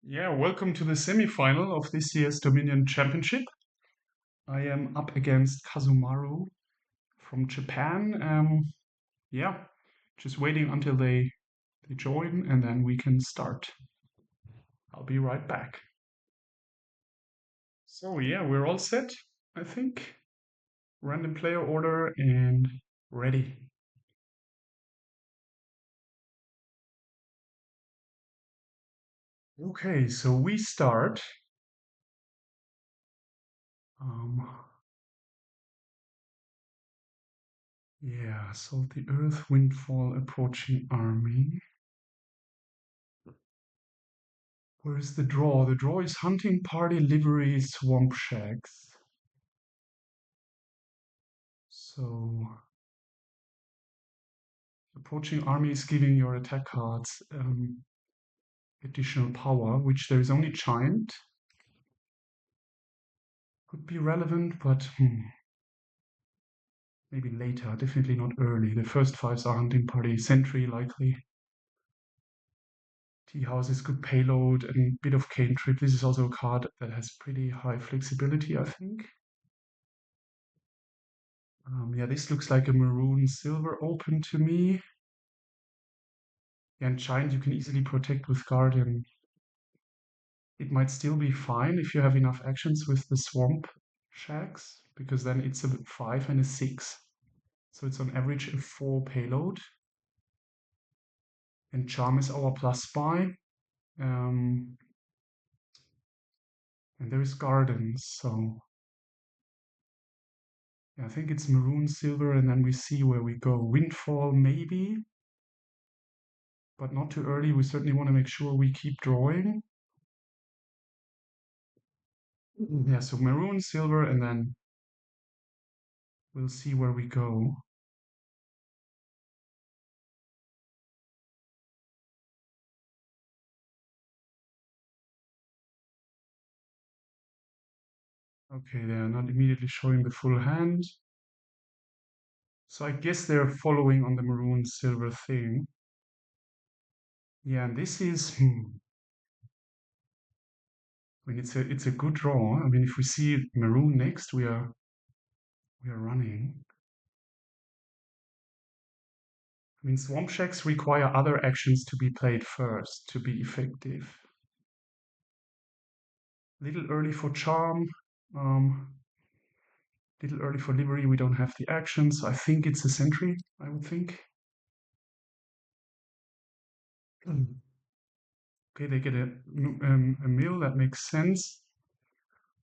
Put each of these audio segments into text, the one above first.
Yeah, welcome to the semifinal of this year's Dominion Championship. I am up against Kazumaru from Japan. Yeah, just waiting until they join and then we can start. I'll be right back. So yeah, we're all set, I think. Random player order and ready. Okay, so we start. Um, yeah, so the Earth Windfall approaching army. Where's the draw? The draw is hunting party livery swamp shacks. So approaching army is giving your attack cards additional power, which there is only giant. Could be relevant, but maybe later. Definitely not early. The first fives are hunting party, sentry likely. Tea house is good payload and bit of cantrip. This is also a card that has pretty high flexibility, I think. Yeah, this looks like a maroon silver open to me. Yeah, and giant you can easily protect with guardian. It might still be fine if you have enough actions with the swamp shacks, because then it's a 5 and a 6. So it's on average a 4 payload. And charm is our plus buy. Um, and there is gardens, so yeah, I think it's maroon, silver, and then we see where we go. Windfall, maybe, but not too early. We certainly want to make sure we keep drawing. Yeah, so maroon, silver, and then we'll see where we go. Okay, they are not immediately showing the full hand. So I guess they're following on the maroon silver thing. Yeah, and this is I mean it's a good draw. I mean if we see maroon next, we are running. I mean swamp shacks require other actions to be played first to be effective. Little early for charm. Um little early for livery, we don't have the actions. So I think it's a sentry, I would think. Okay, they get a mill, that makes sense.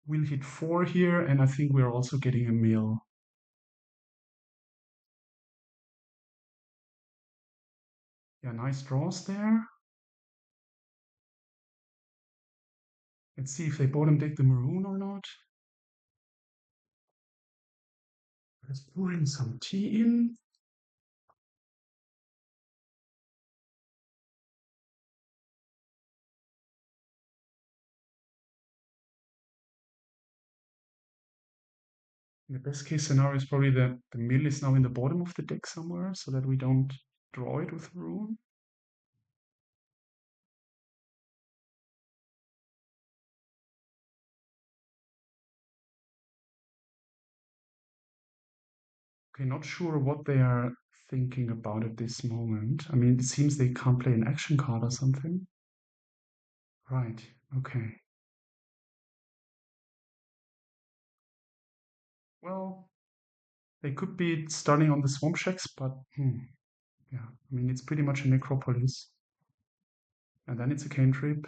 We'll hit 4 here, and I think we're also getting a mill. Yeah, nice draws there. Let's see if they bottom deck the maroon or not. Let's pour in some tea in. In the best case scenario is probably that the mill is now in the bottom of the deck somewhere so that we don't draw it with maroon. Okay, not sure what they are thinking about at this moment. I mean, it seems they can't play an action card or something. Right, okay. Well, they could be starting on the swamp shacks, but yeah, I mean, it's pretty much a necropolis. And then it's a cantrip,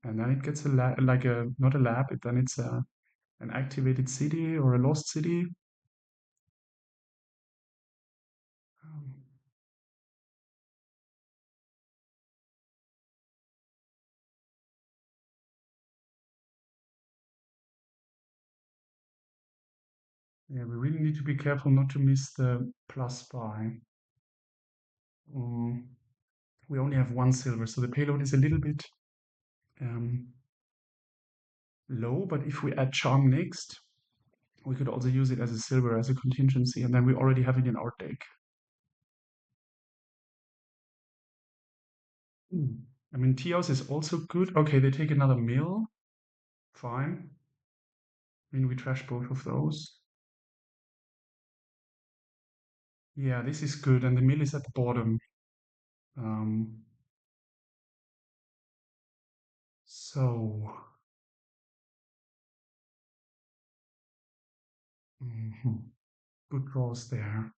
and then it gets a like a not a lab, then it's an activated city or a lost city. Um, yeah, we really need to be careful not to miss the plus buy. Um, we only have 1 silver, so the payload is a little bit um, low. But if we add charm next, we could also use it as a silver as a contingency, and then we already have it in our deck. I mean, tea house is also good. Okay, they take another mill. Fine. I mean, we trash both of those. Yeah, this is good, and the mill is at the bottom. Um, so, good draws there.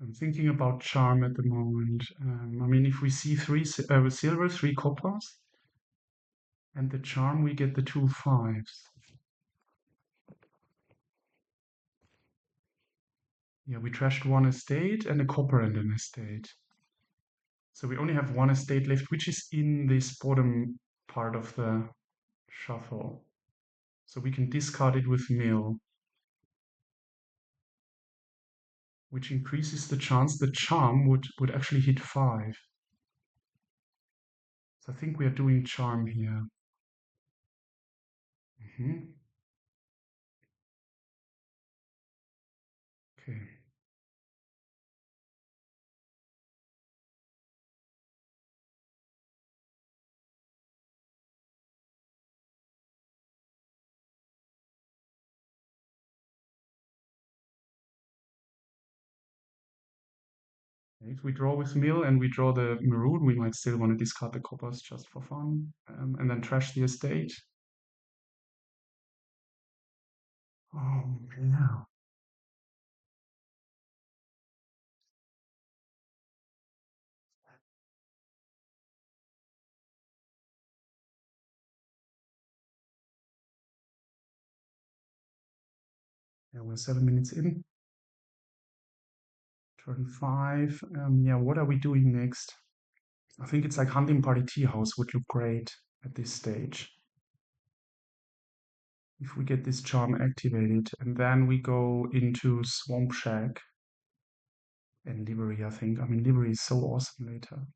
I'm thinking about charm at the moment. I mean, if we see three silver, three coppers, and the charm, we get the two fives. Yeah, we trashed one estate and a copper and an estate. So we only have one estate left, which is in this bottom part of the shuffle. So we can discard it with mill, which increases the chance the charm would actually hit five. So I think we are doing charm here. Okay. If we draw with mill and we draw the maroon, we might still want to discard the coppers just for fun, and then trash the estate. Oh, yeah. Yeah, we're 7 minutes in. Turn five. Yeah, what are we doing next? I think it's like hunting party tea house would look great at this stage. If we get this charm activated, and then we go into Swamp Shack and Livery, I think. I mean, Livery is so awesome later.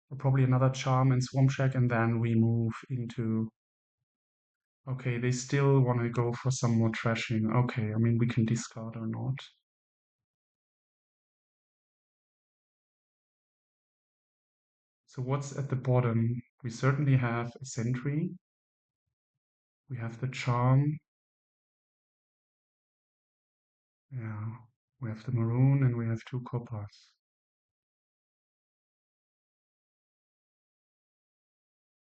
Or probably another charm and Swamp Shack, and then we move into. Okay, they still want to go for some more trashing. Okay, I mean, we can discard or not. So what's at the bottom? We certainly have a sentry. We have the charm. Yeah, we have the maroon and we have two coppers.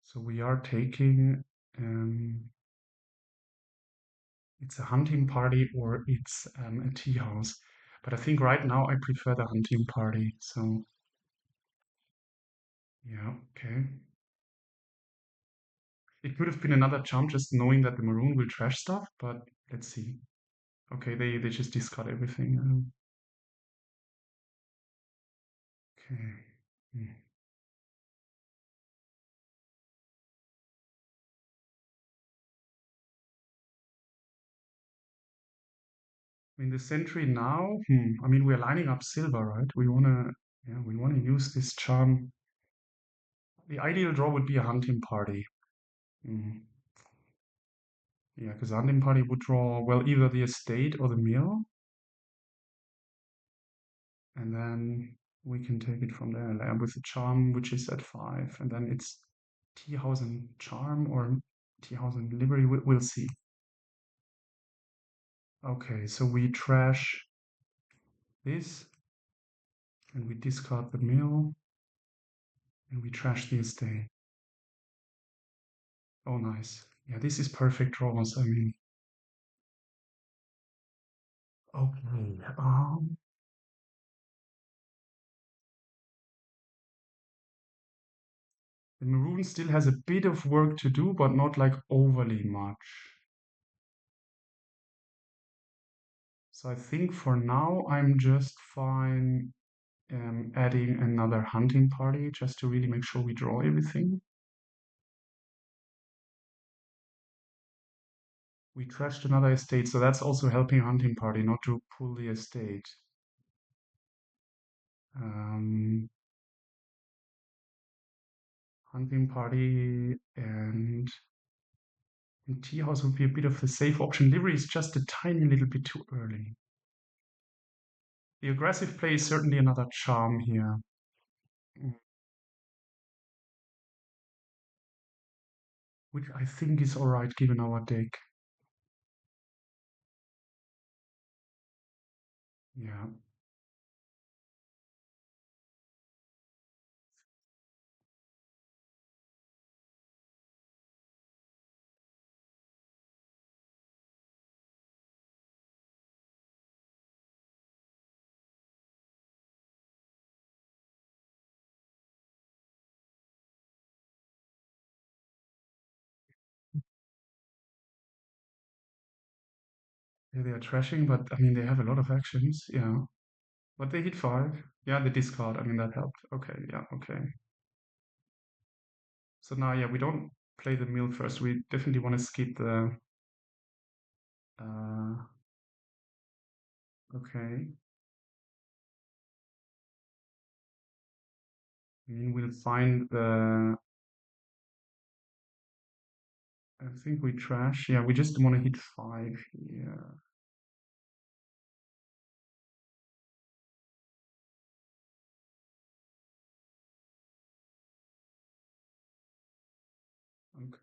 So we are taking, it's a hunting party or it's a tea house. But I think right now I prefer the hunting party. So yeah, okay. It could have been another charm just knowing that the maroon will trash stuff, but let's see. Okay, they just discard everything. Okay. Hmm. I mean, the sentry now, I mean, we're lining up silver, right? Yeah, we wanna use this charm. The ideal draw would be a hunting party. Hmm. Yeah, because hunting party would draw, well, either the estate or the mill, and then we can take it from there with the charm, which is at five, and then it's tea house and charm or tea house and livery. We'll see. Okay, so we trash this, and we discard the mill, and we trash the estate. Oh, nice. Yeah, this is perfect draws. I mean, okay. The maroon still has a bit of work to do, but not like overly much. So I think for now I'm just fine adding another hunting party just to really make sure we draw everything. We trashed another estate, so that's also helping hunting party not to pull the estate. Um, Hunting party and tea house would be a bit of the safe option. Livery is just a tiny little bit too early. The aggressive play is certainly another charm here. Mm. Which I think is alright given our deck. Yeah. Yeah, they are trashing, but I mean they have a lot of actions, yeah. But they hit 5. Yeah, the discard, I mean that helped. Okay, yeah, okay. So now, yeah, we don't play the mill first. We definitely want to skip the. Uh, okay. I mean, we'll find the. I think we trash. Yeah, we just want to hit 5 here. Okay.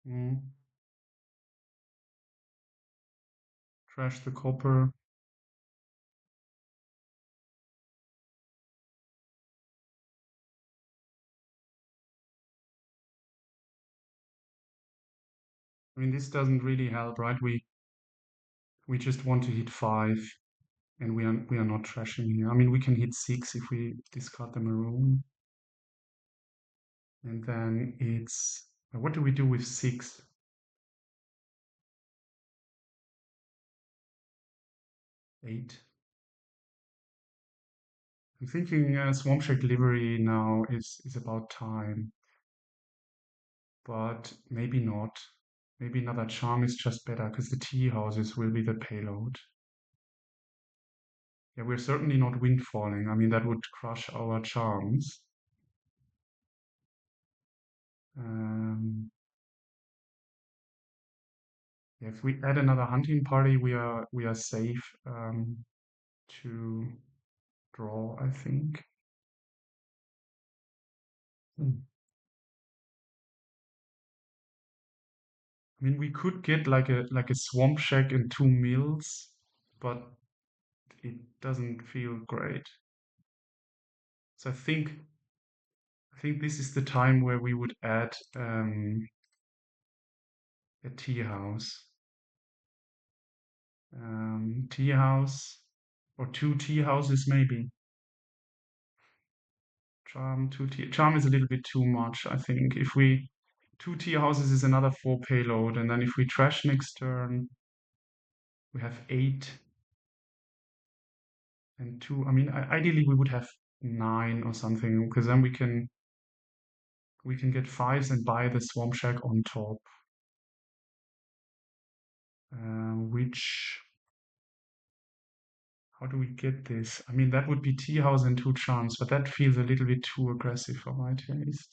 Mm. Trash the copper. I mean, this doesn't really help, right? We just want to hit 5, and we are not trashing here. I mean, we can hit 6 if we discard the maroon, and then it's what do we do with 6? 8. I'm thinking Swamp Shack Livery now is about time, but maybe not. Maybe another charm is just better because the tea houses will be the payload. Yeah, we're certainly not windfalling. I mean, that would crush our charms. Um, yeah, if we add another hunting party, we are safe to draw, I think. Hmm. I mean, we could get like a swamp shack and 2 mills, but it doesn't feel great. So I think this is the time where we would add a tea house. Tea house or 2 tea houses maybe. Charm is a little bit too much, I think. If we 2 tea houses is another 4 payload, and then if we trash next turn, we have 8 and 2. I mean, ideally we would have 9 or something, because then we can get 5s and buy the swamp shack on top. Which How do we get this? I mean, that would be tea house and 2 charms, but that feels a little bit too aggressive for my taste.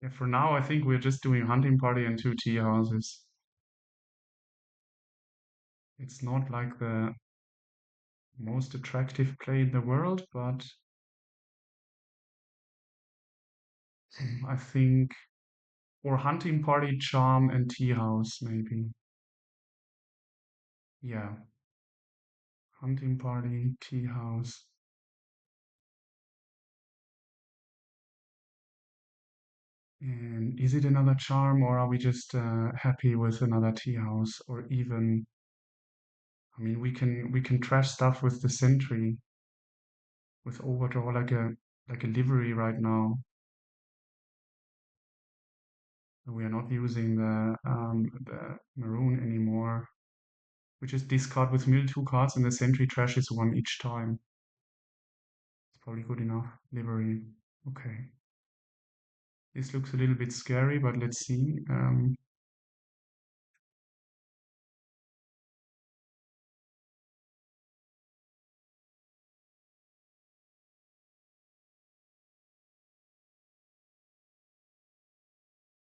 Yeah, for now, I think we're just doing hunting party and 2 tea houses. It's not like the most attractive play in the world, but I think, or hunting party, charm, and tea house, maybe. Yeah, hunting party, tea house. And is it another charm, or are we just happy with another tea house, or even? I mean, we can trash stuff with the sentry, with overdraw like a livery right now. We are not using the maroon anymore. We just discard with mill 2 cards, and the sentry trashes 1 each time. It's probably good enough. Livery. Okay. This looks a little bit scary, but let's see.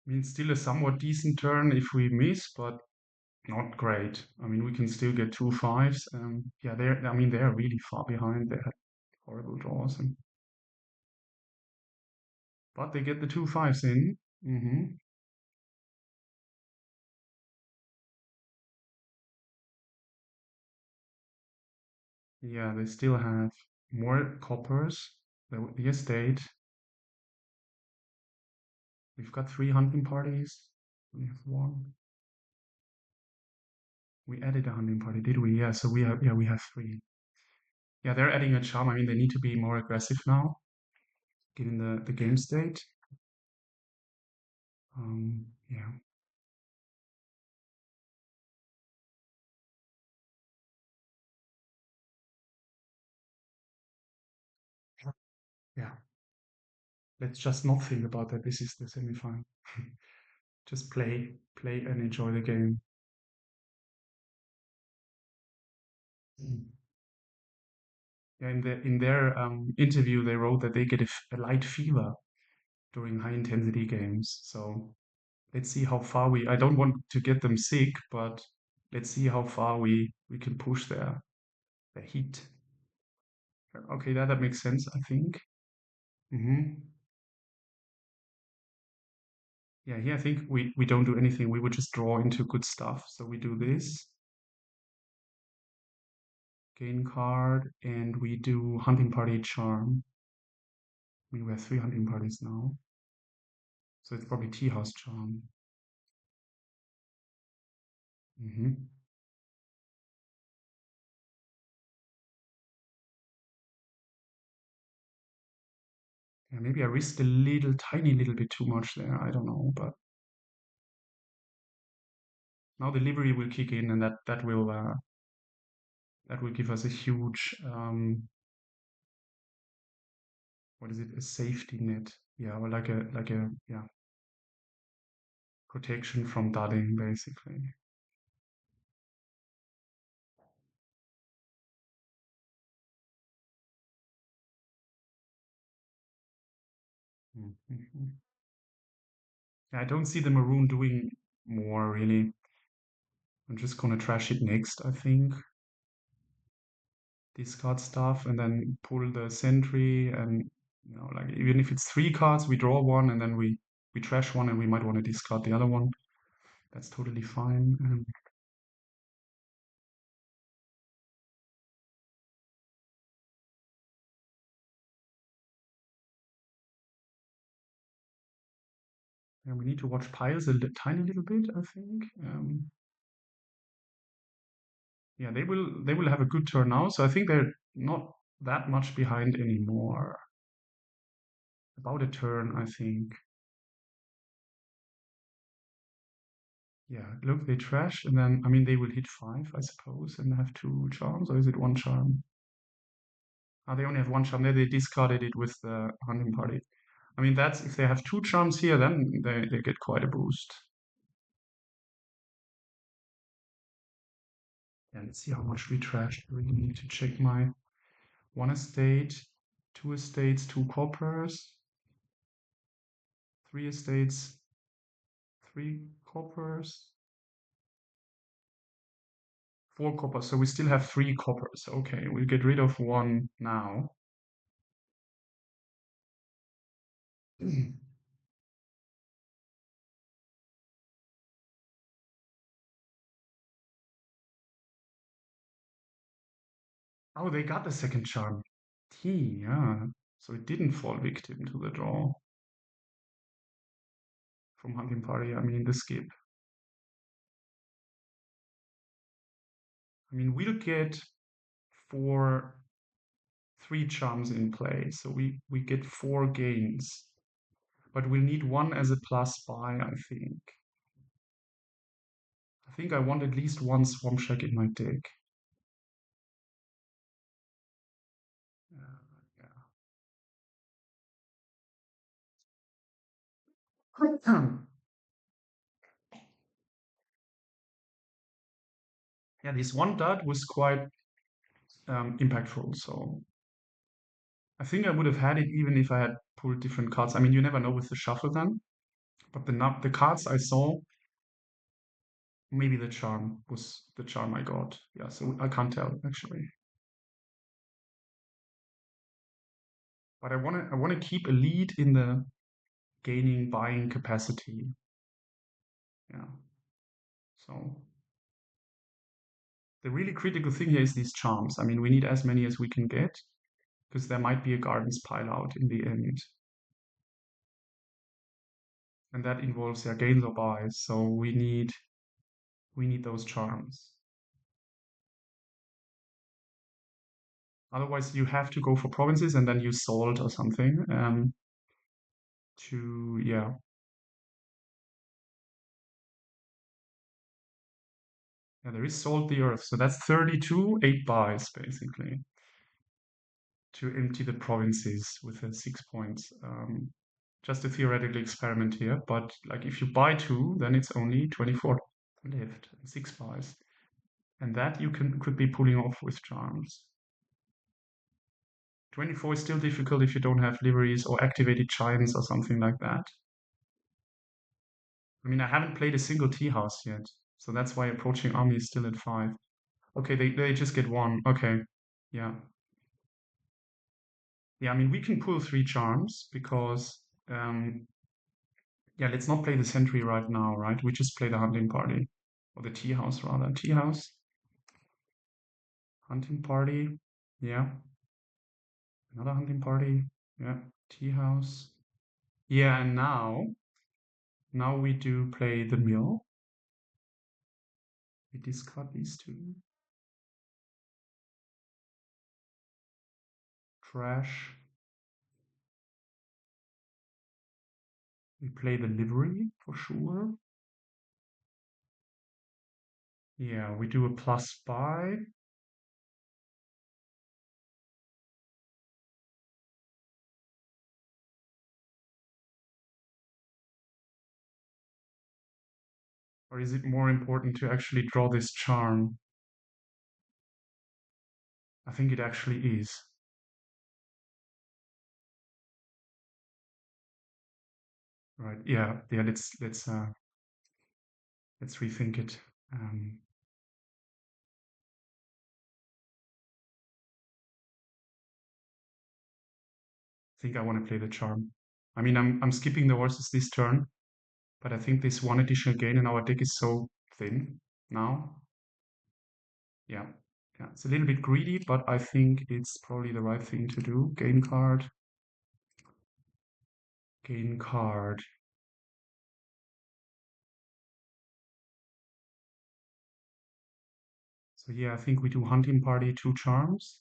I mean, still a somewhat decent turn if we miss, but not great. I mean, we can still get 2 5s. Yeah, I mean, they're really far behind. They had horrible draws, but they get the 2 5s in. Yeah, they still have more coppers. The estate. We've got 3 hunting parties. We have one. We added a hunting party, did we? Yeah, so we have three. Yeah, they're adding a charm. I mean, they need to be more aggressive now, given the game state. Yeah. Yeah. Let's just not think about that. This is the semifinal. Just play and enjoy the game. Mm. Yeah, in their interview, they wrote that they get a light fever during high intensity games. So let's see how far we. I don't want to get them sick, but let's see how far we can push their heat. Okay, that makes sense, I think. Yeah, here I think we don't do anything. We would just draw into good stuff. So we do this, gain card, and we do hunting party charm. I mean, we have 3 hunting parties now. So it's probably tea house charm. hmm Yeah, maybe I risked a tiny little bit too much there. I don't know, but now the livery will kick in, and that will give us a huge what is it? A safety net. Yeah, or like a yeah protection from dudding, basically. Mhm. Yeah, I don't see the maroon doing more really. I'm just gonna trash it next, I think. Discard stuff and then pull the sentry and like even if it's 3 cards, we draw one and then we trash one and we might want to discard the other one. That's totally fine. And we need to watch piles tiny little bit, I think. Yeah, they will have a good turn now, so I think they're not that much behind anymore. About a turn, I think. Yeah, look, they trash, and then I mean they will hit 5, I suppose, and have 2 charms, or is it 1 charm? Ah, they only have 1 charm there. They discarded it with the hunting party. I mean, that's if they have 2 charms here, then they get quite a boost. Yeah, let's see how much we trashed. I really need to check my 1 estate, 2 estates, 2 coppers, 3 estates, 3 coppers, 4 coppers. So we still have 3 coppers. Okay, we'll get rid of one now. Oh, they got the second charm. T, yeah. So it didn't fall victim to the draw from hunting party. I mean, the skip. I mean, we'll get four 3 charms in play, so we get 4 gains, but we'll need one as a plus buy, I think. I think I want at least one Swamp Shack in my deck. Yeah. Yeah, this one dot was quite impactful, so I think I would have had it even if I had pulled different cards. I mean, you never know with the shuffle then, But the cards I saw, maybe the charm was the charm I got. Yeah, so I can't tell actually. But I wanna keep a lead in the gaining buying capacity. Yeah. So the really critical thing here is these charms. I mean, we need as many as we can get because there might be a gardens pile out in the end. And that involves yeah, gains or buys. So we need those charms. Otherwise, you have to go for provinces and then use salt or something to yeah. Yeah, there is salt the earth. So that's 32, 8 buys basically to empty the provinces with the 6 points. Just a theoretical experiment here, but like if you buy two, then it's only 24 left, 6 buys. And that you could be pulling off with charms. 24 is still difficult if you don't have liveries or activated giants or something like that. I mean, I haven't played a single tea house yet, so that's why approaching army is still at 5. Okay, they just get one. Okay, yeah. Yeah, I mean, we can pull 3 charms because, yeah, let's not play the sentry right now, right? We just play the hunting party. Or the tea house, rather. Tea house, hunting party, yeah. Another hunting party, yeah. Tea house. Yeah, and now we do play the mill. We discard these two. Trash. We play the livery for sure. Yeah, we do a plus buy. Or is it more important to actually draw this charm? I think it actually is. Right. Yeah. Yeah. Let's rethink it. I think I want to play the charm. I mean, I'm skipping the horses this turn, but I think this one additional gain in our deck is so thin now. Yeah. Yeah. It's a little bit greedy, but I think it's probably the right thing to do. Gain card. Gain card. So yeah, I think we do hunting party, 2 charms.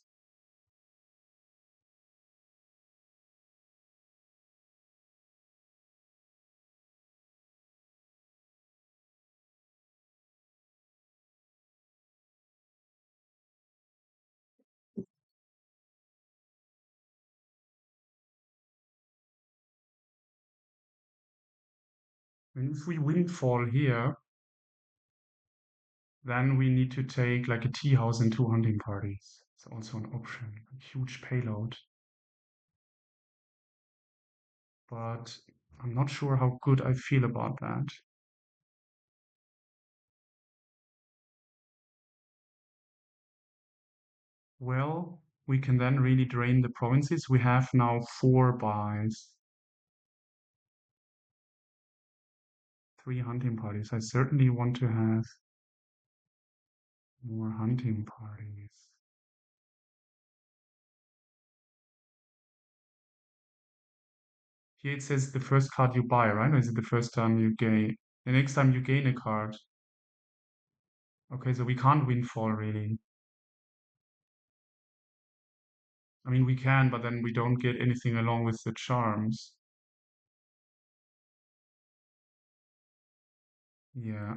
And if we windfall here, then we need to take like a tea house and 2 hunting parties. It's also an option. A huge payload. But I'm not sure how good I feel about that. Well, we can then really drain the provinces. We have now 4 buys. 3 hunting parties. I certainly want to have more hunting parties. Here it says the first card you buy, right? Or is it the first time you gain? The next time you gain a card. Okay, so we can't windfall really. I mean, we can, but then we don't get anything along with the charms. Yeah.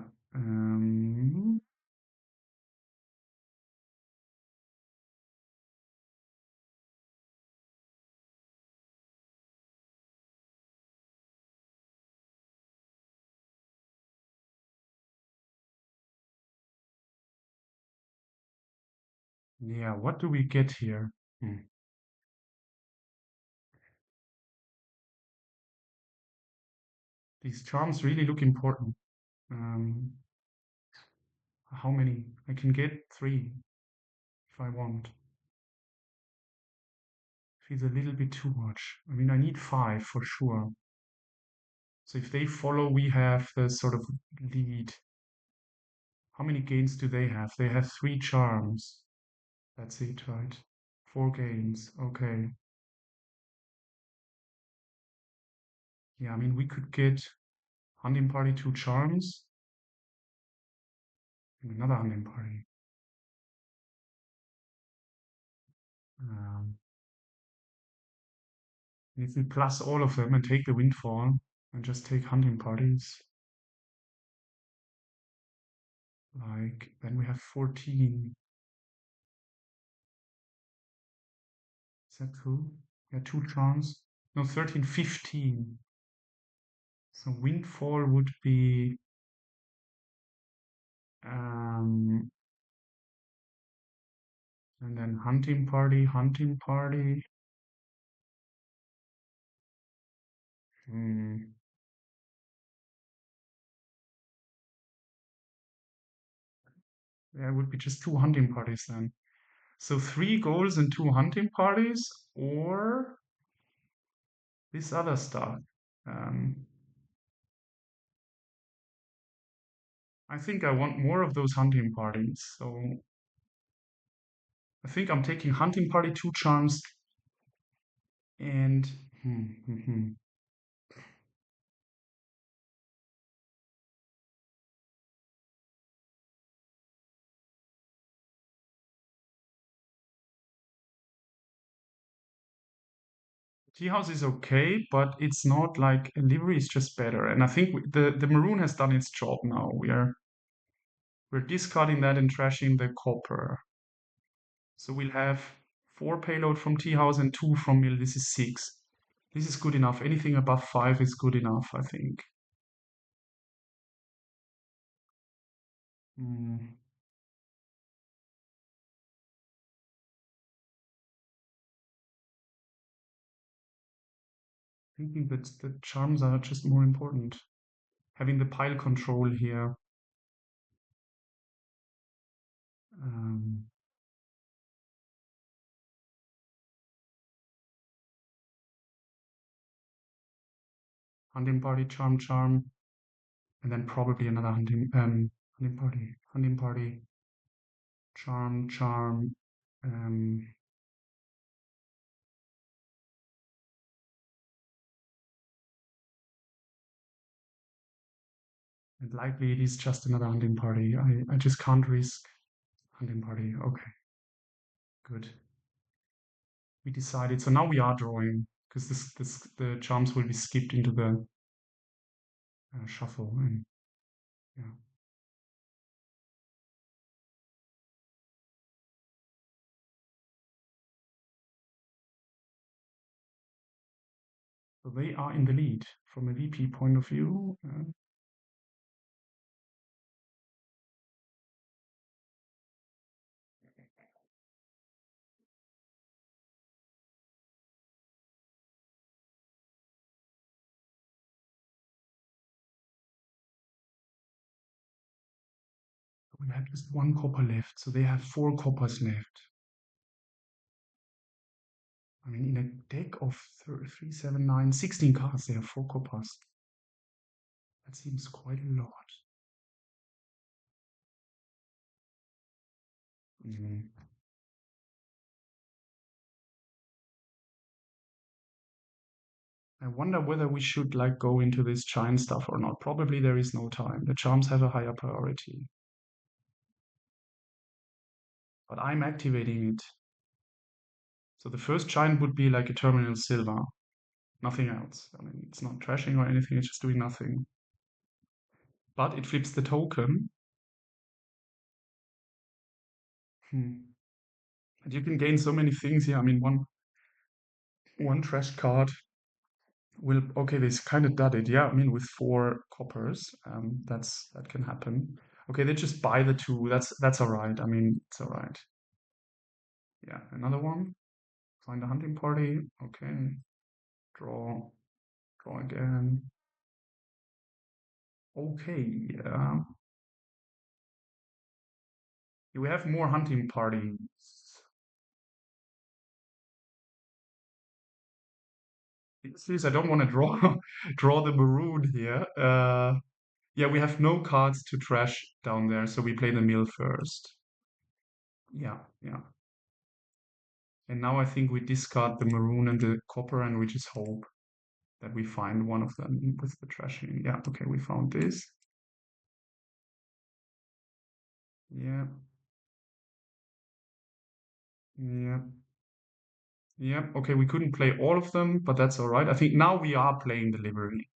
Yeah, what do we get here? Hmm. These charms really look important. Um, how many? I can get 3 if I want. Feels a little bit too much. I mean, I need 5 for sure. So if they follow, we have the sort of lead. How many gains do they have? They have 3 charms. That's it, right? 4 gains. Okay. Yeah, I mean, we could get hunting party 2 charms and another hunting party. Um, if we plus all of them and take the windfall and just take hunting parties, like, then we have 14. Is that cool? Yeah, 2 charms. No, 13, 15. So windfall would be um, and then hunting party, hunting party. Hmm. Yeah, it would be just 2 hunting parties then. So 3 goals and 2 hunting parties, or this other stuff. Um, I think I want more of those hunting parties. So I think I'm taking hunting party 2 charms and tea house is okay, but it's not like a livery is just better. And I think the maroon has done its job now. We're discarding that and trashing the copper. So we'll have 4 payload from tea house and 2 from mill. This is 6. This is good enough. Anything above 5 is good enough, I think. Mm, thinking that the charms are just more important. Having the pile control here. Um, hunting party, charm, charm, and then probably another hunting party, charm, charm, um, and likely it is just another hunting party. I just can't risk hunting party. Okay, good. We decided. So now we are drawing because this the charms will be skipped into the shuffle. And yeah, so they are in the lead from a VP point of view. We have just 1 copper left, so they have 4 coppers left. I mean, in a deck of 3, 7, 9, 16 cards, they have 4 coppers. That seems quite a lot. Mm. I wonder whether we should like go into this giant stuff or not. Probably there is no time. The charms have a higher priority. But I'm activating it. So the first giant would be like a terminal silver. Nothing else. I mean, it's not trashing or anything, it's just doing nothing. But it flips the token. Hmm. And you can gain so many things here. I mean, one trash card will okay, this kind of did it. Yeah, I mean with 4 coppers, that can happen. Okay, they just buy the 2. That's all right. I mean, it's all right. Yeah, another one. Find a hunting party. Okay, draw, draw again. Okay. We have more hunting parties. Please, I don't want to draw draw the maroon here. Yeah, we have no cards to trash down there, so we play the mill first. Yeah, yeah. And now I think we discard the maroon and the copper, and we just hope that we find one of them with the trashing. Yeah, okay, we found this. Yeah, yeah, yeah. Okay, we couldn't play all of them, but that's all right. I think now we are playing the livery.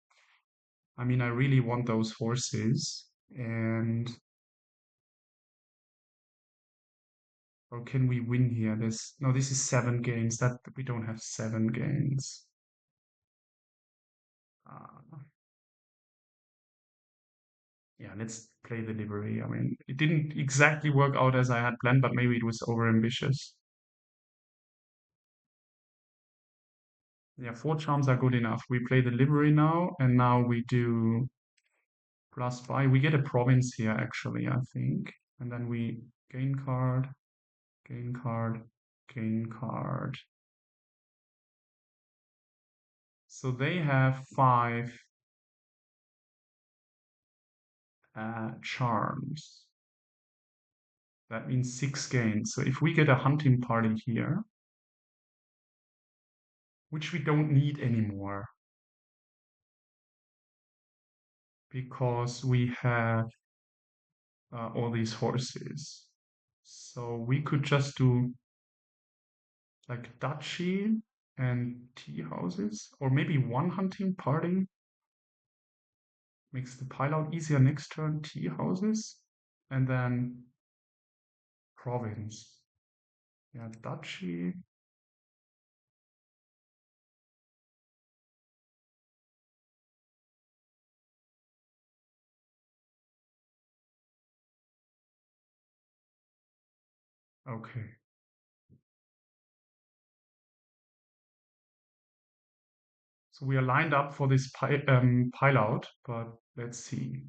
I mean, I really want those horses, and or can we win here? This no, this is 7 gains. That we don't have 7 gains. Uh, yeah, let's play the livery. I mean, it didn't exactly work out as I had planned, but maybe it was overambitious. Yeah, 4 charms are good enough. We play the livery now, and now we do plus buy. We get a province here, actually, I think. And then we gain card, gain card, gain card. So they have 5 charms. That means 6 gains. So if we get a hunting party here, which we don't need anymore because we have all these horses. So we could just do like duchy and tea houses, or maybe one hunting party makes the pile out easier next turn, tea houses, and then province. Yeah, duchy. Okay. So we are lined up for this pile out, but let's see.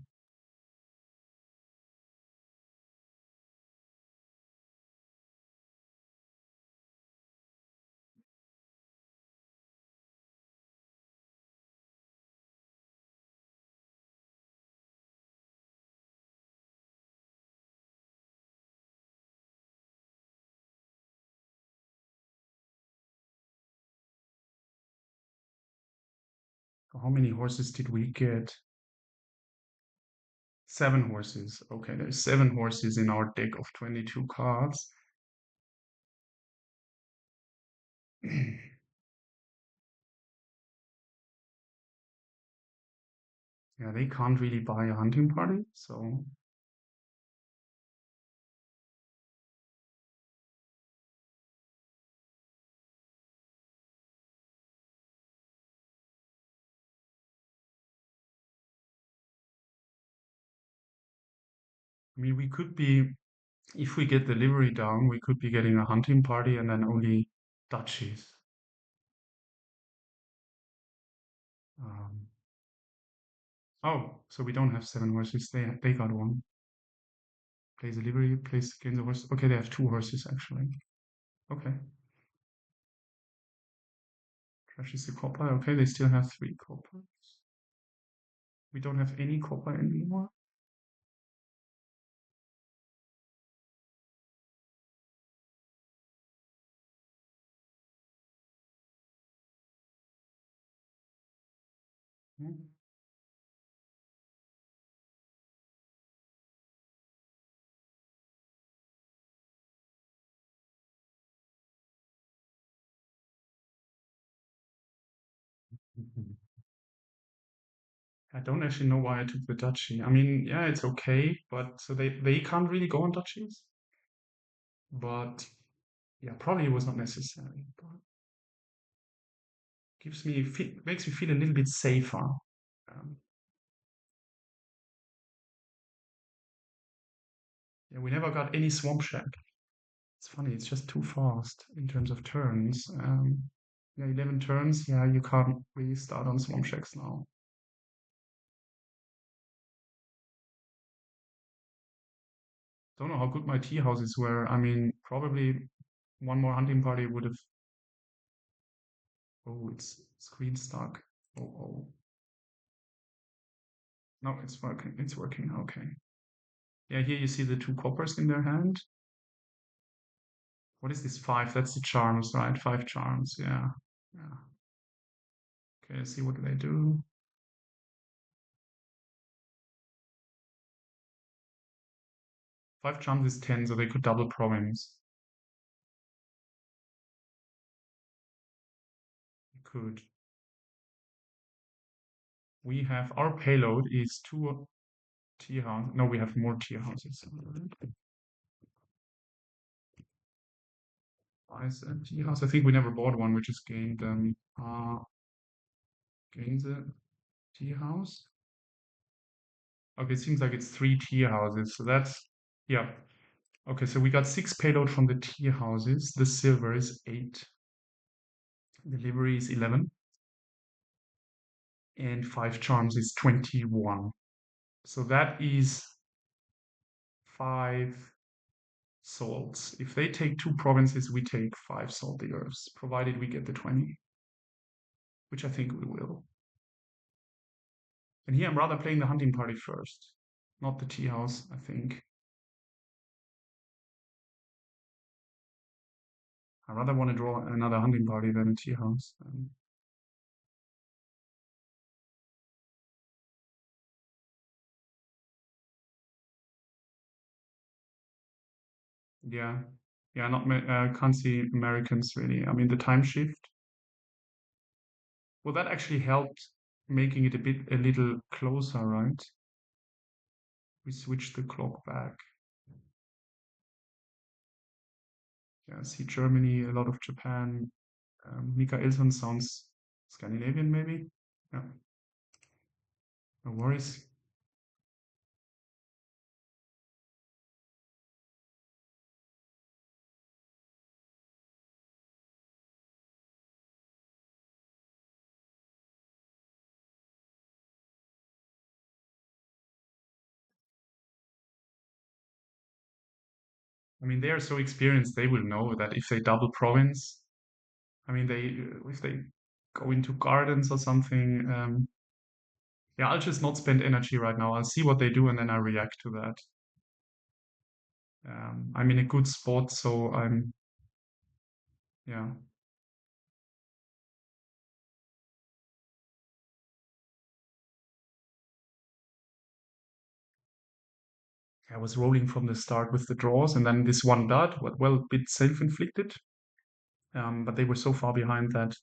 So how many horses did we get? 7 horses. Okay, there's 7 horses in our deck of 22 cards. Yeah, they can't really buy a hunting party, so I mean, we could be, if we get the livery down, we could be getting a hunting party and then only duchies. Um, oh, so we don't have 7 horses. They got one. Plays a livery, plays gains a horse. Okay, they have 2 horses actually. Okay. Trashes the copper. Okay, they still have 3 coppers. We don't have any copper anymore. Hmm. I don't actually know why I took the duchy. I mean, yeah, it's okay, but so they can't really go on duchies. But yeah, probably it was not necessary. But makes me feel a little bit safer. Um, yeah, we never got any swamp shack. It's funny, it's just too fast in terms of turns. Yeah, 11 turns. Yeah, you can't really start on swamp shacks now. Don't know how good my tea houses were. I mean, probably one more hunting party would have. Oh, it's screen stuck. Oh, oh. No, it's working. It's working. Okay. Yeah, here you see the two coppers in their hand. What is this? Five. That's the charms, right? Five charms. Yeah. Yeah. Okay, let's see what they do. Five charms is 10, so they could double province. Could. We have our payload is two tea houses. No, we have more tea houses. Nice tea house. I think we never bought one. We just gained gains a tea house. Okay, it seems like it's three tea houses. So that's yeah. Okay, so we got six payload from the tea houses. The silver is 8. Delivery is 11. And five charms is 21. So that is 5 salts. If they take 2 provinces, we take 5 salty earths, provided we get the 20, which I think we will. And here I'm rather playing the hunting party first, not the tea house, I think. I rather want to draw another hunting party than a tea house. Yeah, yeah, not can't see Americans really. I mean, the time shift. Well, that actually helped making it a little closer, right? We switched the clock back. Yeah, see Germany, a lot of Japan. Mikaelson sounds Scandinavian, maybe. Yeah, no worries. I mean, they are so experienced; they will know that if they double province, I mean, they if they go into gardens or something. Yeah, I'll just not spend energy right now. I'll see what they do, and then I react to that. I'm in a good spot, so yeah. I was rolling from the start with the draws, and then this one dot, well, a bit self-inflicted. But they were so far behind that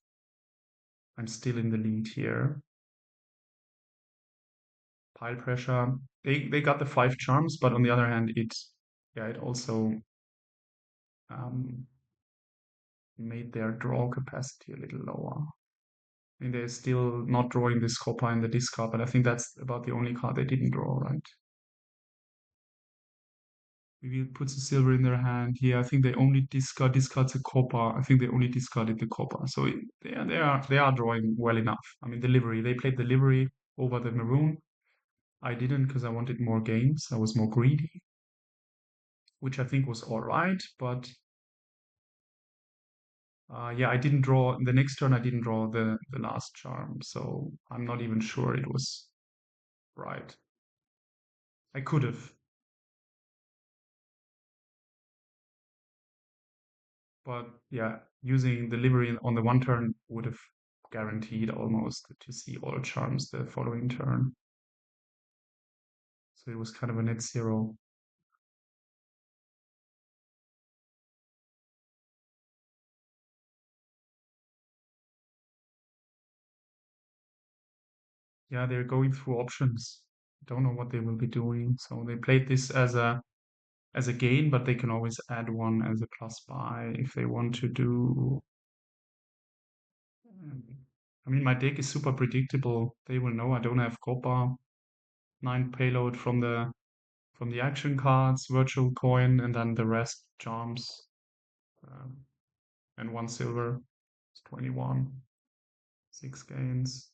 I'm still in the lead here. Pile pressure. They got the 5 charms, but on the other hand, it also um, made their draw capacity a little lower. I mean, they're still not drawing this copper in the discard, but I think that's about the only card they didn't draw, right? Maybe it puts a silver in their hand here. I think they only discards a copper. I think they only discarded the copper. So they are drawing well enough. I mean, delivery. They played delivery over the maroon. I didn't because I wanted more games. I was more greedy, which I think was all right. But yeah, I didn't draw the next turn. I didn't draw the last charm, so I'm not even sure it was right. I could have, but yeah, using delivery on the one turn would have guaranteed almost to see all charms the following turn. So it was kind of a net zero. Yeah, they're going through options. Don't know what they will be doing. So they played this as a gain, but they can always add one as a plus buy if they want to do. I mean, my deck is super predictable. They will know I don't have copper. 9 payload from the action cards, virtual coin, and then the rest charms. Um, and 1 silver. It's 21. 6 gains.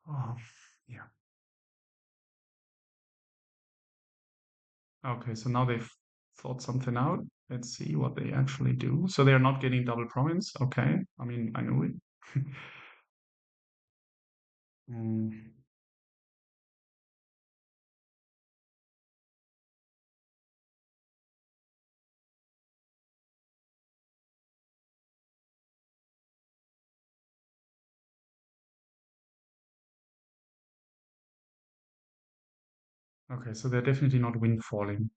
Oh, yeah. Okay, so now they've thought something out. Let's see what they actually do. So they're not getting double province. Okay, I mean, I knew it. Mm, okay, so they're definitely not windfalling.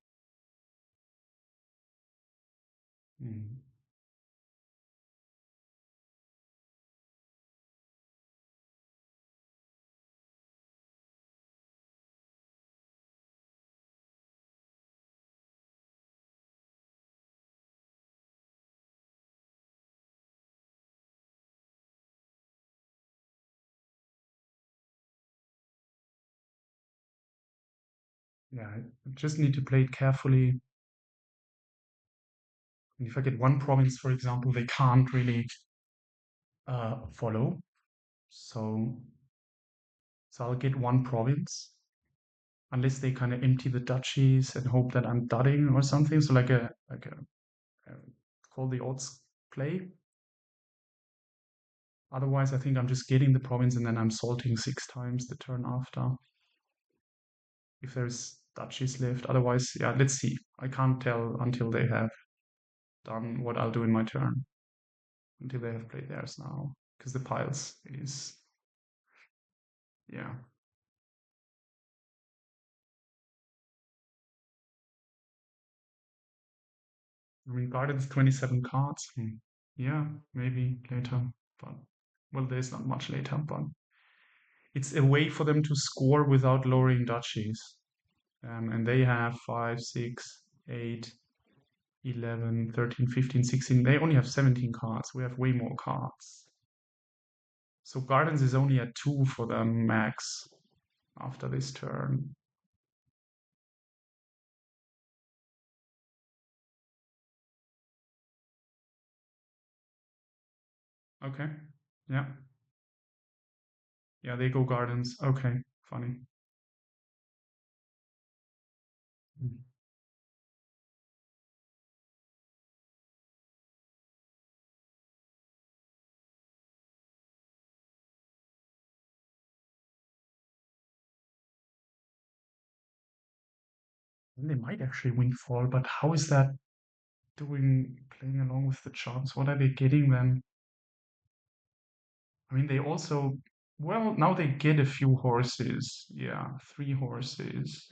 Mm. Yeah, I just need to play it carefully. And if I get one province, for example, they can't really follow. So, so I'll get one province unless they kind of empty the duchies and hope that I'm dudding or something. So a call the odds play. Otherwise, I think I'm just getting the province and then I'm salting 6 times the turn after if there's duchies left. Otherwise, yeah, let's see. I can't tell until they have done what I'll do in my turn. Until they have played theirs now, because the piles is yeah. I mean, Garden's 27 cards. Yeah, maybe later, but well, there's not much later, but it's a way for them to score without lowering duchies. And they have 5, 6, 8, 11, 13, 15, 16. They only have 17 cards. We have way more cards. So Gardens is only at 2 for them max after this turn. Okay. Yeah. Yeah, they go Gardens. Okay. Funny. Mm. They might actually windfall, but how is that doing playing along with the charms? What are they getting then? I mean, they also, well, now they get a few horses. Yeah, 3 horses.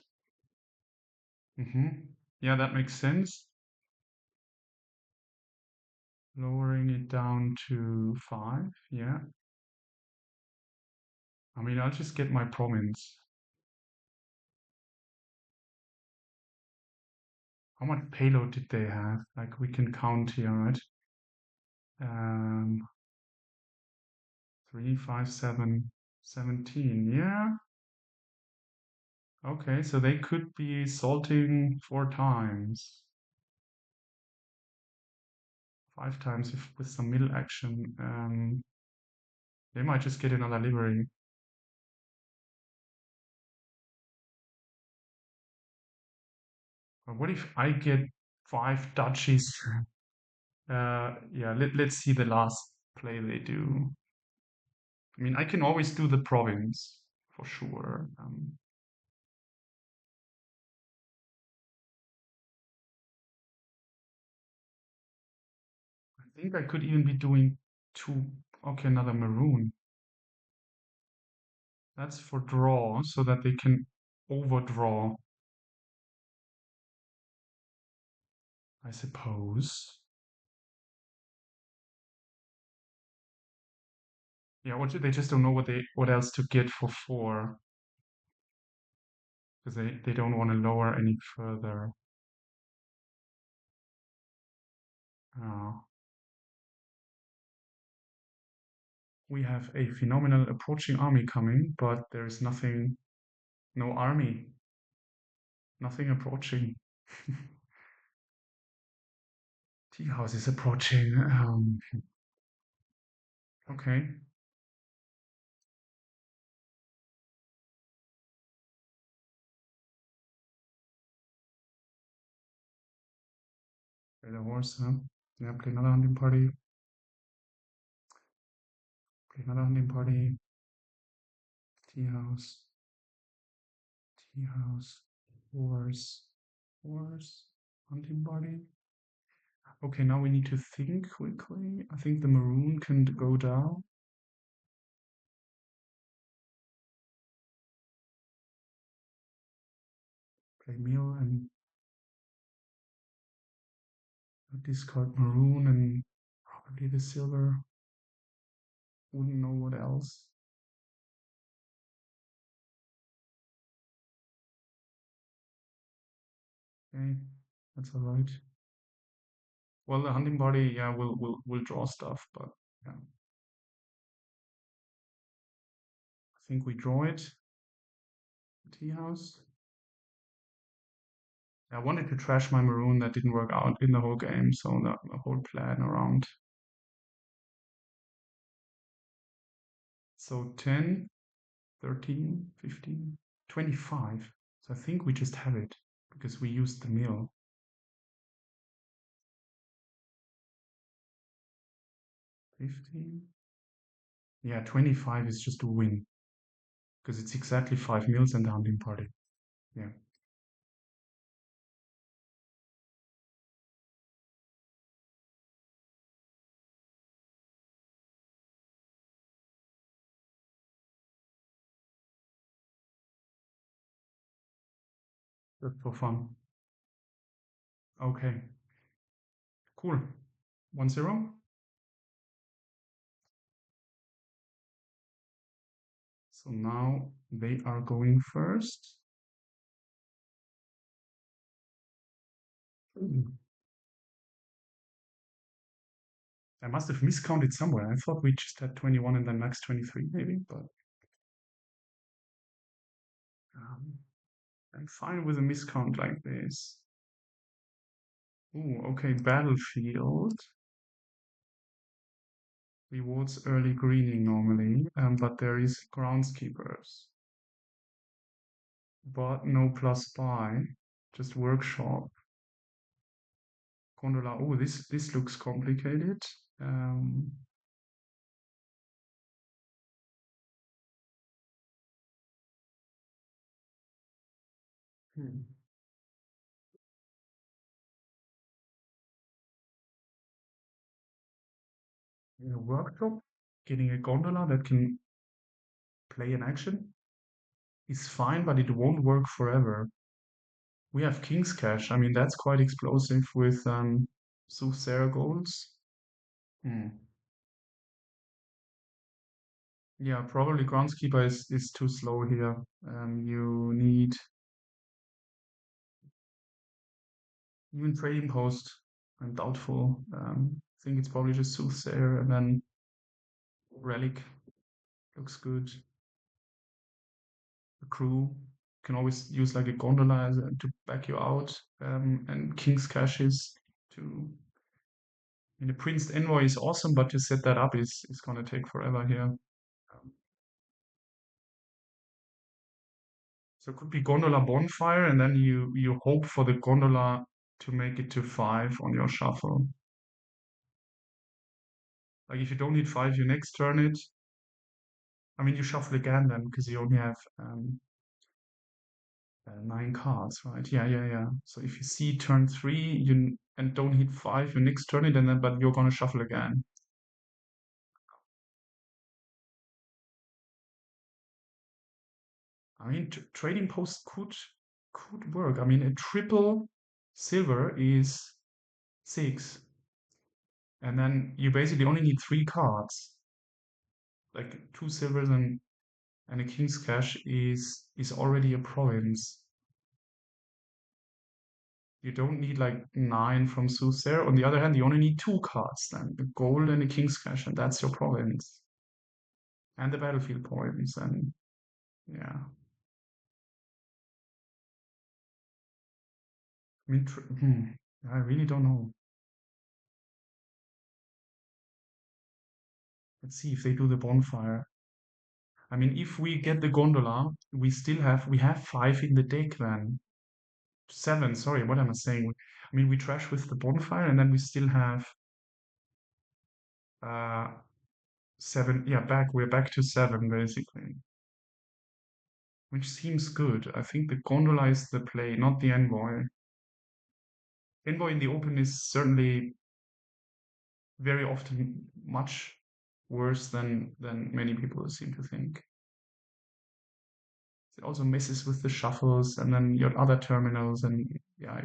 Yeah, that makes sense. Lowering it down to 5. Yeah. I mean, I'll just get my province. How much payload did they have? Like, we can count here, right? Um, 3, 5, 7, 17. Yeah. Okay, so they could be salting 4 times. 5 times if with some middle action. They might just get another livery. But what if I get 5 duchies? Yeah, let's see the last play they do. I mean, I can always do the province for sure. I think I could even be doing 2. Okay, another maroon. That's for draw, so that they can overdraw, I suppose. Yeah, they just don't know what else to get for 4 because they don't want to lower any further. Uh, we have a phenomenal approaching army coming, but there is nothing, no army, nothing approaching. Tea house is approaching. Okay. Play the horse, huh? Yeah, play another hunting party. Play another hunting party. Tea house. Tea house. Horse. Horse. Hunting party. Okay, now we need to think quickly. I think the maroon can go down. Play meal and discard maroon and probably the silver. Wouldn't know what else. Okay, that's all right. Well, the hunting party, yeah, will draw stuff, but yeah, I think we draw it. Tea house. I wanted to trash my maroon, that didn't work out in the whole game, so the whole plan around. So 10, 13, 15, 25. So I think we just have it because we used the mill. 15. Yeah, 25 is just a win because it's exactly 5 mills and the hunting party. Yeah. Just for fun. Okay. Cool. 1-0. So now they are going first. I must have miscounted somewhere. I thought we just had 21 and then max 23 maybe, but um, I'm fine with a miscount like this. Ooh, okay, battlefield. Rewards early greening normally, but there is groundskeepers. But no plus buy, just workshop. Gondola. Oh, this looks complicated. Um, hmm. In a workshop, getting a gondola that can play an action is fine, but it won't work forever. We have King's Cash. I mean, that's quite explosive with Soothsayer goals. Hmm. Yeah, probably Groundskeeper is too slow here. You need even Trading Post. I'm doubtful. I think it's probably just Soothsayer and then Relic looks good. The crew can always use like a gondola to back you out. And King's Cash is to. I mean, the Prince Envoy is awesome, but to set that up is gonna take forever here. Um, So it could be gondola bonfire, and then you hope for the gondola to make it to 5 on your shuffle. Like if you don't need 5, you next turn it. I mean, you shuffle again then because you only have 9 cards, right? Yeah. So if you see turn 3, you and don't hit 5, you next turn it, and then but you're gonna shuffle again. I mean, trading post could work. I mean, a triple silver is 6, and then you basically only need 3 cards, like 2 silvers and a king's cash is already a province. You don't need like 9 from Soothsayer. On the other hand, you only need 2 cards then, the gold and the king's cash, and that's your province. And the battlefield points, and yeah. I mean, I really don't know. Let's see if they do the bonfire. I mean, if we get the gondola, we have 5 in the deck then. Seven, sorry, what am I saying? I mean, we trash with the bonfire, and then we still have uh seven. Yeah, we're back to seven basically, which seems good. I think the gondola is the play, not the envoy. Envoy in the open is certainly very often much worse than many people seem to think. It also messes with the shuffles and then your other terminals, and yeah,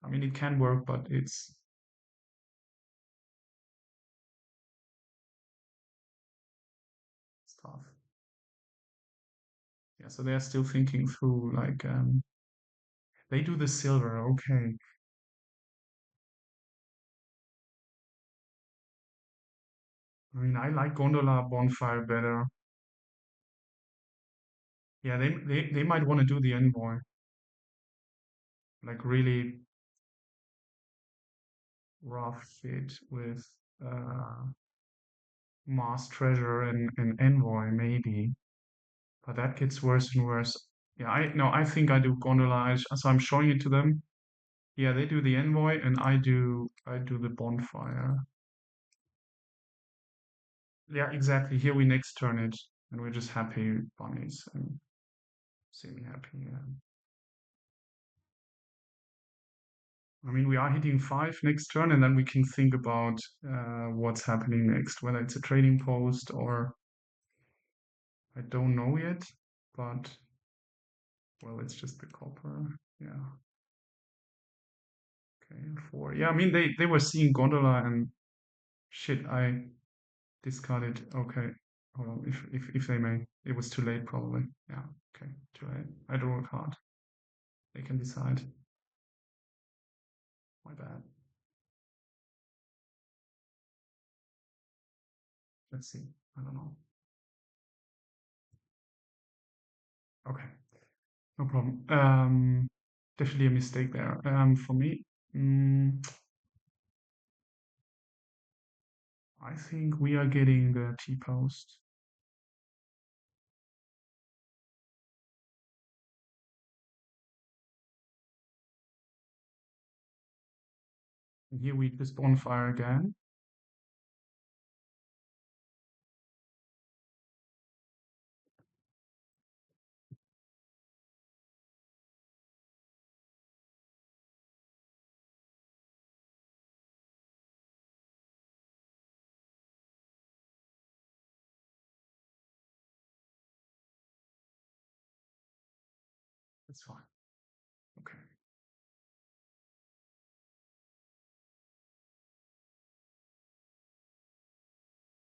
I mean it can work, but it's tough. Yeah, so they're still thinking through like they do the silver, okay. I mean I like gondola bonfire better. Yeah, they might want to do the envoy, like really rough it with uh mass treasure and envoy maybe. But that gets worse and worse. Yeah, I no, I think I do gondola. So I'm showing it to them. Yeah, they do the envoy, and I do the bonfire. Yeah, exactly. Here we next turn it, and we're just happy bunnies and semi-happy. Yeah. I mean, we are hitting five next turn, and then we can think about what's happening next, whether it's a trading post or I don't know yet. But well, it's just the copper. Yeah. Okay, four. Yeah, I mean they were seeing gondola and shit. I discarded. Okay. Hold on. If they may. It was too late probably. Yeah. Okay. Too late. I drew a card. They can decide. My bad. Let's see. I don't know. Okay. No problem. Definitely a mistake there. For me. Mm, I think we are getting the TPost. And here we just bonfire again. That's fine. Okay.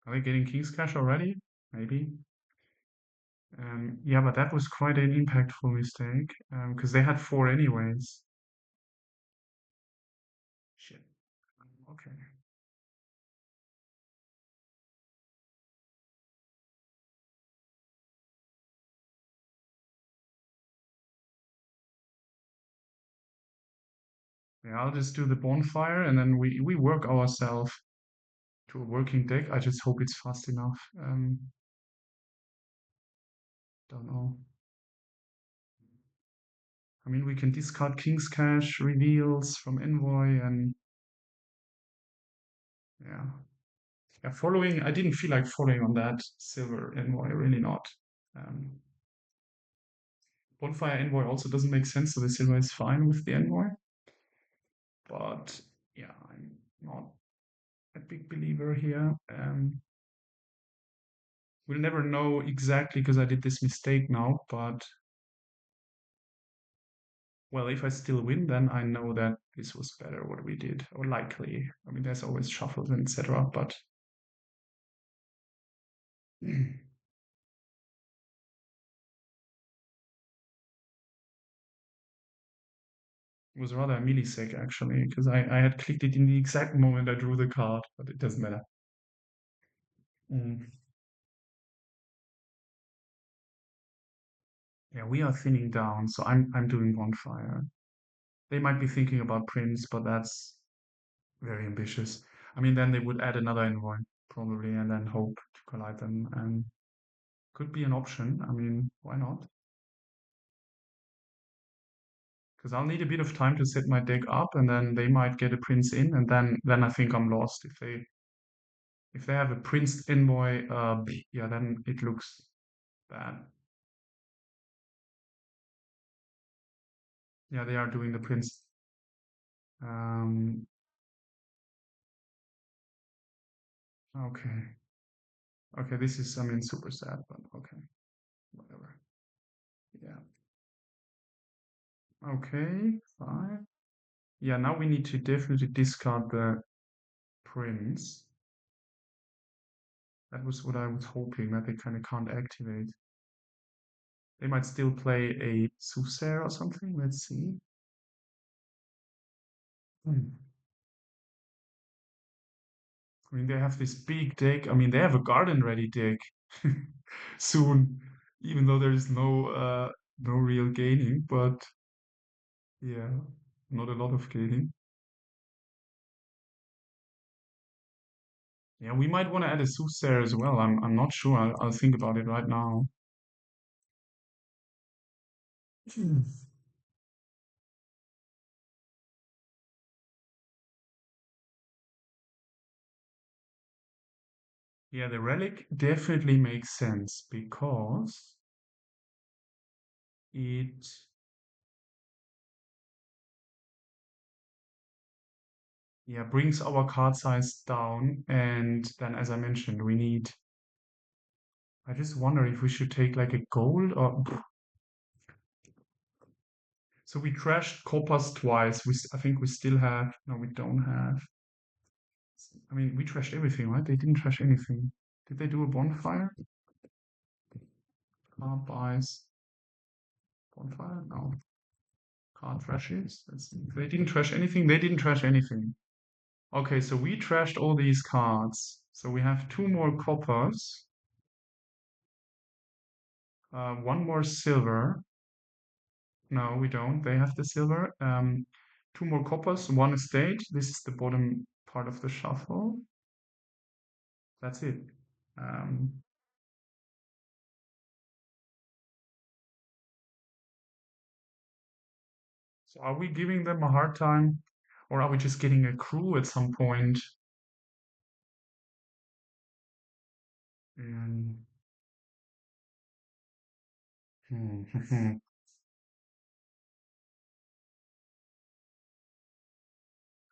Are they getting King's Cash already? Maybe. Yeah, but that was quite an impactful mistake because they had four anyways. Shit. Okay. Yeah, I'll just do the bonfire and then we work ourselves to a working deck. I just hope it's fast enough. Don't know. I mean, we can discard King's Cash, reveals from Envoy, and yeah. Yeah, following, I didn't feel like following on that silver Envoy, really not. Um, bonfire Envoy also doesn't make sense, so the silver is fine with the Envoy. But yeah, I'm not a big believer here. We'll never know exactly because I did this mistake now, but well, if I still win, then I know that this was better what we did, or likely. I mean, there's always shuffles and etc., but it was rather a millisec actually, because I had clicked it in the exact moment I drew the card, but it doesn't matter. Mm. Yeah, we are thinning down, so I'm doing bonfire. They might be thinking about Prince, but that's very ambitious. I mean, then they would add another envoy probably, and then hope to collide them, and could be an option. I mean, why not? Because I'll need a bit of time to set my deck up, and then they might get a prince in, and then I think I'm lost. If they have a prince envoy, yeah, then it looks bad. Yeah, they are doing the prince. Um, okay. Okay, this is, I mean, super sad, but okay, whatever. Yeah. Okay, fine. Yeah, now we need to definitely discard the prince. That was what I was hoping, that they kind of can't activate. They might still play a Soothsayer or something. Let's see. Hmm. I mean, they have this big deck. I mean, they have a garden ready deck soon, even though there is no real gaining, but yeah, not a lot of gaining. Yeah, we might want to add a Soothsayer as well. I'm not sure. I'll think about it right now. Hmm. Yeah, the relic definitely makes sense because it yeah brings our card size down, and then as I mentioned, we need. I just wonder if we should take like a gold or. So we trashed coppers twice. I think we still have. No, we don't have. I mean, we trashed everything, right? They didn't trash anything. Did they do a bonfire? Card buys. Bonfire? No. Card trashes. Let's see. They didn't trash anything. They didn't trash anything. Okay, so we trashed all these cards. So we have two more coppers, one more silver. No, we don't. They have the silver. Two more coppers, one estate. This is the bottom part of the shuffle. That's it. Um, so are we giving them a hard time, or are we just getting a crew at some point? And I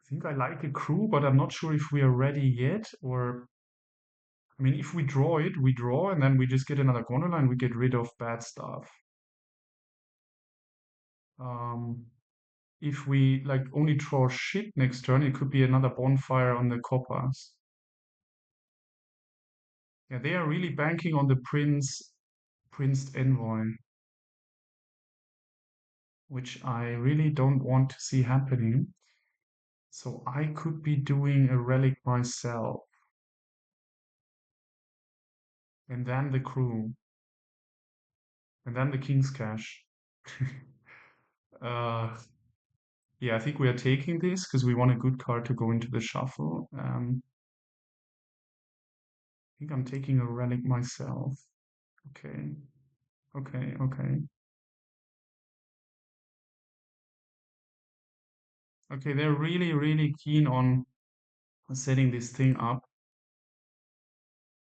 think I like a crew, but I'm not sure if we are ready yet. Or I mean, if we draw it, we draw, and then we just get another gondola and we get rid of bad stuff. Um, if we like only draw shit next turn, it could be another bonfire on the coppers. Yeah, they are really banking on the Prince Envoy, which I really don't want to see happening. So I could be doing a relic myself, and then the crew, and then the King's Cash. uh, yeah, I think we are taking this because we want a good card to go into the shuffle. I think I'm taking a relic myself. Okay, okay. Okay, they're really keen on setting this thing up.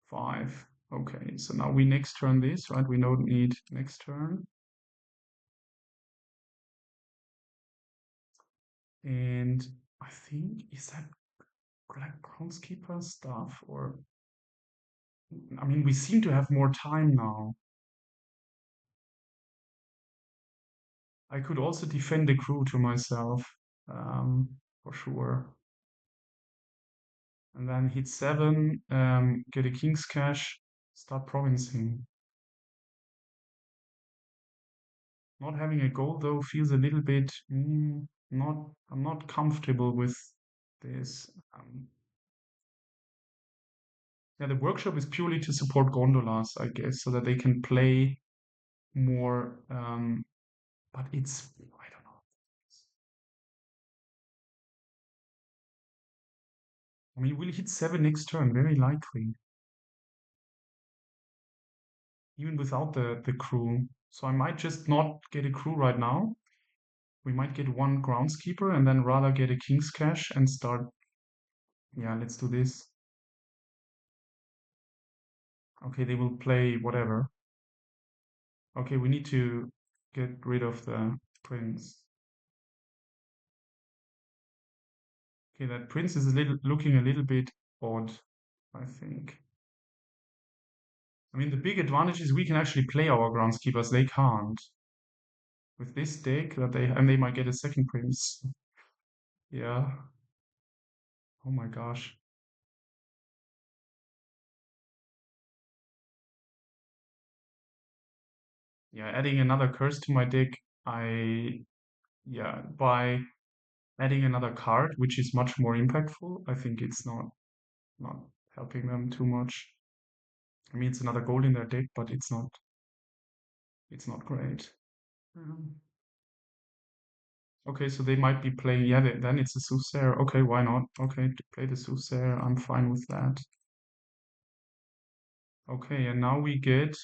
5. Okay, so now we next turn this, right? We don't need next turn. And I think, is that like groundskeeper stuff? Or, I mean, we seem to have more time now. I could also defend the crew to myself, for sure. And then hit 7, get a King's Cash, start provincing. Not having a gold though feels a little bit not. I'm not comfortable with this. Yeah, the workshop is purely to support gondolas, I guess, so that they can play more. But it's I don't know. I mean, we'll hit 7 next turn, very likely, even without the crew. So I might just not get a crew right now. We might get one groundskeeper and then rather get a king's cache and start. Yeah, let's do this. Okay, they will play whatever. Okay, we need to get rid of the prince. Okay, that prince is looking a little bit odd, I think. I mean, the big advantage is we can actually play our groundskeepers. They can't. With this deck, they might get a second prince. Yeah. Oh my gosh. Yeah, adding another curse to my deck, by adding another card, which is much more impactful, I think it's not helping them too much. I mean, it's another gold in their deck, but it's not great. Um, okay, so they might be playing. Yeah, then it's a Soothsayer. Okay, why not? Okay, to play the Soothsayer, I'm fine with that. Okay, and now we get.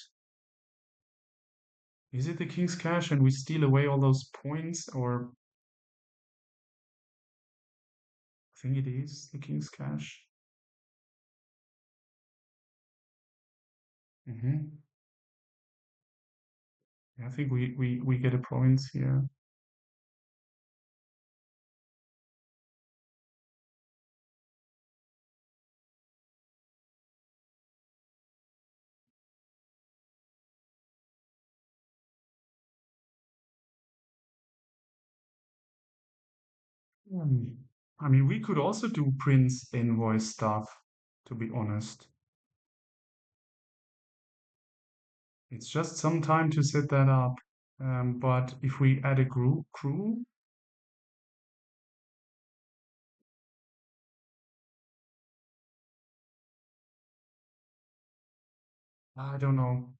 Is it the King's Cache and we steal away all those points, or I think it is the King's Cache. Mm-hmm. Yeah, I think we get a province here. Hmm. I mean, we could also do Prince Envoy stuff, to be honest. It's just some time to set that up. But if we add a crew, I don't know.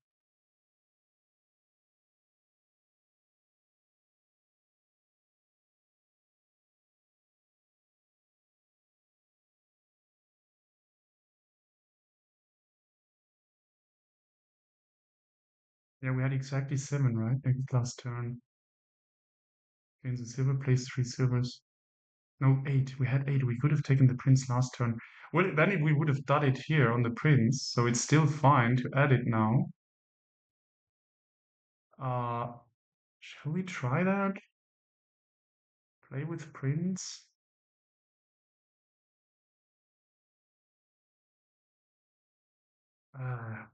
Yeah, we had exactly 7, right? Next last turn. Gains a silver, plays 3 silvers. No, 8. We had 8. We could have taken the prince last turn. Well, then we would have done it here on the prince, so it's still fine to add it now. Uh, shall we try that? Play with prince? Uh,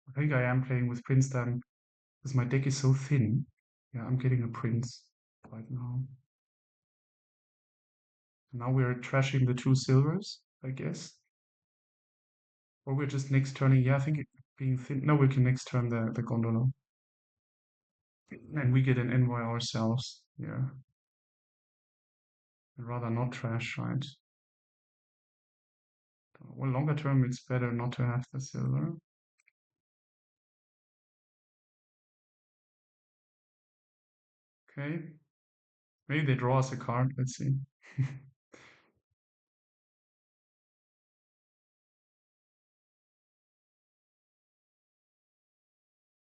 I think I am playing with prince then, because my deck is so thin. Yeah, I'm getting a prince right now. Now we're trashing the 2 silvers, I guess. Or we're just next turning. Yeah, I think it being thin. No, we can next turn the gondola. And we get an envoy ourselves. Yeah. I'd rather not trash, right? Well, longer term, it's better not to have the silver. Okay. Maybe they draw us a card. Let's see.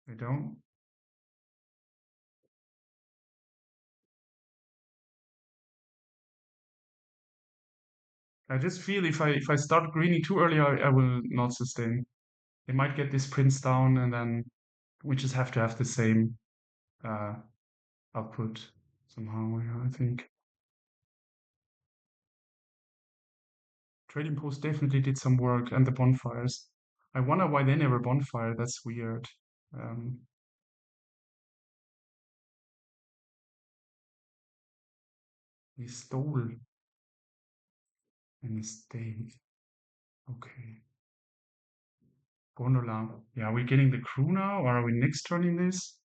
They don't. I just feel if I start greening too early, I will not sustain. They might get this prince down, and then we just have to have the same uh, output somehow. Yeah, I think trading post definitely did some work, and the bonfires. I wonder why they never bonfire. That's weird. Um, he stole a mistake. Okay. Gondola. Yeah, are we getting the crew now, or are we next turning this?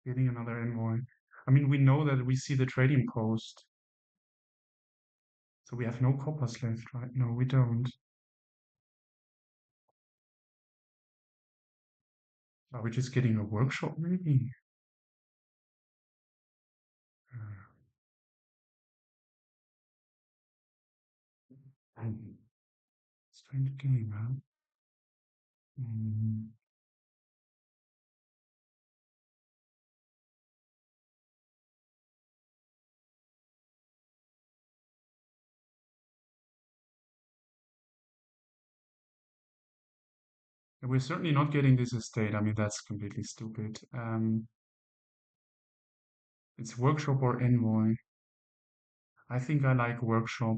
Getting another envoy. I mean, we know that we see the trading post. So we have no coppers left, right? No, we don't. Are we just getting a workshop, maybe? Strange game, man. Mm. We're certainly not getting this estate. I mean, that's completely stupid. It's workshop or envoy. I think I like workshop.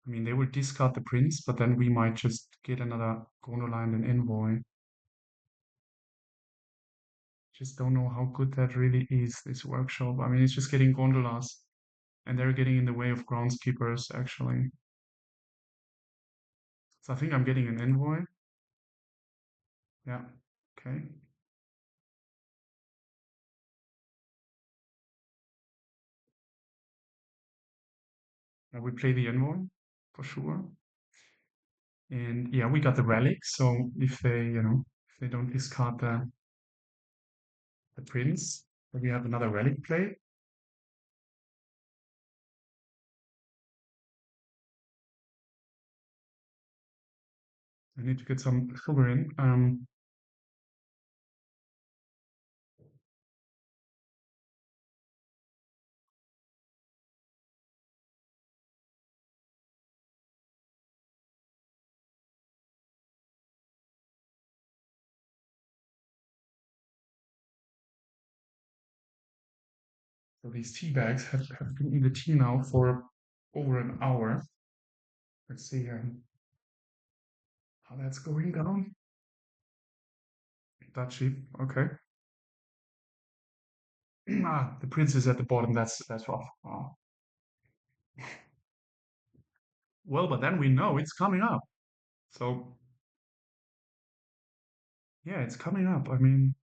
I mean, they will discard the prince, but then we might just get another gondola and an envoy. Just don't know how good that really is, this workshop. I mean, it's just getting gondolas, and they're getting in the way of groundskeepers, actually. So I think I'm getting an envoy. Yeah, okay. We play the envoy, for sure. And yeah, we got the relic, so if they, if they don't discard the prince, then we have another relic play. I need to get some sugar in. So these tea bags have been in the tea now for over an hour. Let's see how that's going down. That cheap, okay. The prince is at the bottom. That's rough. Oh. Well, but then we know it's coming up. So yeah, it's coming up. I mean,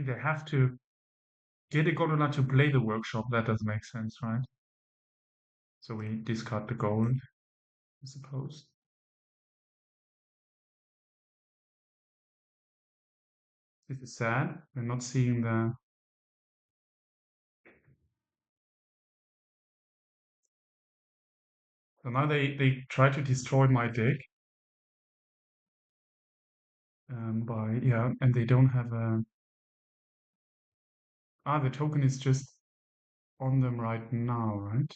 they have to get a gondola to play the workshop. That doesn't make sense, right? So we discard the gold, I suppose. This is sad. We're not seeing the. So now they try to destroy my deck. By yeah, and they don't have a. The token is just on them right now, right?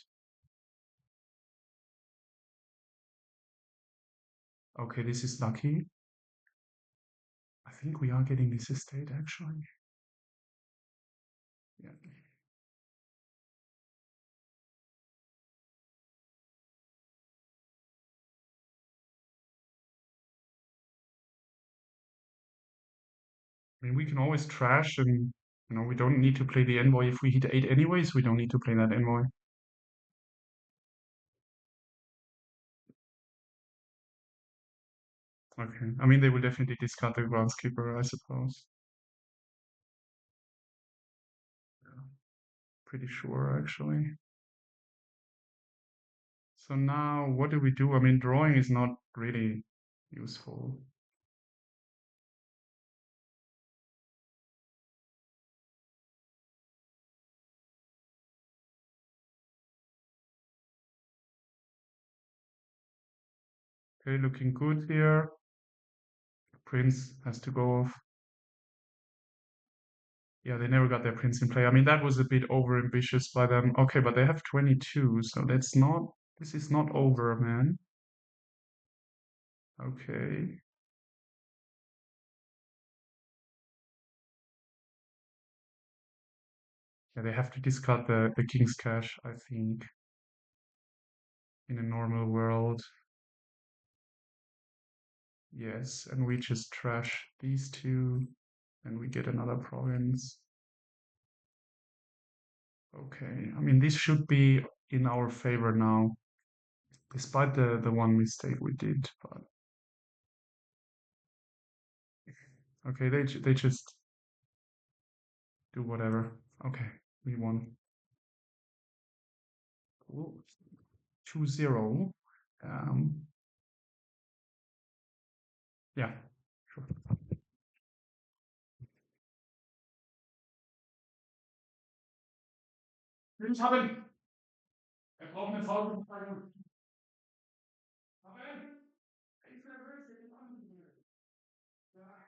Okay, this is lucky. I think we are getting this estate actually. Yeah. I mean, we can always trash and we don't need to play the envoy if we hit 8 anyways. We don't need to play that envoy. Okay. I mean, they will definitely discard the groundskeeper, I suppose. Yeah, pretty sure, actually. So now, what do we do? I mean, drawing is not really useful. Okay, looking good here. Prince has to go off. Yeah, they never got their prince in play. I mean, that was a bit over ambitious by them. Okay, but they have 22, so this is not over, man. Okay. Yeah, they have to discard the king's cash, I think, in a normal world. Yes, and we just trash these two. and we get another province. Okay, I mean, this should be in our favor now, despite the one mistake we did. But okay, they just do whatever. Okay, we won. Cool. 2-0. Yeah, sure. Willens haben. Er braucht eine Foulbeteiligung. Haben. Ich bin nervös, ich bin angemeldet. Ja.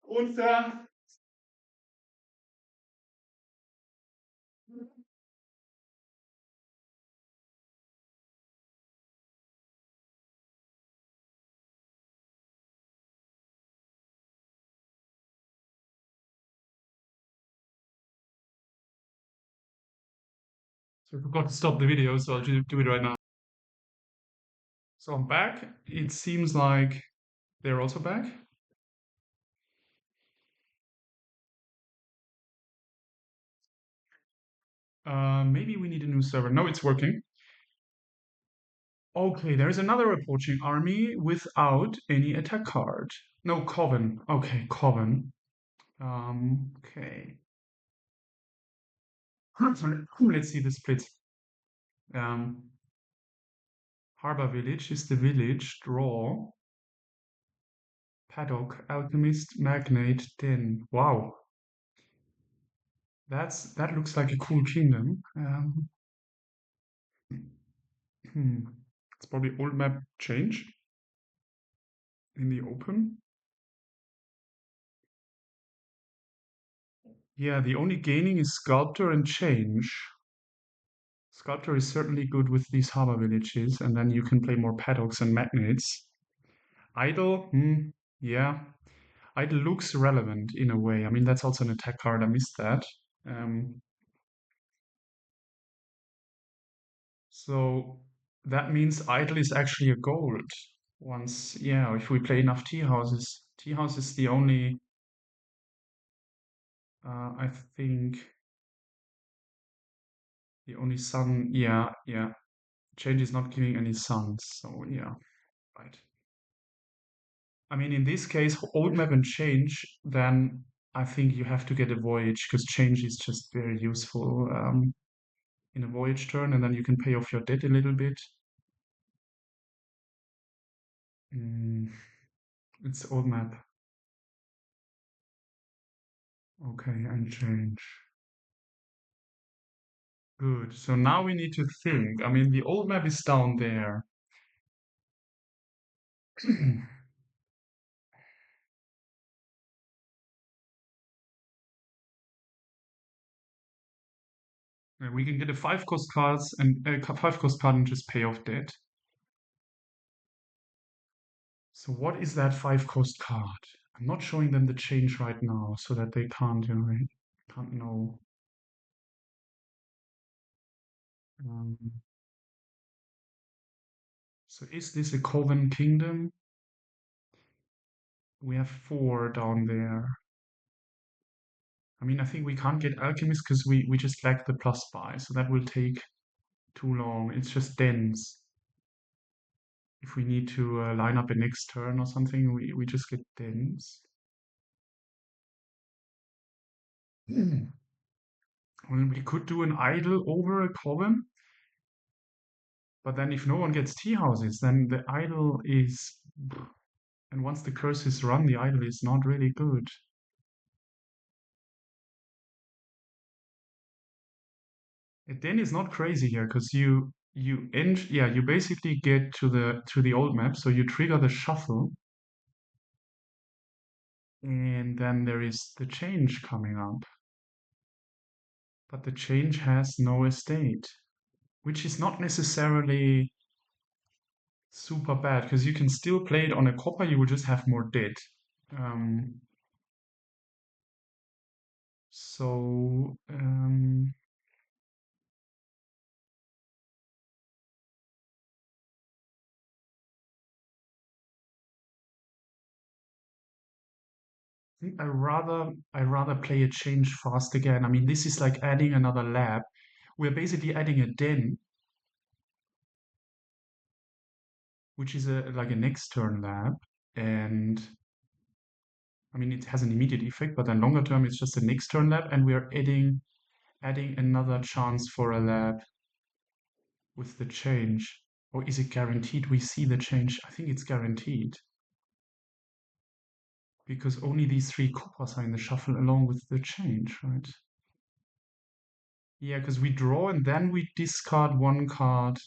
Und so I forgot to stop the video, so I'll just do it right now. So I'm back. It seems like they're also back. Maybe we need a new server. No, it's working. Okay, there is another approaching army without any attack card. No, Coven. Okay, Coven. Okay. Let's see the split. Harbor Village is the village. Draw. Paddock, Alchemist, Magnate, Den. Wow. That looks like a cool kingdom. It's probably old map change in the open. Yeah, the only gaining is Sculptor and Change. Sculptor is certainly good with these harbor villages, and then you can play more paddocks and magnates. Idle, yeah. Idle looks relevant in a way. I mean, that's also an attack card. I missed that. So that means Idle is actually a gold. Once, yeah, if we play enough tea houses. Tea house is the only, I think, the only sun. Yeah, yeah. Change is not giving any suns, so yeah, right. I mean, in this case, old map and change, then I think you have to get a voyage because change is just very useful in a voyage turn, and then you can pay off your debt a little bit. It's old map. Okay, and change. Good. So now we need to think. I mean, the old map is down there. We can get a 5 cost cards and a 5 cost card and just pay off debt. So what is that 5 cost card? I'm not showing them the change right now so that they can't, can't know. Um, so is this a Coven kingdom? We have 4 down there. I mean, I think we can't get Alchemist because we just lack the plus buy, so that will take too long. It's just dense. If we need to line up a next turn or something, we just get dense. Well, we could do an idle over a Coven, but then if no one gets tea houses, then the idle is, and once the curse is run, the idle is not really good. It then is not crazy here because you basically get to the old map, so you trigger the shuffle, and then there is the change coming up. But the change has no estate, which is not necessarily super bad because you can still play it on a copper, you will just have more debt. So, I think I rather play a change fast again. I mean, this is like adding another lab. We're basically adding a den, which is like a next turn lab, and I mean it has an immediate effect, but then longer term it's just a next turn lab, and we are adding another chance for a lab with the change. Or is it guaranteed we see the change? I think it's guaranteed because only these three coppers are in the shuffle along with the change, right? Yeah, because we draw and then we discard one card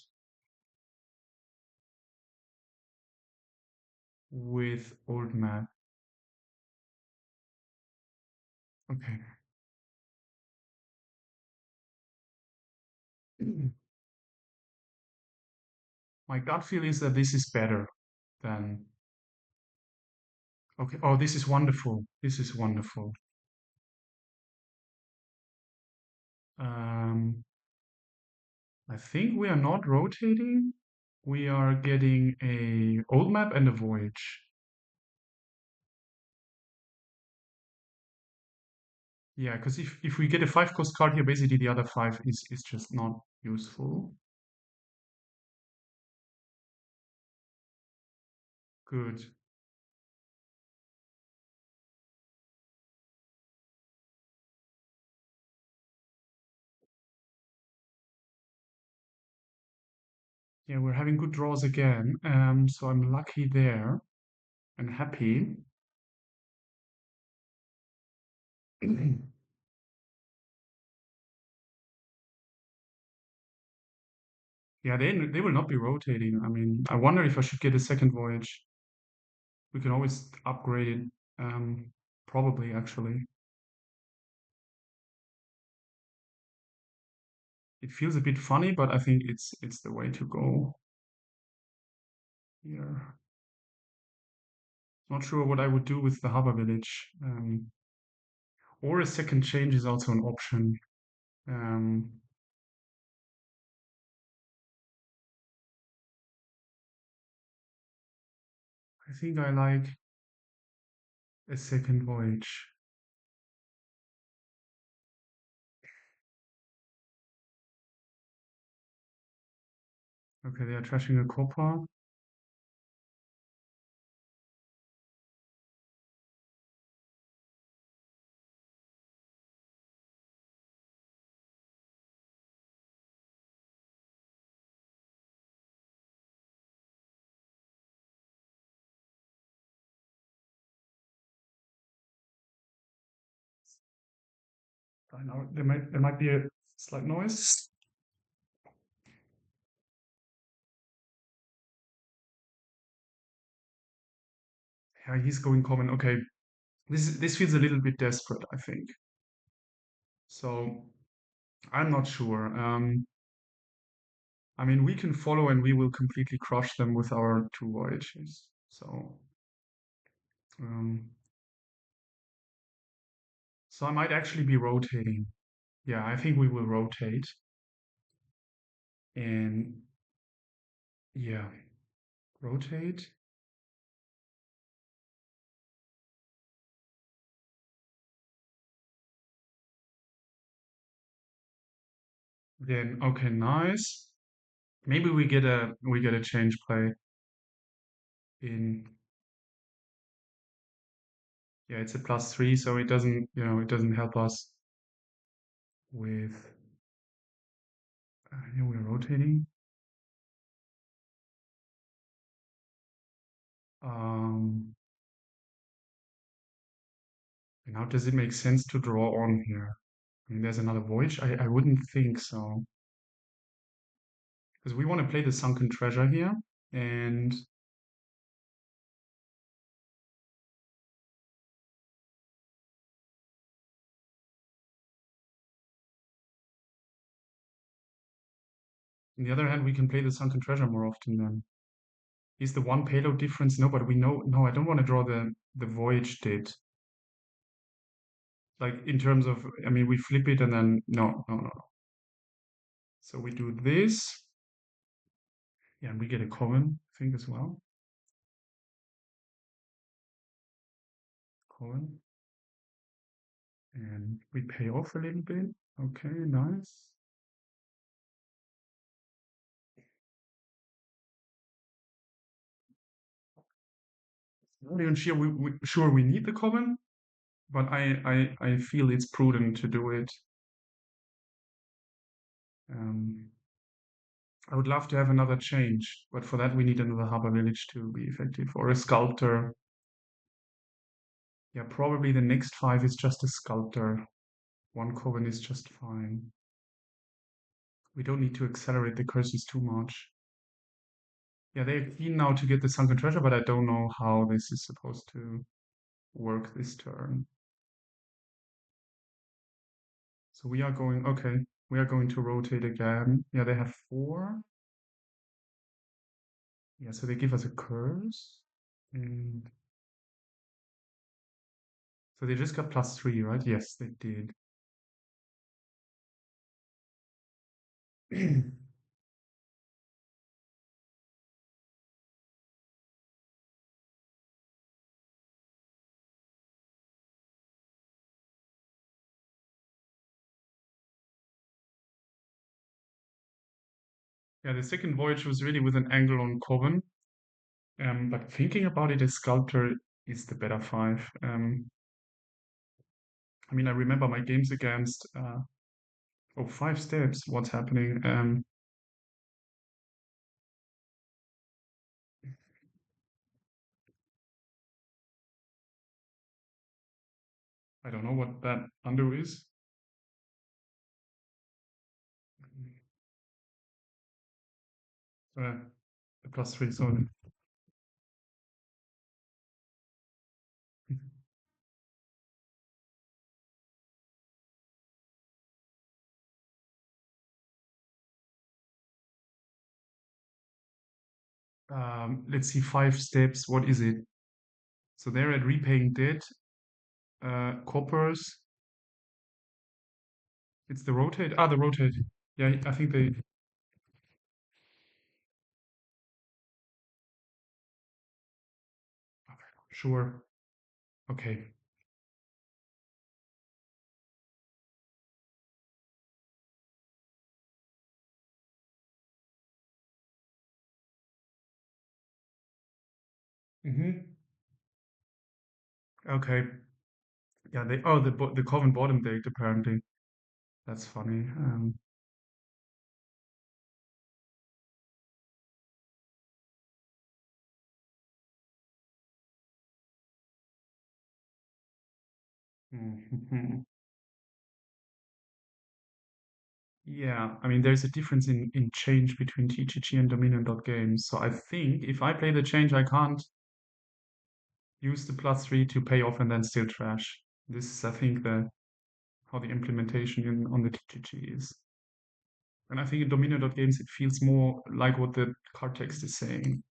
with old map. Okay. My gut feel is that this is better than. Okay. Oh, this is wonderful. This is wonderful. Um, I think we are not rotating. We are getting a old map and a voyage. Yeah, because if we get a 5 cost card here, basically the other five is just not useful. Good. Yeah, we're having good draws again. So I'm lucky there and happy. Yeah, they will not be rotating. I mean, I wonder if I should get a second voyage. We can always upgrade it. Probably actually. It feels a bit funny, but I think it's the way to go here. Not sure what I would do with the harbor village. Or a second change is also an option. Um, I think I like a second voyage. Okay, they are trashing a copper. I know there might be a slight noise. Yeah, he's going common. Okay, this feels a little bit desperate, I think. So I'm not sure. I mean, we can follow and we will completely crush them with our two voyages. Um, so I might actually be rotating. Yeah, I think we will rotate. And yeah, rotate. Then okay, nice. Maybe we get a change play in. Yeah, it's a +3, so it doesn't help us with. Yeah, we're rotating. Um, Now does it make sense to draw on here? I mean, there's another voyage. I wouldn't think so because we want to play the sunken treasure here, and on the other hand, we can play the sunken treasure more often then. Is the one payload difference? No, but we know. No, I don't want to draw the voyage did. Like in terms of, I mean, we flip it and then no, no, no. So we do this. Yeah, and we get a Coven, I think, as well. Coven. And we pay off a little bit. Okay, nice. Not even sure we need the Coven, but I feel it's prudent to do it. Um, I would love to have another change, but for that we need another harbor village to be effective, or a sculptor. Yeah, probably the next 5 is just a sculptor. One Coven is just fine. We don't need to accelerate the curses too much. Yeah, they're keen now to get the sunken treasure, but I don't know how this is supposed to work this turn. So we are going, okay, we are going to rotate again. Yeah, they have 4. Yeah, so they give us a curse. And so they just got +3, right? Yes, they did. Yeah, the second voyage was really with an angle on Coven. But thinking about it, a sculptor is the better 5. I mean, I remember my games against, oh, 5 steps, what's happening? I don't know what that undo is. The +3, sorry. Let's see, 5 steps. What is it? So they're at repaying debt, coppers. It's the rotate. Ah, the rotate. Yeah, I think they. Sure. Okay. Mm-hmm. Okay. Yeah, they. Oh, the Coven bottom date apparently. That's funny. Mhm. Yeah, I mean, there's a difference in change between TGG and Dominion.games. So I think if I play the change, I can't use the +3 to pay off and then still trash. This is, I think, the how the implementation on the TGG is. And I think in Dominion.games it feels more like what the card text is saying.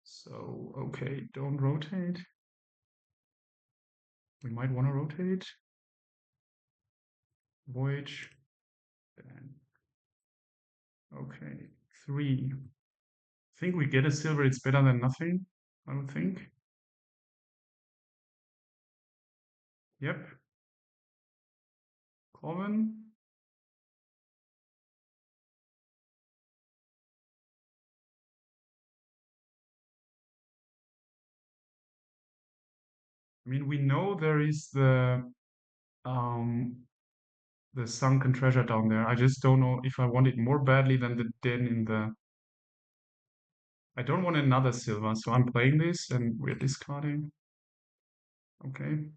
So, okay, don't rotate. We might want to rotate. Voyage. Then, okay, 3. I think we get a silver, it's better than nothing, I would think. Yep. Coven. I mean, we know there is um the sunken treasure down there. I just don't know if I want it more badly than the den in the. I don't want another silver, so I'm playing this and we're discarding. Okay.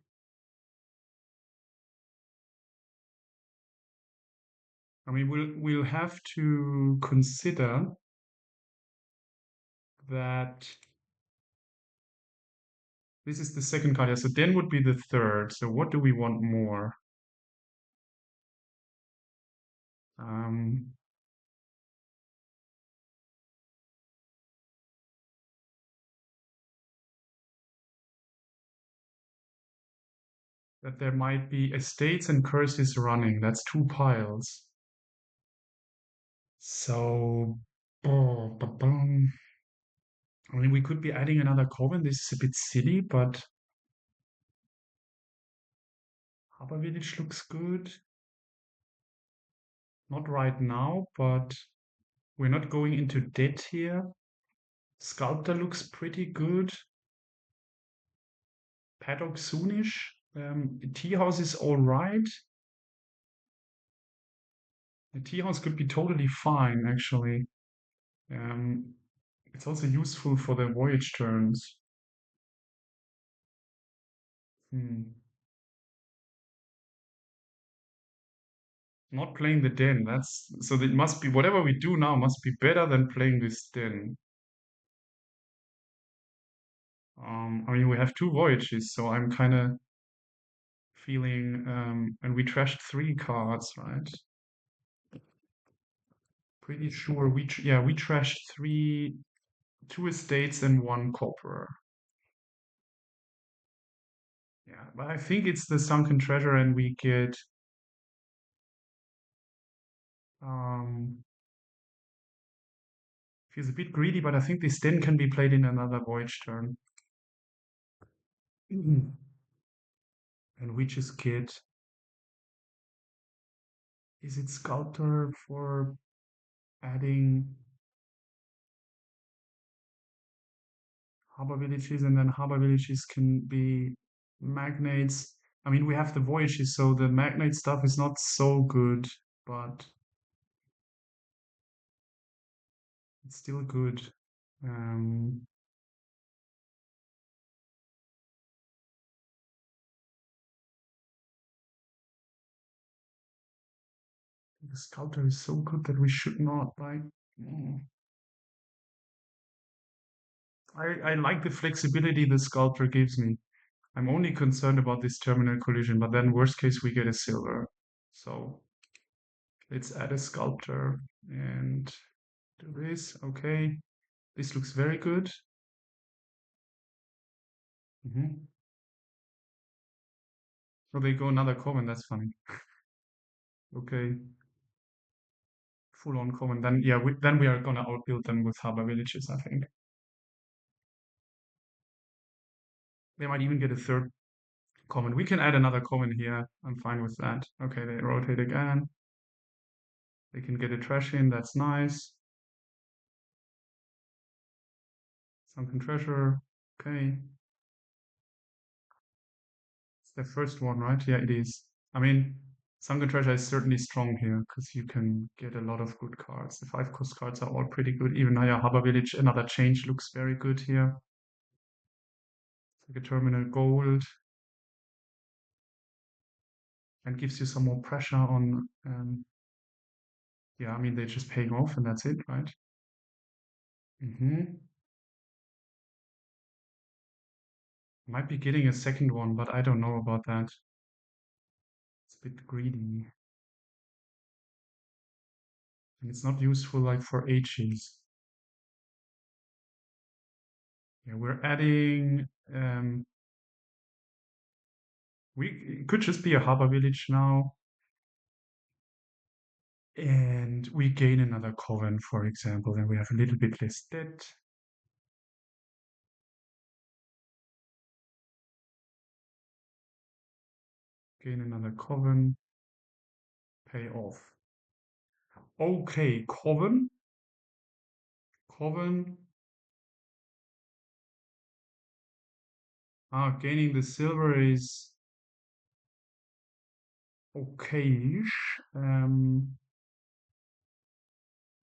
I mean, we'll have to consider that this is the second card. Yeah, so den would be the third. So what do we want more? Um, that there might be estates and curses running. That's 2 piles. So, I mean, we could be adding another Coven. This is a bit silly, but Harbor Village looks good. Not right now, but we're not going into debt here. Sculptor looks pretty good. Paddock soonish. Tea house is all right. The tea house could be totally fine, actually. Um, it's also useful for the voyage turns. Hmm. Not playing the den. That's so. It must be whatever we do now must be better than playing this den. I mean, we have 2 voyages, so I'm kind of feeling. And we trashed 3 cards, right? Pretty sure yeah, we trashed 2 estates and 1 copper. Yeah, but I think it's the sunken treasure, and we get um feels a bit greedy, but I think this den can be played in another voyage turn. And we just get, is it sculptor for adding harbor villages, and then harbor villages can be magnates. I mean, we have the voyages, so the magnate stuff is not so good, but it's still good. Um, the sculptor is so good that we should not like. mm. I like the flexibility the sculptor gives me. I'm only concerned about this terminal collision, but then worst case we get a silver. So let's add a sculptor and do this. Okay, this looks very good. Hmm. Oh, they go another Coven. That's funny. Okay, full on Coven. Then yeah, then we are gonna outbuild them with harbor villages. I think they might even get a third Coven. We can add another Coven here. I'm fine with that. Okay, they rotate again. They can get a trash in. That's nice. Sunken treasure. Okay, it's the first one, right? Yeah, it is. I mean, Sunken treasure is certainly strong here because you can get a lot of good cards. The 5 cost cards are all pretty good. Even Naya Harbor Village, another change looks very good here. Like a terminal gold, and gives you some more pressure on. Yeah, I mean, they're just paying off and that's it, right? Hmm. Might be getting a second one, but I don't know about that. It's a bit greedy. And it's not useful like for H's. Yeah, we're adding. It could just be a harbor village now. And we gain another Coven, for example, and we have a little bit less debt. Gain another Coven. Pay off. Okay, Coven. Coven. Gaining the silver is okay-ish.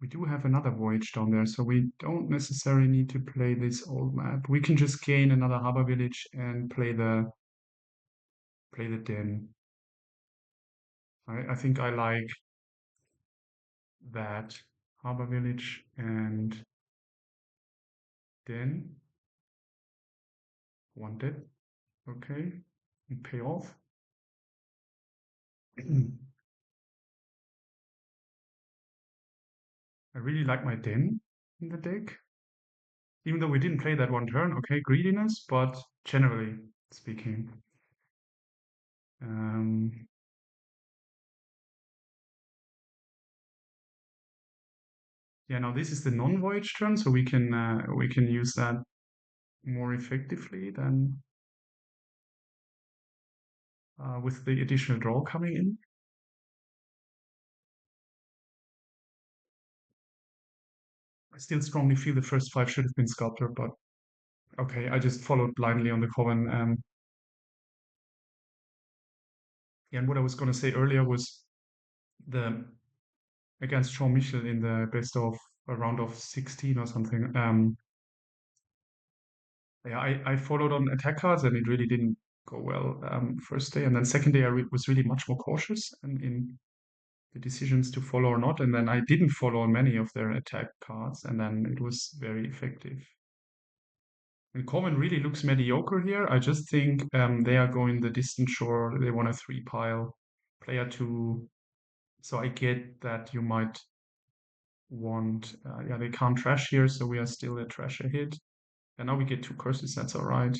We do have another voyage down there, so we don't necessarily need to play this old map. We can just gain another harbor village and play the den. I think I like that harbor village and den. Want it? Okay, and pay off. I really like my den in the deck. Even though we didn't play that one turn, okay, greediness, but generally speaking, Um, yeah, now this is the non-voyage turn, so we can use that more effectively than with the additional draw coming in. I still strongly feel the first 5 should have been Sculptor, but okay, I just followed blindly on the Coven. Yeah, and what I was going to say earlier was the against Jean-Michel in the best of a round of 16 or something. Yeah, I followed on attack cards and it really didn't go well first day. And then second day, was really much more cautious in the decisions to follow or not. And then I didn't follow on many of their attack cards, and then it was very effective. And Coven really looks mediocre here. I just think they are going the distant shore. They want a 3-pile player to. So I get that you might want. Yeah, they can't trash here, so we are still a trash hit. And now we get 2 curses. That's all right.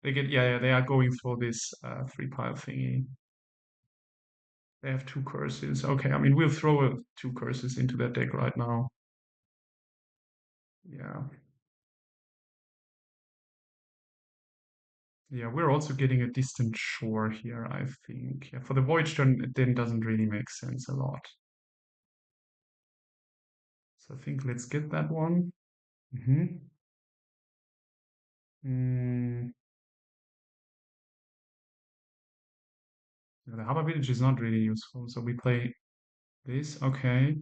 They get. Yeah, they are going for this 3-pile thingy. They have 2 curses. Okay, I mean we'll throw 2 curses into that deck right now. Yeah. Yeah, we're also getting a distant shore here, I think. Yeah, for the Voyage turn, it then doesn't really make sense a lot. So I think let's get that one. Mm-hmm. Mm. The Harbor Village is not really useful, so we play this. Okay.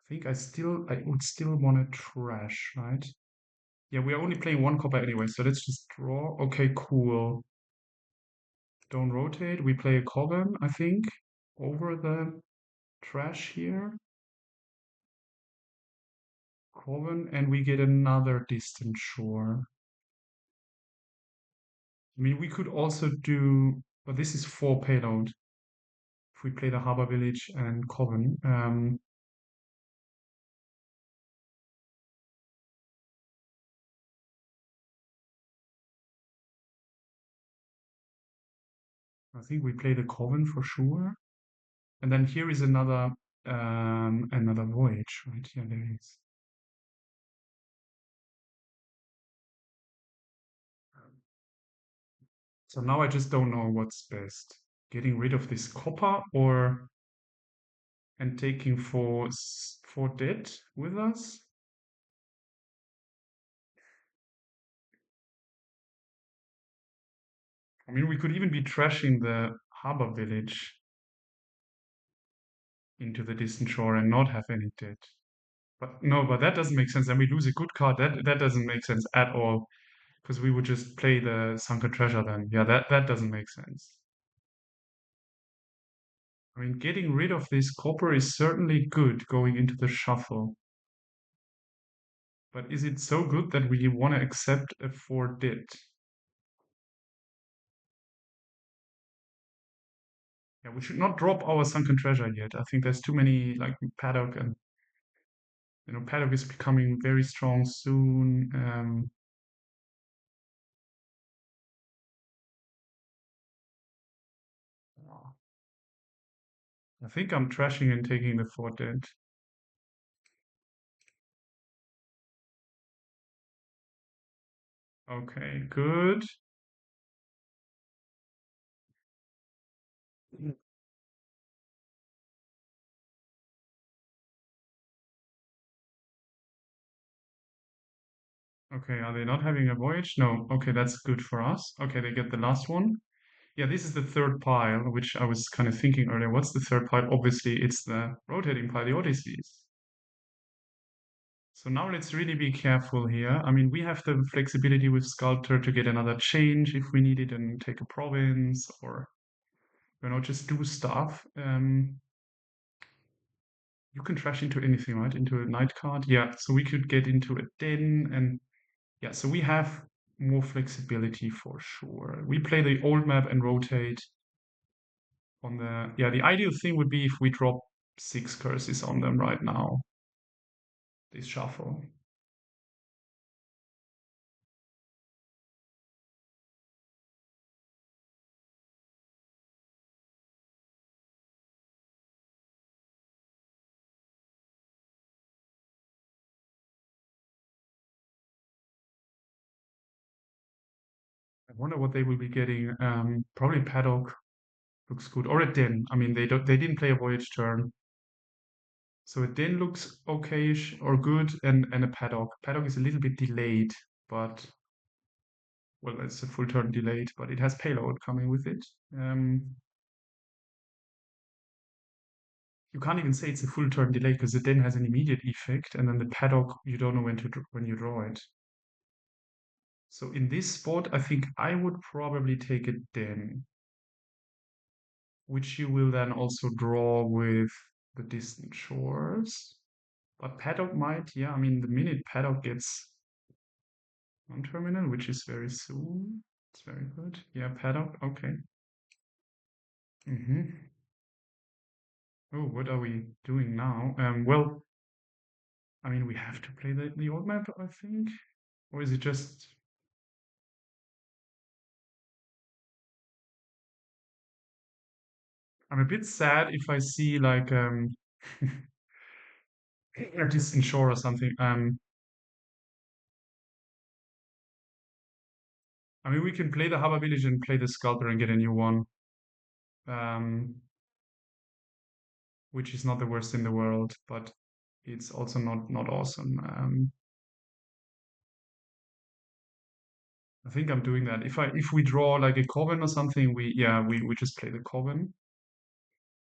I think I would still want to trash, right? Yeah, we are only playing 1 copper anyway, so let's just draw. Okay, cool. Don't rotate. We play a Coven, I think, over the trash here. Coven, and we get another distant shore. I mean, we could also do, but this is 4 payload if we play the Harbor Village and Coven. I think we play the Coven for sure. And then here is another Voyage, right? Yeah, there is. So now I just don't know what's best. Getting rid of this copper or and taking 4 dead with us. I mean, we could even be trashing the Harbor Village into the distant shore and not have any dead. But no, but that doesn't make sense. And we lose a good card. That doesn't make sense at all. Because we would just play the sunken treasure then. Yeah, that doesn't make sense. I mean, getting rid of this copper is certainly good going into the shuffle. But is it so good that we want to accept a 4 dit? Yeah, we should not drop our sunken treasure yet. I think there's too many like paddock and paddock is becoming very strong soon. I think I'm trashing and taking the 4 dit. Okay, good. Okay, are they not having a voyage? No. Okay, that's good for us. Okay, they get the last one. Yeah, this is the third pile, which I was kind of thinking earlier. What's the third pile? Obviously, it's the rotating pile, the Odysseys. So now let's really be careful here. I mean, we have the flexibility with Sculptor to get another change if we need it and take a province or, just do stuff. You can trash into anything, right? Into a night card. Yeah, so we could get into a den and yeah, so we have more flexibility for sure. We play the old map and rotate on the ideal thing would be if we drop 6 curses on them right now. This shuffle. wonder what they will be getting. Probably Paddock looks good, or a Den. I mean, they didn't play a Voyage turn, so a Den looks okayish or good, and a Paddock. Paddock is a little bit delayed, but well, it's a full turn delayed, but it has payload coming with it. You can't even say it's a full turn delay because the Den has an immediate effect, and then the Paddock you don't know when you draw it. So in this spot, I think I would probably take a Den, which you will then also draw with the distant shores. But Paddock might, yeah, I mean, the minute Paddock gets non-terminal, which is very soon, it's very good. Yeah, Paddock, okay. Oh, what are we doing now? Well, I mean, we have to play the old map, I think. Or is it just... I'm a bit sad if I see like a distant shore or something. I mean, we can play the Harbor Village and play the Sculptor and get a new one, um, which is not the worst in the world, but it's also not awesome. I think I'm doing that. If we draw like a Coven or something, we just play the Coven.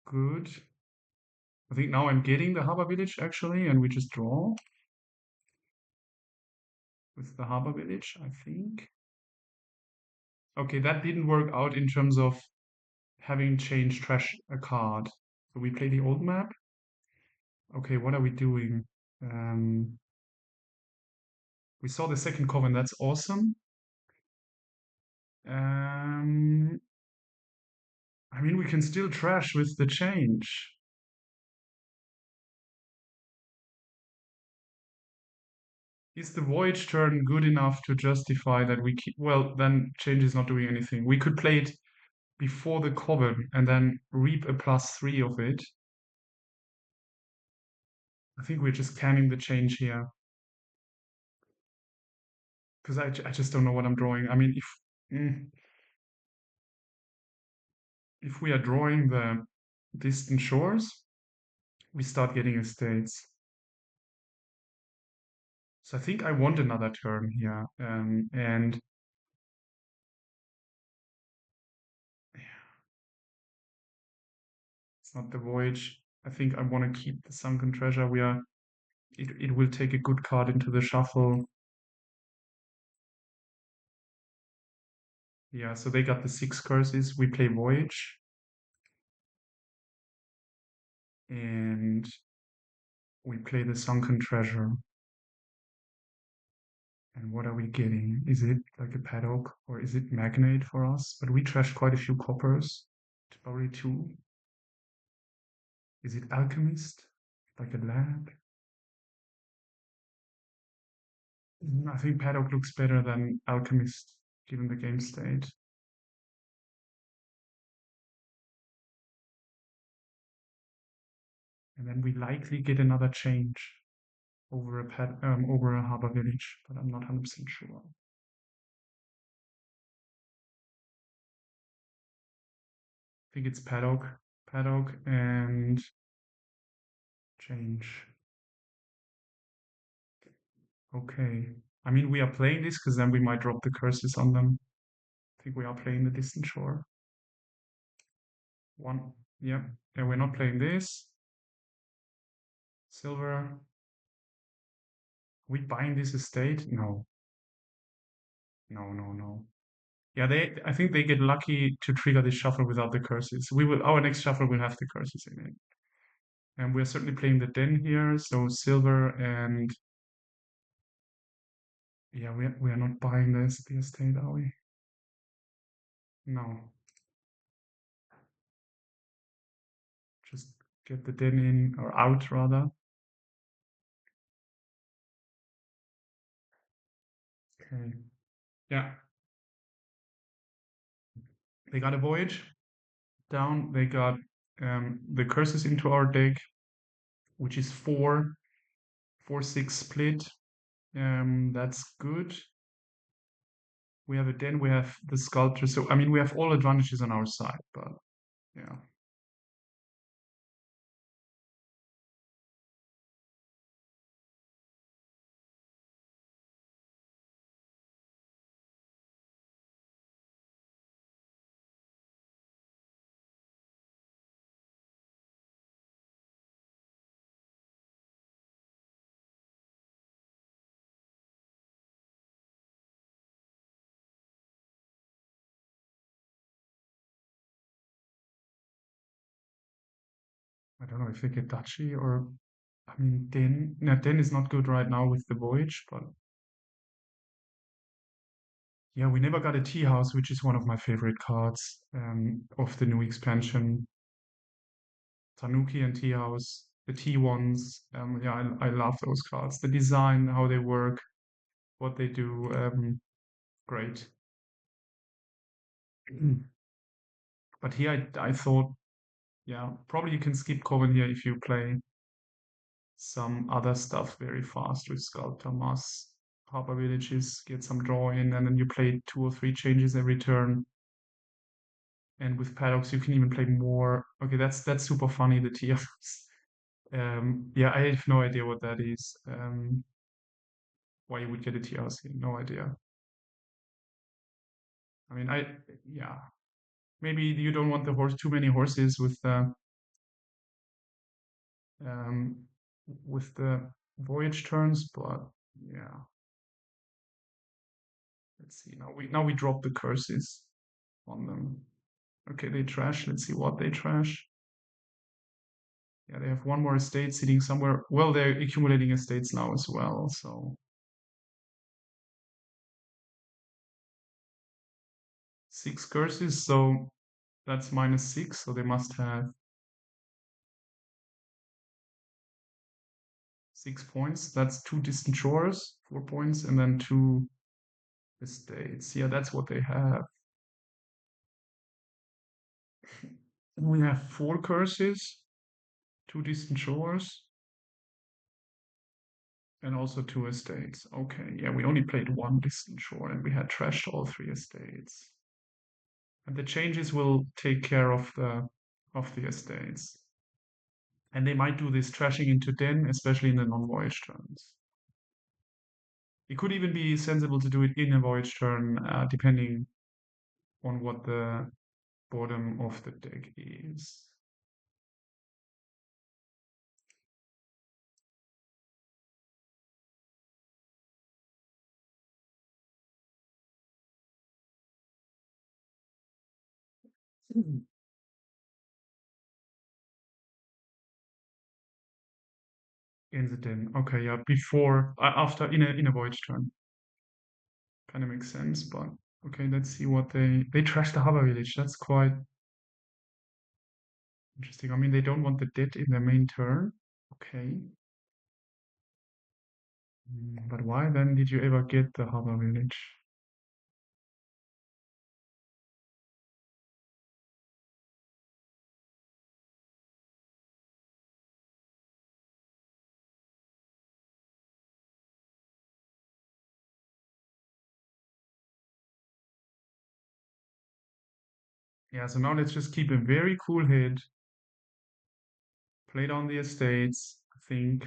Good. I think now I'm getting the Harbor Village actually, and we just draw with the Harbor Village, I think. Okay, that didn't work out in terms of having changed trash a card. So we play the old map. Okay, what are we doing? We saw the second Coven, that's awesome. Um, I mean, we can still trash with the change. Is the Voyage turn good enough to justify that we keep? Well, then change is not doing anything. We could play it before the Coven and then reap a +3 of it. I think we're just canning the change here. Because I just don't know what I'm drawing. I mean, if we are drawing the distant shores, we start getting estates. So I think I want another turn here. And it's not the Voyage. I think I want to keep the Sunken Treasure. It will take a good card into the shuffle. Yeah, so they got the 6 curses. We play Voyage. And we play the Sunken Treasure. And what are we getting? Is it like a Paddock or is it Magnate for us? But we trashed quite a few coppers. Probably 2. Is it Alchemist? Like a lab? I think Paddock looks better than Alchemist, given the game state. And then we likely get another change over over a Harbor Village, but I'm not 100% sure. I think it's Paddock and change. Okay. I mean, we are playing this because then we might drop the curses on them. I think we are playing the distant shore. 1. Yep. And we're not playing this. Silver. Are we buying this estate? No. No. Yeah, I think they get lucky to trigger this shuffle without the curses. Our next shuffle will have the curses in it. And we're certainly playing the Den here, so silver and yeah, we are not buying the estate, are we? No. Just get the Den in or out rather. Okay. Yeah. They got a Voyage down. They got the curses into our deck, which is 4/6 split. That's good. we have a den, we have the sculptor. So I mean, we have all advantages on our side, but yeah. I don't know if they get Duchy or I mean Den. No, Den is not good right now with the Voyage, but yeah, we never got a tea house, which is one of my favorite cards of the new expansion. Tanuki and tea house, the tea ones. Yeah, I love those cards. The design, how they work, what they do. Great. But here I thought, yeah, probably you can skip Coven here if you play some other stuff very fast with Sculptor, Mass, Harbor Villages, get some draw in, and then you play 2 or 3 changes every turn. And with Paradox, you can even play more. Okay, that's super funny, the TFs. Yeah, I have no idea what that is. Why you would get a TRC, no idea. I mean, yeah, maybe you don't want the horse too many horses um, with the voyage turns, but yeah. Let's see. Now we drop the curses on them. Okay, they trash. Let's see what they trash. Yeah, they have one more estate sitting somewhere. Well, they're accumulating estates now as well. So 6 curses. So that's -6. So they must have 6 points. That's 2 distant shores, 4 points, and then 2 estates. Yeah, that's what they have. We have 4 curses, 2 distant shores, and also 2 estates. Okay, yeah, we only played 1 distant shore and we had trashed all 3 estates. And the changes will take care of the estates. And they might do this trashing into den, especially in the non-voyage turns. It could even be sensible to do it in a voyage turn, depending on what the bottom of the deck is. In the den. Okay, yeah, before, after, in a voyage turn. Kind of makes sense, but okay, let's see what they trash the harbor village. That's quite interesting. I mean, they don't want the dead in their main turn. Okay. But why then did you ever get the harbor village? Yeah, so now let's just keep a very cool head. Play down the estates. I think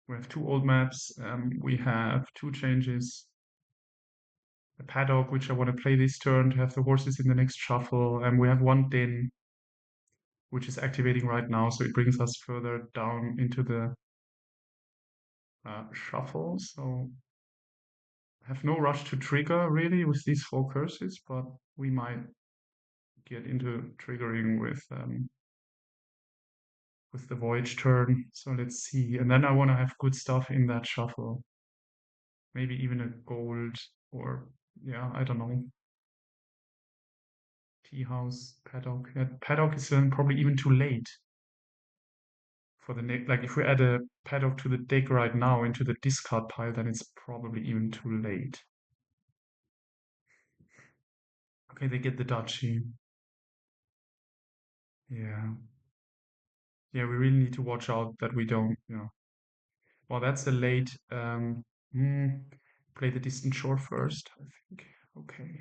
we have 2 old maps. We have 2 changes. A paddock, which I want to play this turn to have the horses in the next shuffle. And we have 1 den, which is activating right now. So it brings us further down into the shuffle. So I have no rush to trigger really with these 4 curses, but we might get into triggering with the voyage turn. So let's see. And then I want to have good stuff in that shuffle. Maybe even a gold or yeah, I don't know. Tea house, paddock. Yeah, paddock is then probably even too late for the next. Like if we add a paddock to the deck right now into the discard pile, then it's probably even too late. Okay, they get the duchy. Yeah. Yeah, we really need to watch out that we don't, well, that's a late. Play the distant shore first, I think. Okay.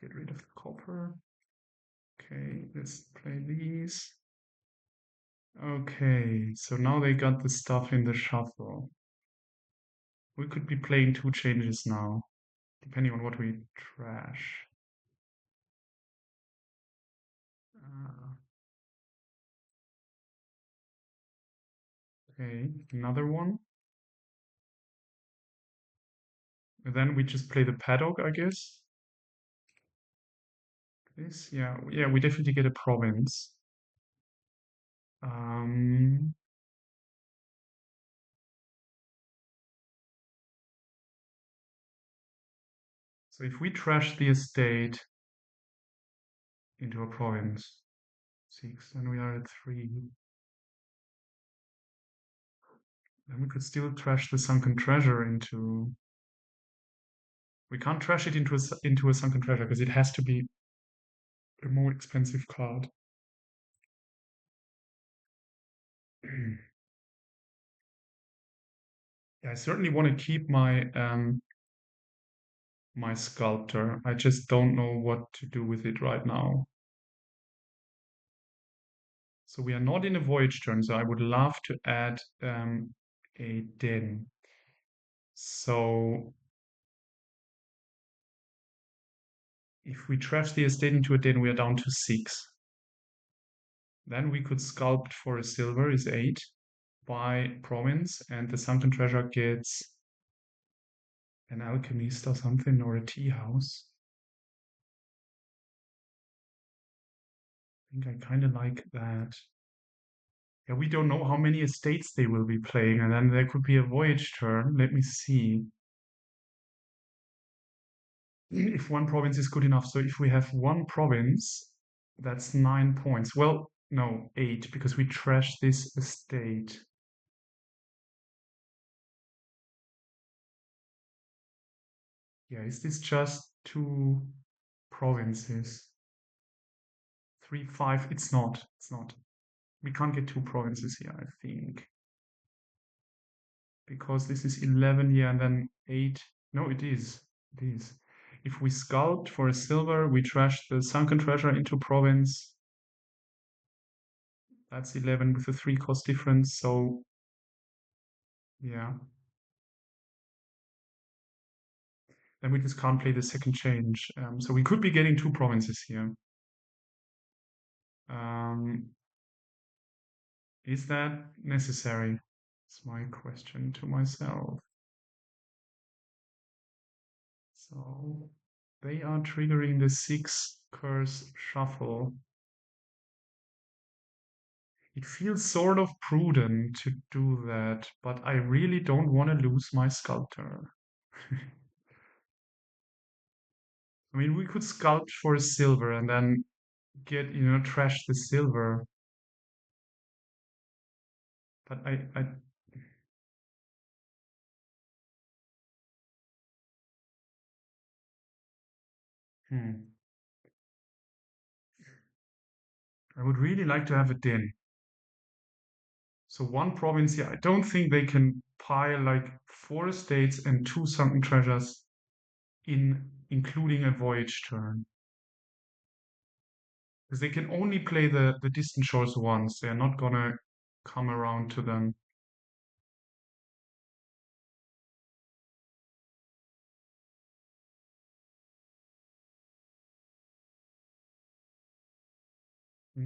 Get rid of the copper. Okay, let's play these. Okay, so now they got the stuff in the shuffle. We could be playing two changes now, depending on what we trash. Uh, okay, another one. And then we just play the paddock, I guess. This, yeah, we definitely get a province. Um, so if we trash the estate into a province, 6, then we are at 3. Then we could still trash the sunken treasure into. We can't trash it into a sunken treasure because it has to be a more expensive card. Yeah, I certainly want to keep my sculptor. I just don't know what to do with it right now. So we are not in a voyage turn, so I would love to add a den. So if we trash the estate into a den, we are down to 6. Then we could sculpt for a silver is 8, buy province, and the sunken treasure gets an alchemist or something, or a tea house. I think I kind of like that. Yeah, we don't know how many estates they will be playing, and then there could be a voyage turn. Let me see if one province is good enough. So if we have one province, that's 9 points. Well, no, 8, because we trash this estate. Yeah, is this just 2 provinces? 3, 5, it's not. It's not. We can't get 2 provinces here, I think. Because this is 11 here and then 8. No, it is. It is. If we sculpt for a silver, we trash the sunken treasure into province. That's 11 with a 3 cost difference. So, yeah. Then we just can't play the second change. So we could be getting 2 provinces here. Um, is that necessary? That's my question to myself. So they are triggering the 6 curse shuffle. It feels sort of prudent to do that, but I really don't want to lose my sculptor. I mean, we could sculpt for a silver and then get, trash the silver. But hmm. I would really like to have a din. So one province here, I don't think they can pile like 4 estates and 2 sunken treasures including a voyage turn. Because they can only play the distant shores once. They're not gonna come around to them.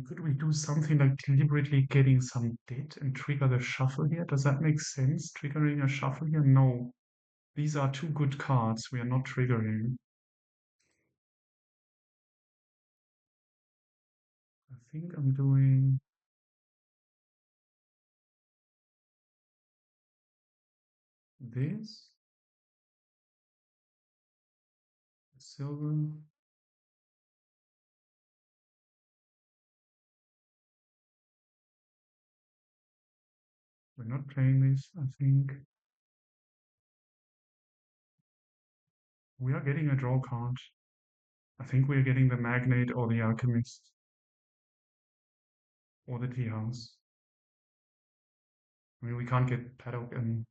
Could we do something like deliberately getting some debt and trigger the shuffle here? Does that make sense? Triggering a shuffle here? No. These are 2 good cards we are not triggering. I think I'm doing this. Silver. We're not playing this, I think. We are getting a draw card. I think we're getting the Magnate or the Alchemist or the Tea House. I mean, we can't get Paddock and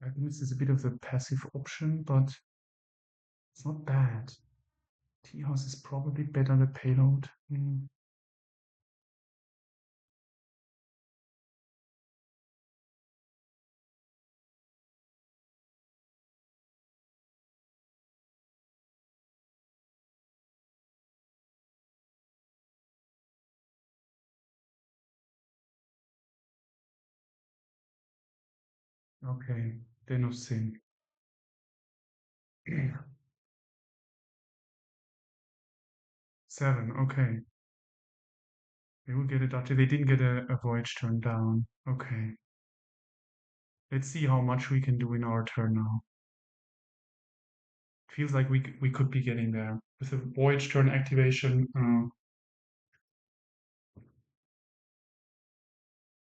Alchemist is a bit of the passive option, but it's not bad. Tea House is probably better on the payload. Okay, Den of Sin. 7, okay. They will get a Duchy. They didn't get a Voyage turn down. Okay. Let's see how much we can do in our turn now. Feels like we could be getting there. With a Voyage turn activation,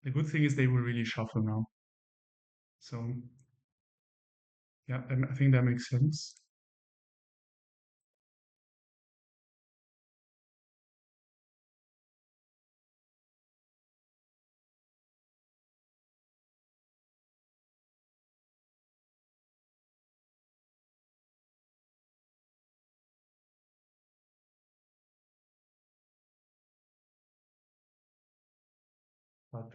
the good thing is they will really shuffle now. So, yeah, I think that makes sense. But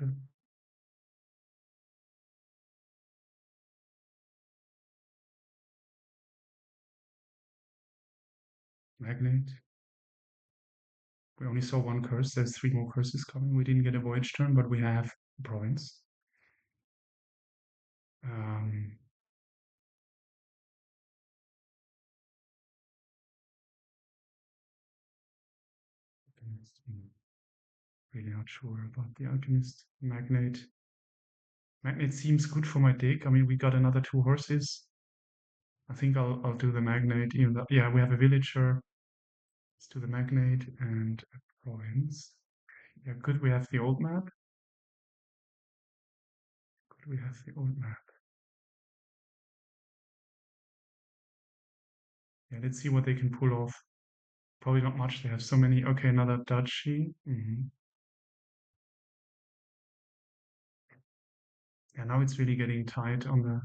Magnet. We only saw one curse. There's 3 more curses coming. We didn't get a Voyage turn, but we have Province. Um, really not sure about the Alchemist. Magnet. Magnet seems good for my deck. I mean, we got another 2 horses. I think I'll do the Magnet. Even though, yeah, we have a Villager. Let's do the Magnet and a Province. Yeah, could we have the old map? Could we have the old map? Yeah, let's see what they can pull off. Probably not much. They have so many. Okay, another Duchy. Yeah, now it's really getting tight on the.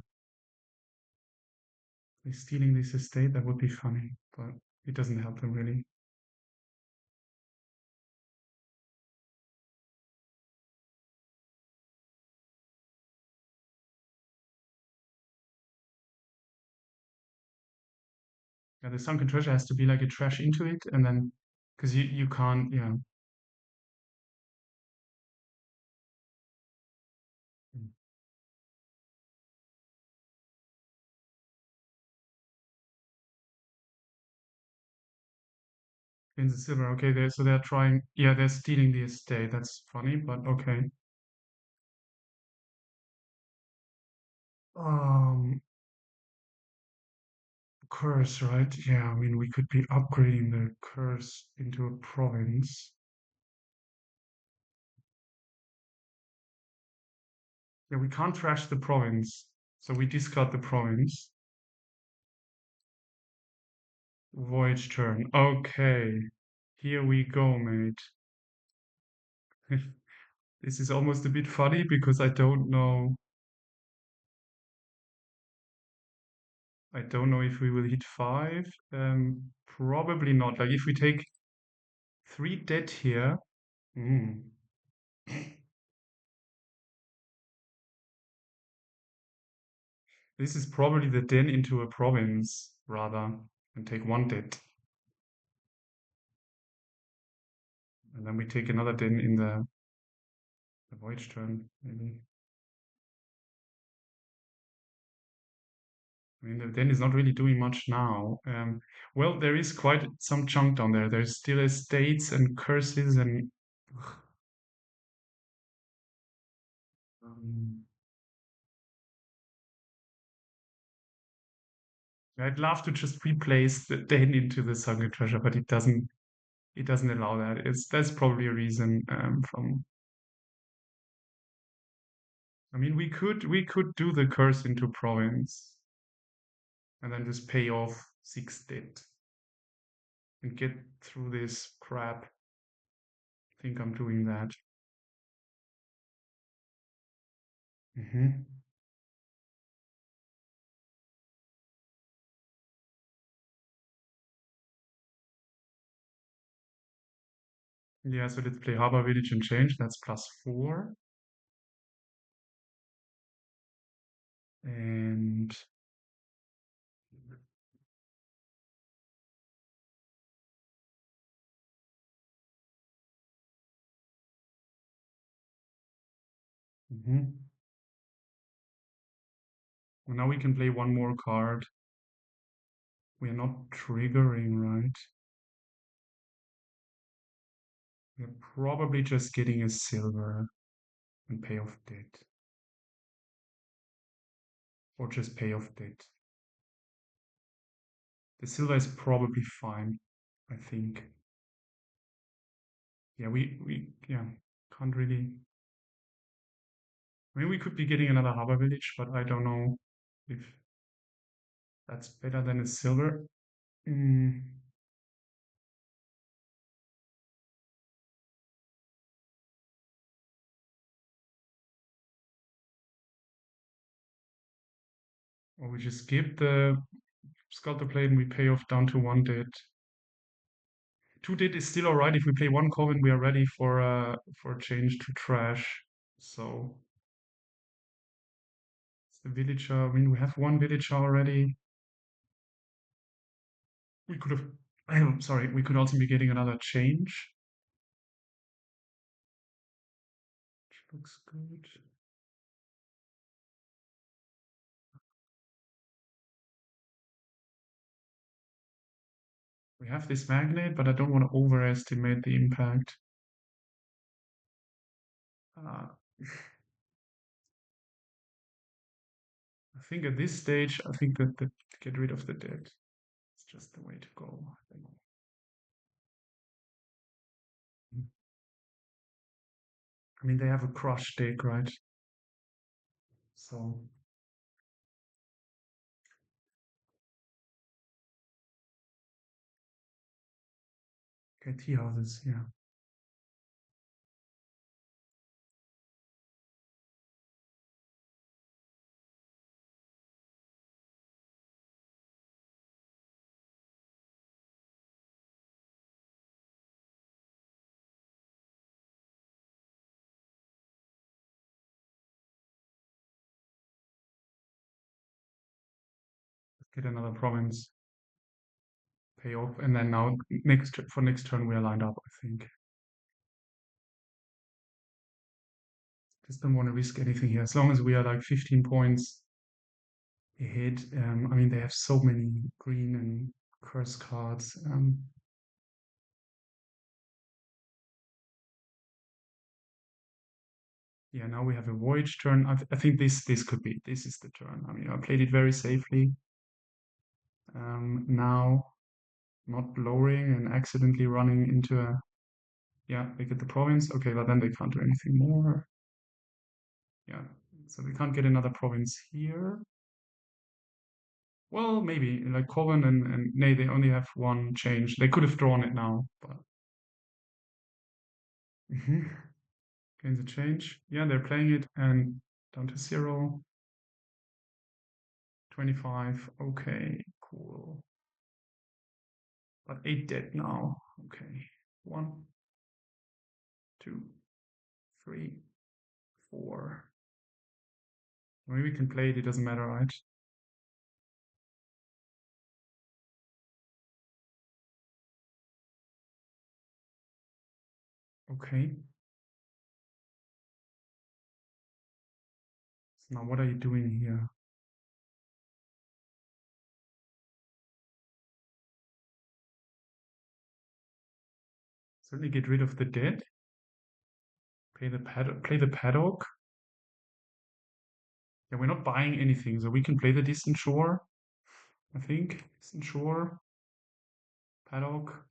They're stealing this estate. That would be funny, but it doesn't help them really. Yeah, the sunken treasure has to be like a trash into it, and then because you can't. Yeah. Queens of silver. Okay, so they're trying. Yeah, they're stealing the estate. That's funny, but okay. Um, curse, right? Yeah, I mean we could be upgrading the curse into a province. Yeah, we can't trash the province, so we discard the province. Voyage turn. Okay, here we go, mate. This is almost a bit funny because I don't know. I don't know if we will hit 5. Probably not. Like if we take 3 dead here. Hmm. This is probably the den into a province rather, and take 1 dead. And then we take another den in the voyage turn, maybe. I mean, the den is not really doing much now. Well, there is quite some chunk down there. There's still estates and curses and. Um, I'd love to just replace the den into the sunken treasure, but it doesn't. It doesn't allow that. That's probably a reason from. I mean, we could do the curse into province, and then just pay off 6 debt and get through this crap. I think I'm doing that. Yeah, so let's play Harbor Village and change. That's +4. And mhm. Well, now we can play one more card. We are not triggering, right? We're probably just getting a silver and pay off debt. Or just pay off debt. The silver is probably fine, I think. Yeah, we can't really. I mean, we could be getting another harbor village, but I don't know if that's better than a silver. Mm. Or we just skip the sculptor plate and we pay off down to 1 debt. 2 debt is still alright. If we play one Coven, we are ready for a change to trash. So it's the villager. I mean, we have one villager already. We could have. Sorry, we could also be getting another change. Which looks good. We have this magnet, but I don't want to overestimate the impact. Uh, I think at this stage, I think that to get rid of the debt is just the way to go. I think. I mean, they have a crush deck, right? So, okay, tea houses, yeah. Let's get another province, pay off, and then now next turn we are lined up, I think. Just don't want to risk anything here. As long as we are like 15 points ahead. I mean, they have so many green and curse cards. Yeah, now we have a Voyage turn. I think this could be. This is the turn. I mean, I played it very safely. Now, not lowering and accidentally running into a. Yeah, they get the province. Okay, but then they can't do anything more. Yeah, so we can't get another province here. Well, maybe like Coven and nay, they only have one change. They could have drawn it now, but gains a change. Yeah, they're playing it and down to 0. 25. Okay, cool. But 8 dead now. Okay. 1, 2, 3, 4. Maybe we can play it, it doesn't matter, right? Okay. So now what are you doing here? Certainly get rid of the dead. Play the paddock. Yeah, we're not buying anything, so we can play the distant shore. I think distant shore, paddock,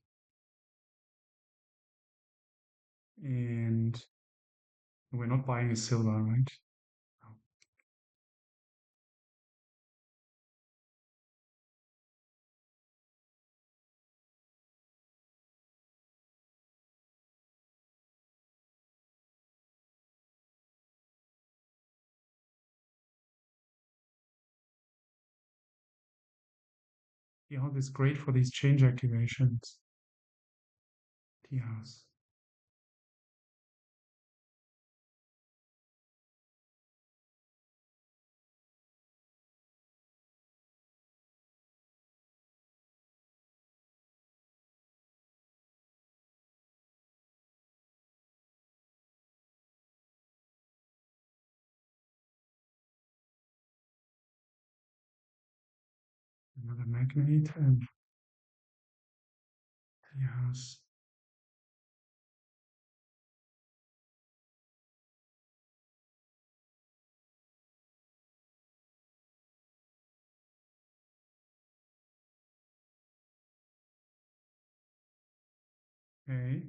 and we're not buying a silver, right? Yeah, this is great for these change activations. Tea house. Another magnet and yes. Okay.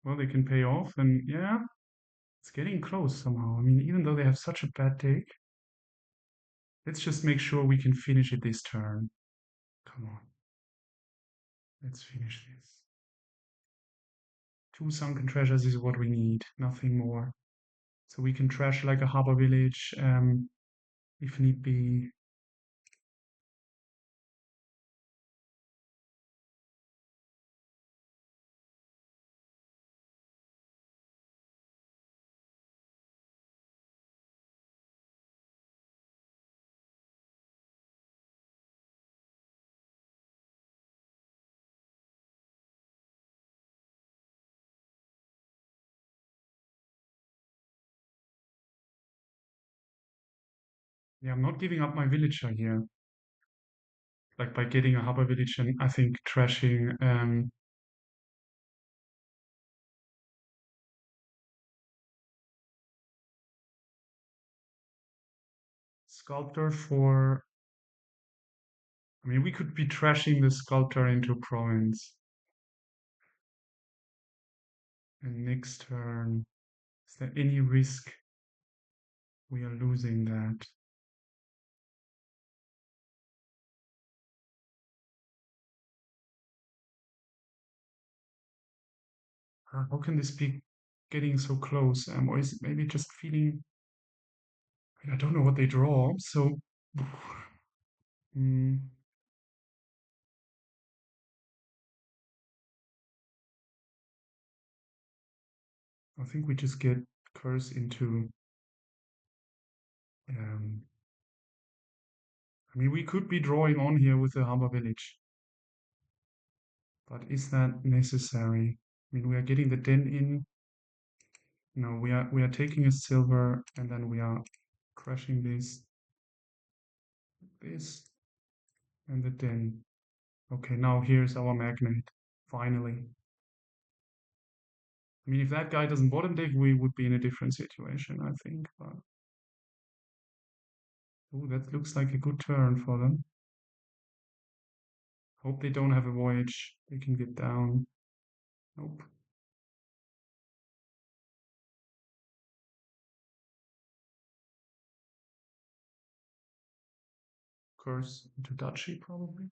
Well, they can pay off, and yeah, it's getting close somehow. I mean, even though they have such a bad deck, let's just make sure we can finish it this turn. Come on. Let's finish this. 2 sunken treasures is what we need, nothing more. So we can trash like a harbor village, if need be. Yeah, I'm not giving up my villager here. Like by getting a harbor village and I think trashing sculptor for. I mean, we could be trashing the sculptor into province. And next turn, is there any risk we are losing that? How can this be getting so close? Or is it maybe just feeling? I don't know what they draw. So, mm, I think we just get curse into. Um, I mean, we could be drawing on here with the harbor village, but is that necessary? I mean, we are getting the den in. No, we are taking a silver and then we are crushing this, and the den. Okay, now here's our magnet. Finally. I mean, if that guy doesn't bottom deck, we would be in a different situation, I think. But oh, that looks like a good turn for them. Hope they don't have a voyage. They can get down. Nope. Curse into duchy, probably.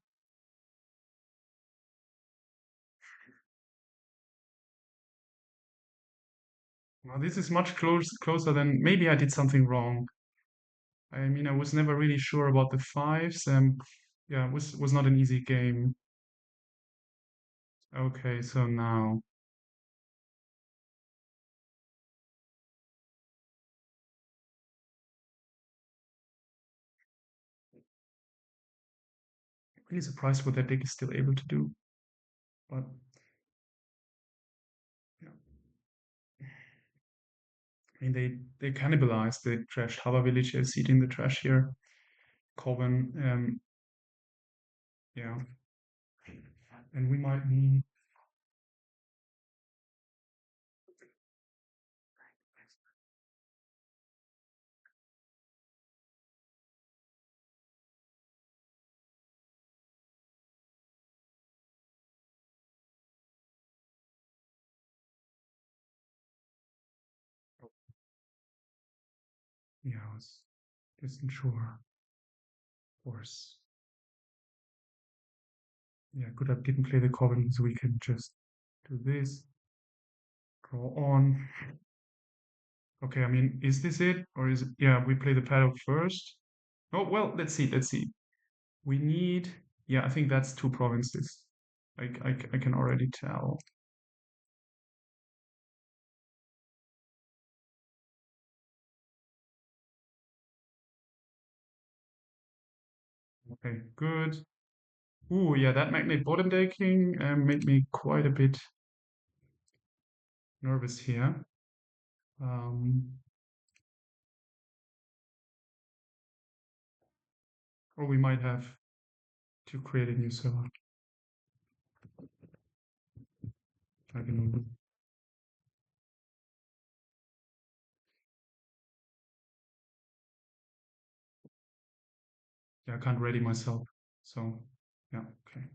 Well, this is much closer than maybe I did something wrong. I mean, I was never really sure about the fives, and yeah, it was not an easy game. Okay, so now I'm really surprised what that deck is still able to do. But yeah, I mean, they cannibalized the trash Hava Village as seat in the trash here. Coven, yeah, and we might need. Yeah, I wasn't sure. Of course. Yeah, good I didn't play the Coven, so we can just do this. Draw on. Okay, I mean, is this it? Or is it? Yeah, we play the paddle first. Oh, well, let's see. We need. Yeah, I think that's 2 provinces. I can already tell. Okay, good. Ooh, yeah, that magnet bottom decking made me quite a bit nervous here. Um, or we might have to create a new server. I can. Yeah, I can't ready myself. So, yeah, okay.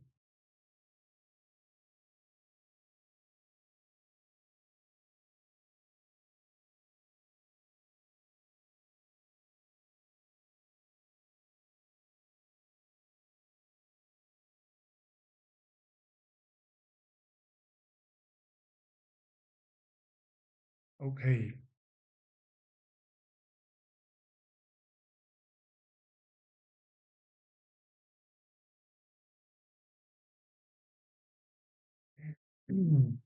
Okay. Mm.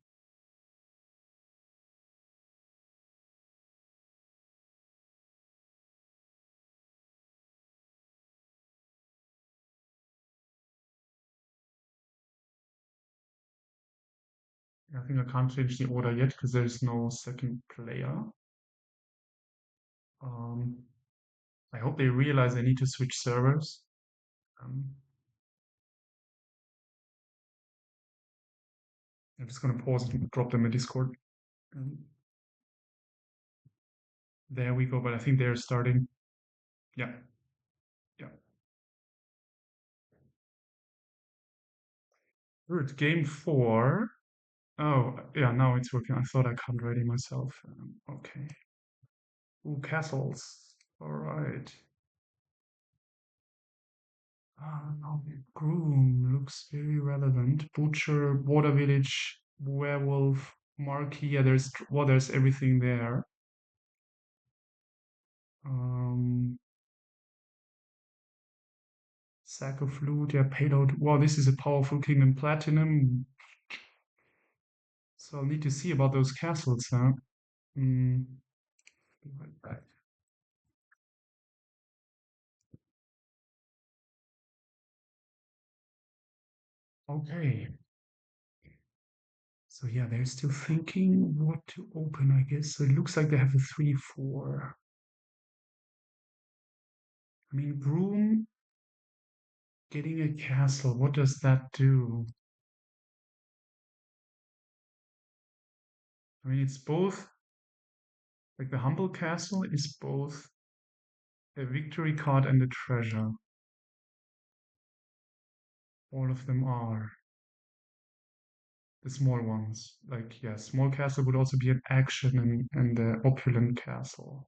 I think I can't change the order yet because there's no second player. Um, I hope they realize they need to switch servers. Um, I'm just gonna pause and drop them a Discord. Um, there we go, but I think they're starting. Yeah, yeah. Good. Game four. Oh, yeah, now it's working. I thought I can't ready myself. Okay. Ooh, castles. All right. Now the groom looks very relevant. Butcher, border village, werewolf, marquee. Yeah, there's everything there. Um, sack of loot. Yeah, payload. Wow, this is a powerful king in platinum. So I'll need to see about those castles, huh? Mm, be right back. Okay. So yeah, they're still thinking what to open, I guess. So it looks like they have a 3-4. I mean, Broom getting a castle, what does that do? I mean, it's both, like the Humble Castle is both a victory card and a treasure. All of them are. The small ones. Like, yeah, small castle would also be an action and the opulent castle.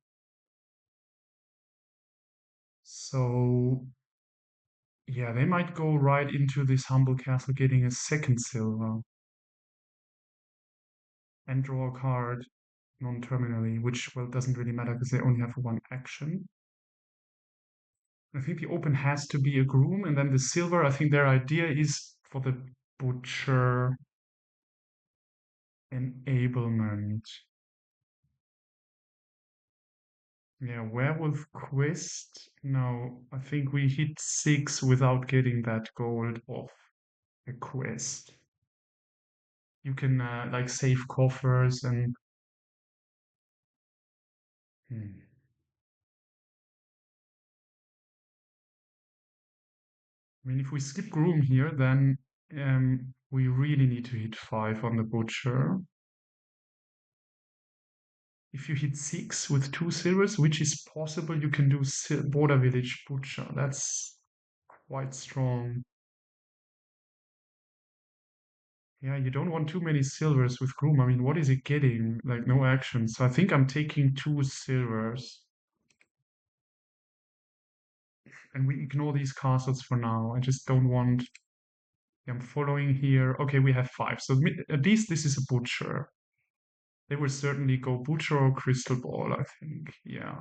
So yeah, they might go right into this humble castle getting a second silver and draw a card non-terminally, which, well, doesn't really matter because they only have one action. I think the open has to be a groom, and then the silver, I think their idea is for the butcher enablement. Yeah, werewolf quest. No, I think we hit 6 without getting that gold off a quest. You can like save coffers and hmm. I mean, if we skip groom here, then we really need to hit 5 on the butcher. If you hit 6 with 2 silvers, which is possible, you can do border village butcher. That's quite strong. Yeah, you don't want too many silvers with groom. I mean, what is it getting? Like no action. So I think I'm taking 2 silvers. And we ignore these castles for now. I just don't want. I'm following here. Okay, we have 5. So at least this is a butcher. They will certainly go butcher or crystal ball, I think. Yeah.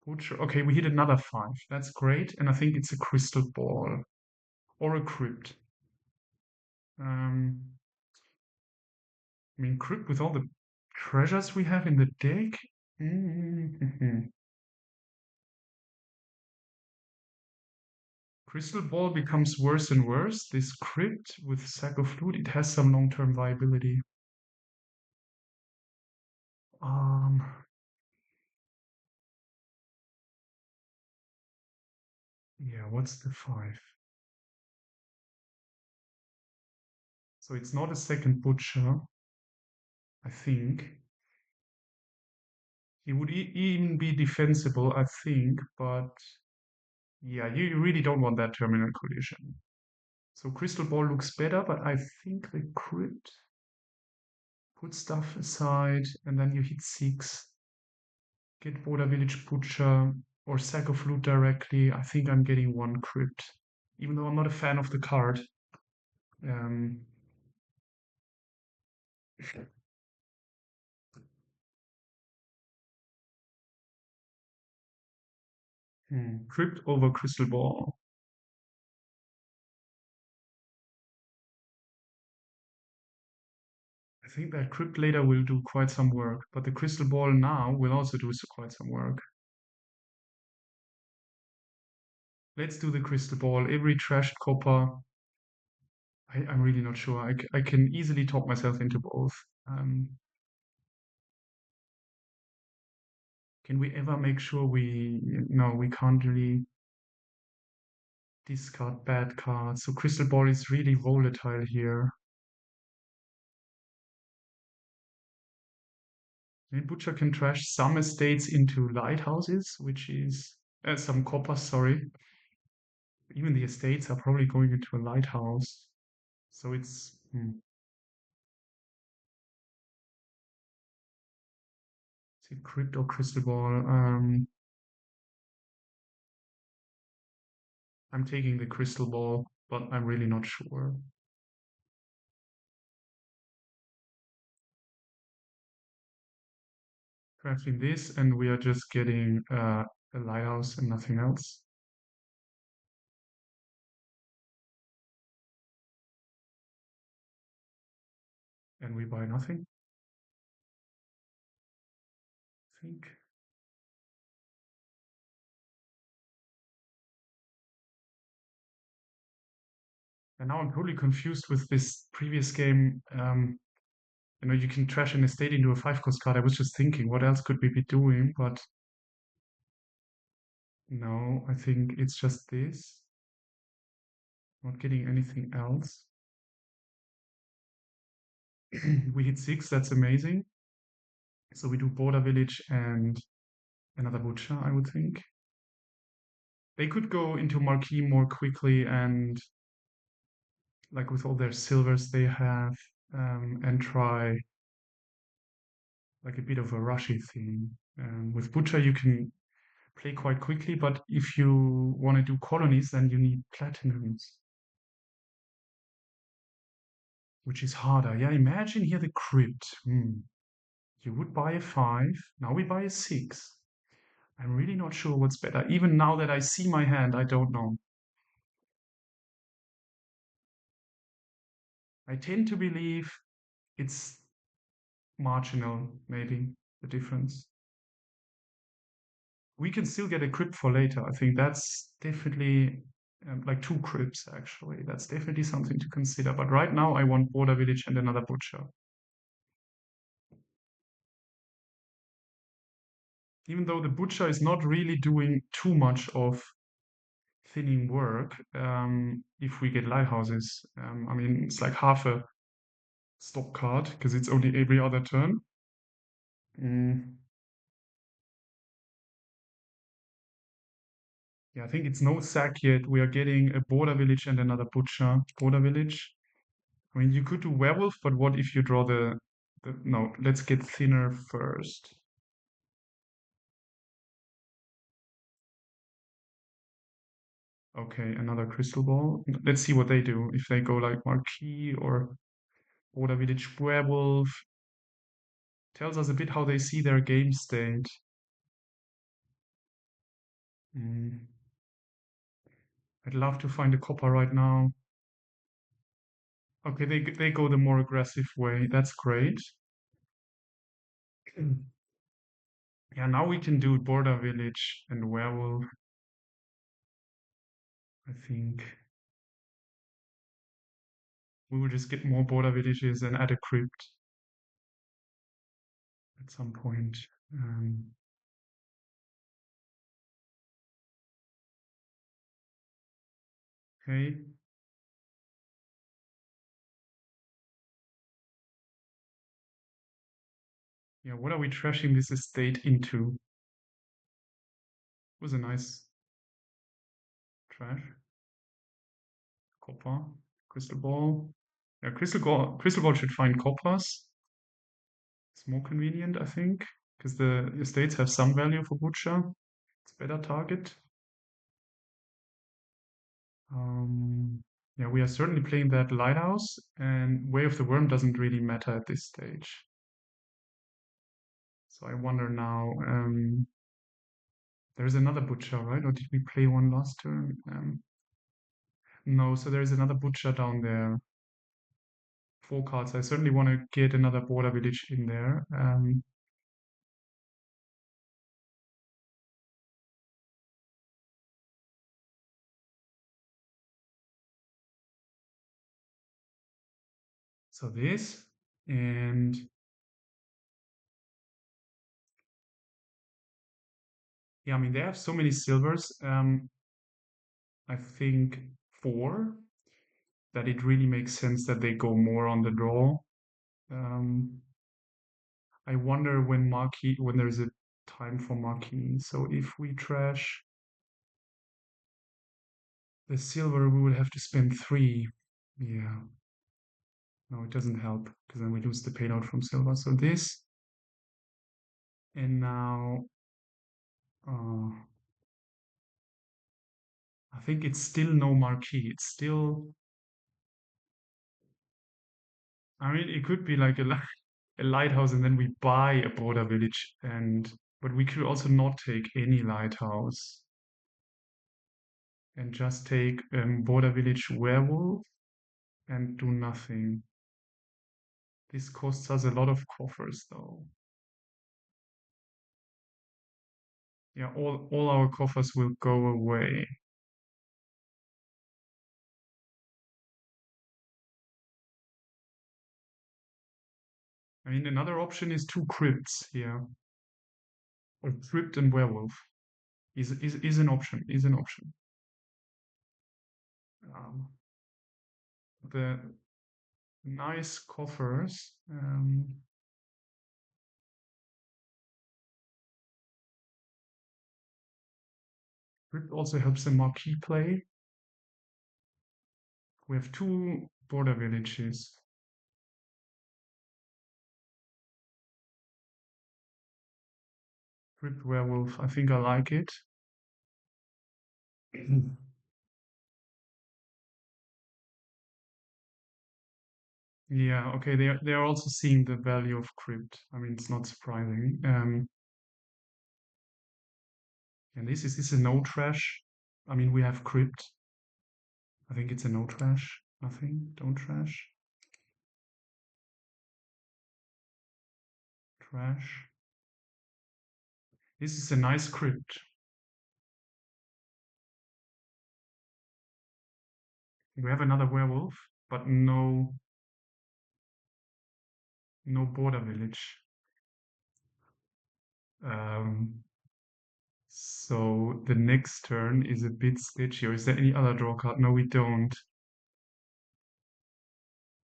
Butcher. Okay, we hit another 5. That's great. And I think it's a crystal ball or a crypt. Um, I mean, crypt with all the treasures we have in the deck. Mm-hmm. Crystal ball becomes worse and worse. This crypt with sack of loot, it has some long-term viability. Um, yeah, what's the 5? So it's not a second butcher, I think. He would even be defensible, I think, but yeah, you really don't want that terminal collision. So Crystal Ball looks better, but I think the Crypt put stuff aside and then you hit 6. Get Border Village Butcher or Sack of Loot directly. I think I'm getting 1 Crypt, even though I'm not a fan of the card. Um, Crypt over Crystal Ball. I think that Crypt later will do quite some work, but the Crystal Ball now will also do quite some work. Let's do the Crystal Ball. Every trashed copper. I'm really not sure. I can easily talk myself into both. Can we ever make sure no, we can't really discard bad cards. So Crystal Ball is really volatile here. And Butcher can trash some estates into lighthouses, which is some coppers, sorry. Even the estates are probably going into a lighthouse. So it's is it Crypt or Crystal Ball? I'm taking the Crystal Ball, but I'm really not sure. Crafting this, and we are just getting a lighthouse and nothing else. And we buy nothing, I think. And now I'm totally confused with this previous game. You can trash an estate into a 5-cost card. I was just thinking, what else could we be doing? But no, I think it's just this. Not getting anything else. We hit 6, that's amazing. So we do Border Village and another Butcher, I would think. They could go into Marquee more quickly and like with all their silvers they have, and try like a bit of a rushy theme. With Butcher you can play quite quickly, but if you want to do colonies, then you need platinums, which is harder. Yeah, imagine here the Crypt. You would buy a 5, now we buy a 6. I'm really not sure what's better. Even now that I see my hand, I don't know. I tend to believe it's marginal, maybe, the difference. We can still get a Crypt for later. I think that's definitely like 2 Crypts, actually. That's definitely something to consider. But right now, I want Border Village and another Butcher. Even though the Butcher is not really doing too much of thinning work, if we get Lighthouses. I mean, it's like half a stop card because it's only every other turn. Mm. Yeah, I think it's no sack yet. We are getting a Border Village and another Butcher. Border Village. I mean, you could do Werewolf, but what if you draw no, let's get thinner first. Okay, another Crystal Ball. Let's see what they do. If they go like Marquee or Border Village Werewolf. Tells us a bit how they see their game state. Mm. I'd love to find a copper right now. Okay, they go the more aggressive way. That's great. Yeah, now we can do Border Village and Werewolf, I think. We will just get more Border Villages and add a Crypt at some point. Okay. Yeah, what are we trashing this estate into? Was a nice trash. Copper. Crystal ball. Yeah, crystal ball should find coppers. It's more convenient, I think, because the estates have some value for butcher. It's better target. Yeah, we are certainly playing that lighthouse, and Way of the Worm doesn't really matter at this stage. So I wonder now. There's another butcher, right? Or did we play one last turn? No, so there's another butcher down there. 4 cards. I certainly want to get another border village in there. So this, and yeah, I mean, they have so many silvers. I think 4, that it really makes sense that they go more on the draw. Um, I wonder when there's a time for marquee. So if we trash the silver, we would have to spend 3. Yeah. No, it doesn't help because then we lose the payload from silver. So this, and now uh, I think it's still no marquee. It's still, I mean, it could be like a lighthouse and then we buy a border village, but we could also not take any lighthouse and just take border village werewolf and do nothing. This costs us a lot of coffers though. Yeah, all our coffers will go away. I mean, another option is 2 crypts here. Or crypt and werewolf is an option. Is an option. Um, the nice coffers. Crypt also helps in marquee play. We have 2 border villages. Crypt werewolf. I think I like it. Yeah, okay. They are also seeing the value of crypt. I mean, it's not surprising. And this is a no trash. I mean, we have crypt. I think it's a no trash. Nothing. Don't trash. Trash. This is a nice crypt. We have another werewolf, but no border village. Um, so the next turn is a bit sketchy. Or is there any other draw card? No, we don't.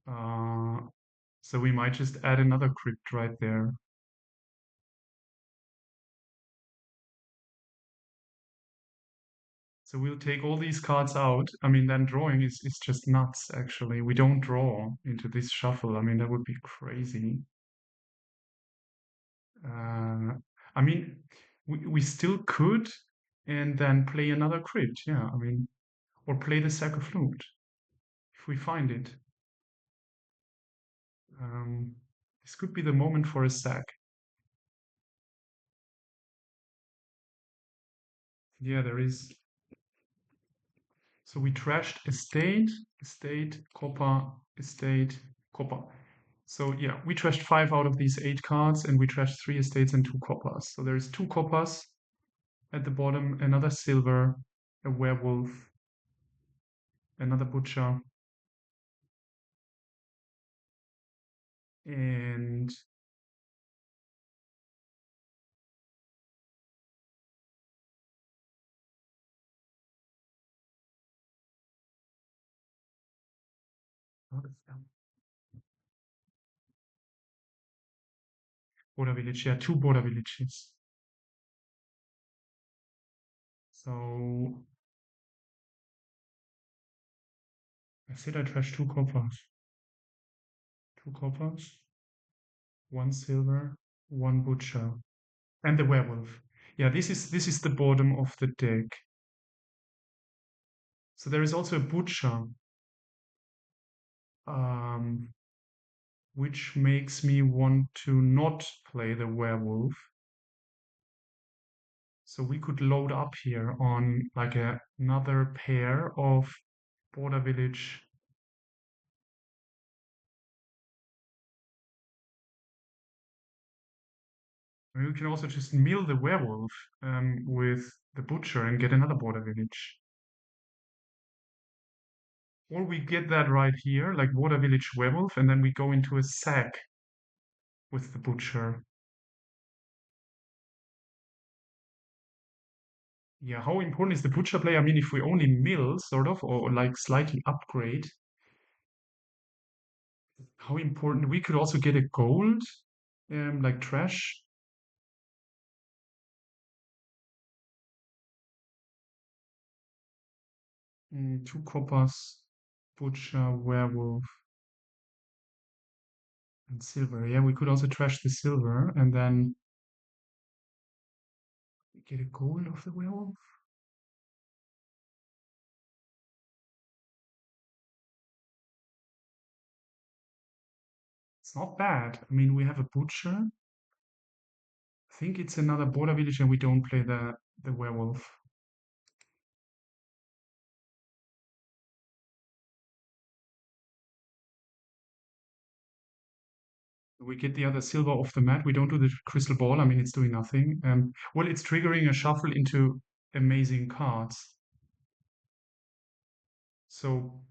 Uh, so we might just add another crypt right there. So we'll take all these cards out. I mean, then drawing is just nuts, actually. We don't draw into this shuffle. I mean, that would be crazy. Uh, I mean, we still could and then play another crypt. Yeah, I mean, or play the sack of flute if we find it. This could be the moment for a sack. Yeah, there is. So we trashed estate, copper, estate, copper. So yeah, we trashed 5 out of these 8 cards, and we trashed 3 estates and 2 coppers. So there's 2 coppers at the bottom, another silver, a werewolf, another butcher, and what is that? Border village, yeah, 2 border villages. So I said I trash 2 coppers. 2 coppers, 1 silver, 1 butcher. And the werewolf. Yeah, this is the bottom of the deck. So there is also a butcher, um, which makes me want to not play the werewolf. So we could load up here on like another pair of border village. We can also just mill the werewolf with the butcher and get another border village. Or we get that right here, like border village werewolf, and then we go into a sack with the butcher. Yeah, how important is the butcher play? I mean, if we only mill, sort of, or like slightly upgrade, how important? We could also get a gold, like trash. 2 coppers, butcher, werewolf, and silver. Yeah, we could also trash the silver and then get a gold of the werewolf. It's not bad. I mean, we have a butcher. I think it's another border village, and we don't play the werewolf. We get the other silver off the mat. We don't do the crystal ball. I mean, it's doing nothing. Well, it's triggering a shuffle into amazing cards. So,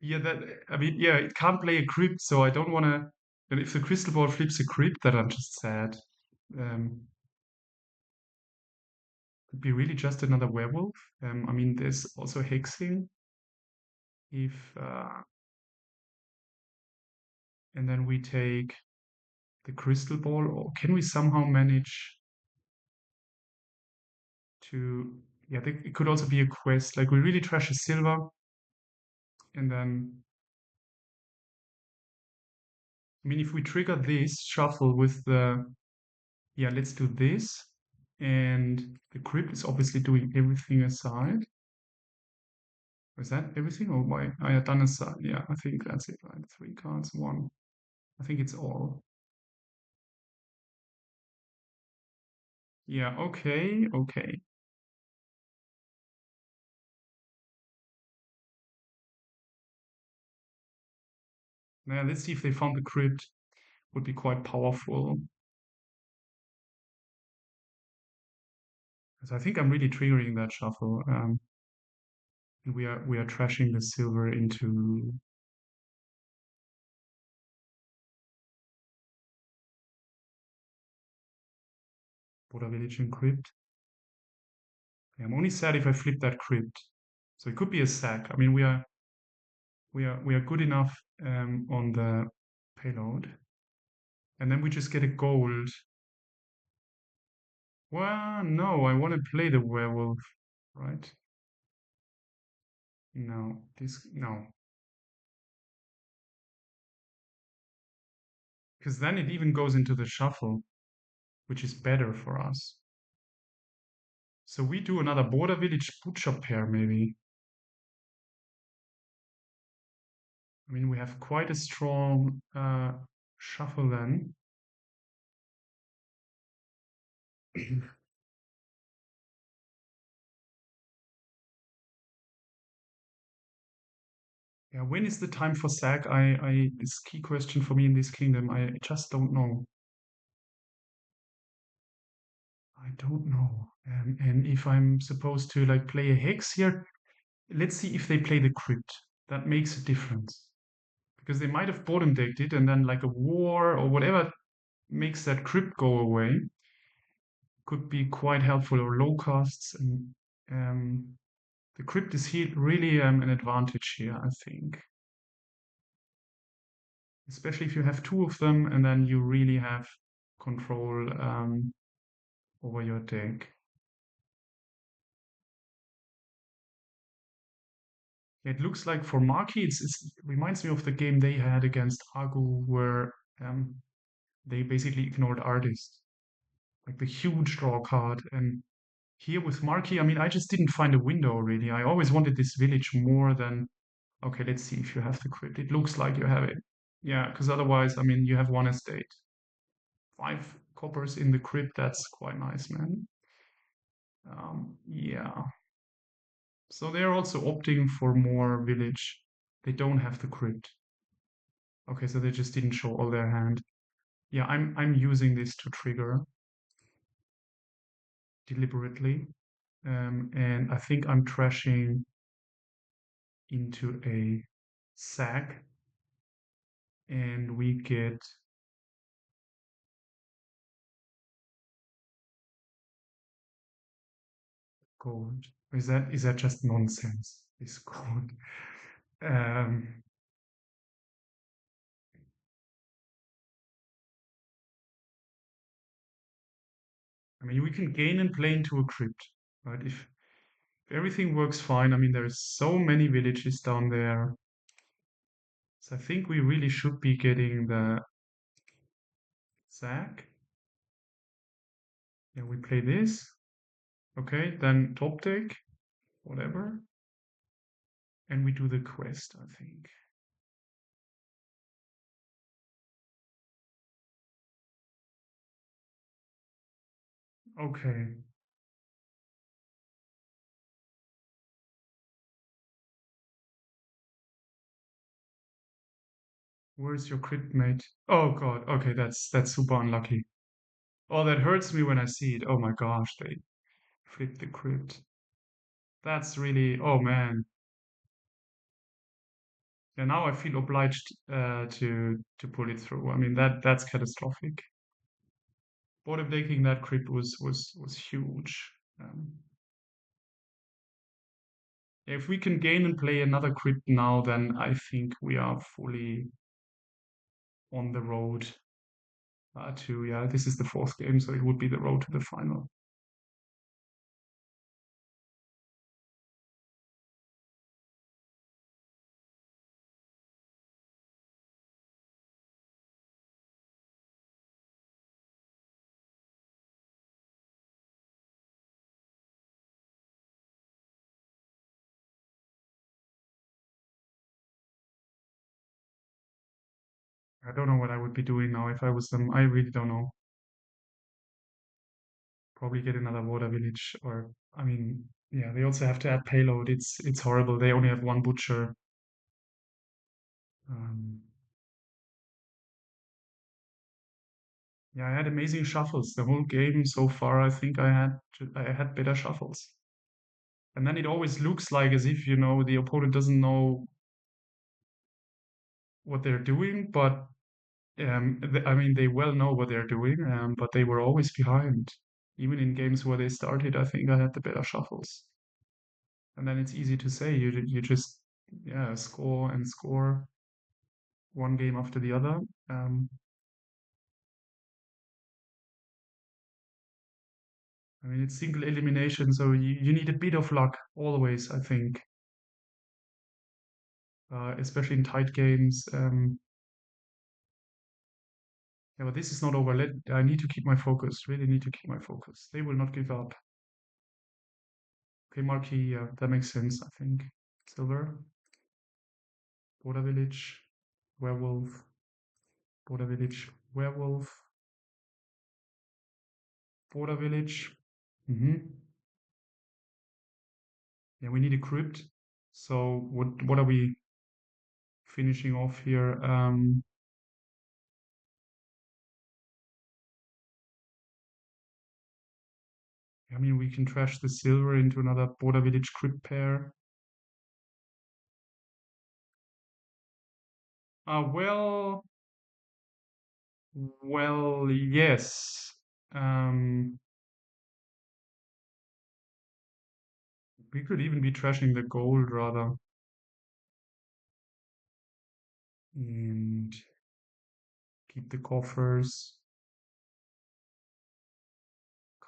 yeah, that I mean, yeah, it can't play a crypt, so I don't want to. And if the crystal ball flips a crypt, then I'm just sad. Um, could be really just another werewolf. I mean, there's also hexing. If and then we take the crystal ball, or can we somehow manage to? Yeah, it could also be a quest. Like we really trash a silver, and then I mean, if we trigger this shuffle with the yeah, let's do this, and the crypt is obviously doing everything aside. Is that everything? Or why? I had done aside. Yeah, I think that's it, right? 3 cards, 1. I think it's all. Yeah, okay, okay. Now let's see if they found the crypt. Would be quite powerful. Because I think I'm really triggering that shuffle. And we are trashing the silver into Border Village and Crypt. Yeah, I'm only sad if I flip that crypt. So it could be a sack. I mean, we are good enough on the payload, and then we just get a gold. Well, no, I want to play the werewolf, right? No, no, because then it even goes into the shuffle, which is better for us. So we do another border village butcher pair, maybe. I mean, we have quite a strong shuffle then. Yeah, when is the time for sack? This key question for me in this kingdom. I just don't know. I don't know. And if I'm supposed to like play a hex here, let's see if they play the crypt. That makes a difference because they might have bottom decked it, and then like a war or whatever makes that crypt go away could be quite helpful, or low costs. And the crypt is here really an advantage here, I think. especially if you have two of them, and then you really have control over your deck. It looks like for Marquee, it reminds me of the game they had against Agu, where um, they basically ignored Artist, like the huge draw card. And here with Marquee, I mean, I just didn't find a window really. I always wanted this village more than, okay, let's see if you have the crypt. It looks like you have it. Yeah, because otherwise, I mean, you have one estate. 5 coppers in the crypt, that's quite nice, man. Yeah. So they're also opting for more village. They don't have the crypt. Okay, so they just didn't show all their hand. Yeah, I'm using this to trigger deliberately. And I think I'm trashing into a sack, and we get gold. Is that just nonsense? This gold. Um, I mean, we can gain and play into a crypt, right? If everything works fine, I mean, there's so many villages down there. So I think we really should be getting the sack. Yeah, we play this. Okay, then top deck, whatever. And we do the quest, I think. Okay. Where's your crit mate? Oh god, okay, that's super unlucky. Oh, that hurts me when I see it. Oh my gosh, they flipped the crypt. That's really, oh man. Yeah, now I feel obliged to pull it through. I mean that's catastrophic. Bottom decking that crypt was huge. Um, if we can gain and play another crypt now, then I think we are fully on the road to, yeah, this is the fourth game, so it would be the road to the final. I don't know what I would be doing now if I was them. I really don't know. Probably get another water village, or I mean, yeah, they also have to add payload. It's horrible. They only have one butcher. Um, yeah, I had amazing shuffles the whole game so far. I think I had better shuffles, and then it always looks like as if the opponent doesn't know what they're doing, but I mean they well know what they're doing, but they were always behind. Even in games where they started, I think I had the better shuffles. And then it's easy to say you just, yeah, score and score one game after the other. Um, I mean it's single elimination, so you need a bit of luck always, I think, especially in tight games. Yeah, but this is not over. I need to keep my focus. Really need to keep my focus. They will not give up. Okay, Marquee, yeah, that makes sense, I think. Silver, Border Village, Werewolf, Border Village, Werewolf, Border Village. Yeah, we need a crypt. So what are we finishing off here? I mean, we can trash the silver into another Border Village crypt pair. Well, yes. Um, we could even be trashing the gold rather. And Keep the coffers.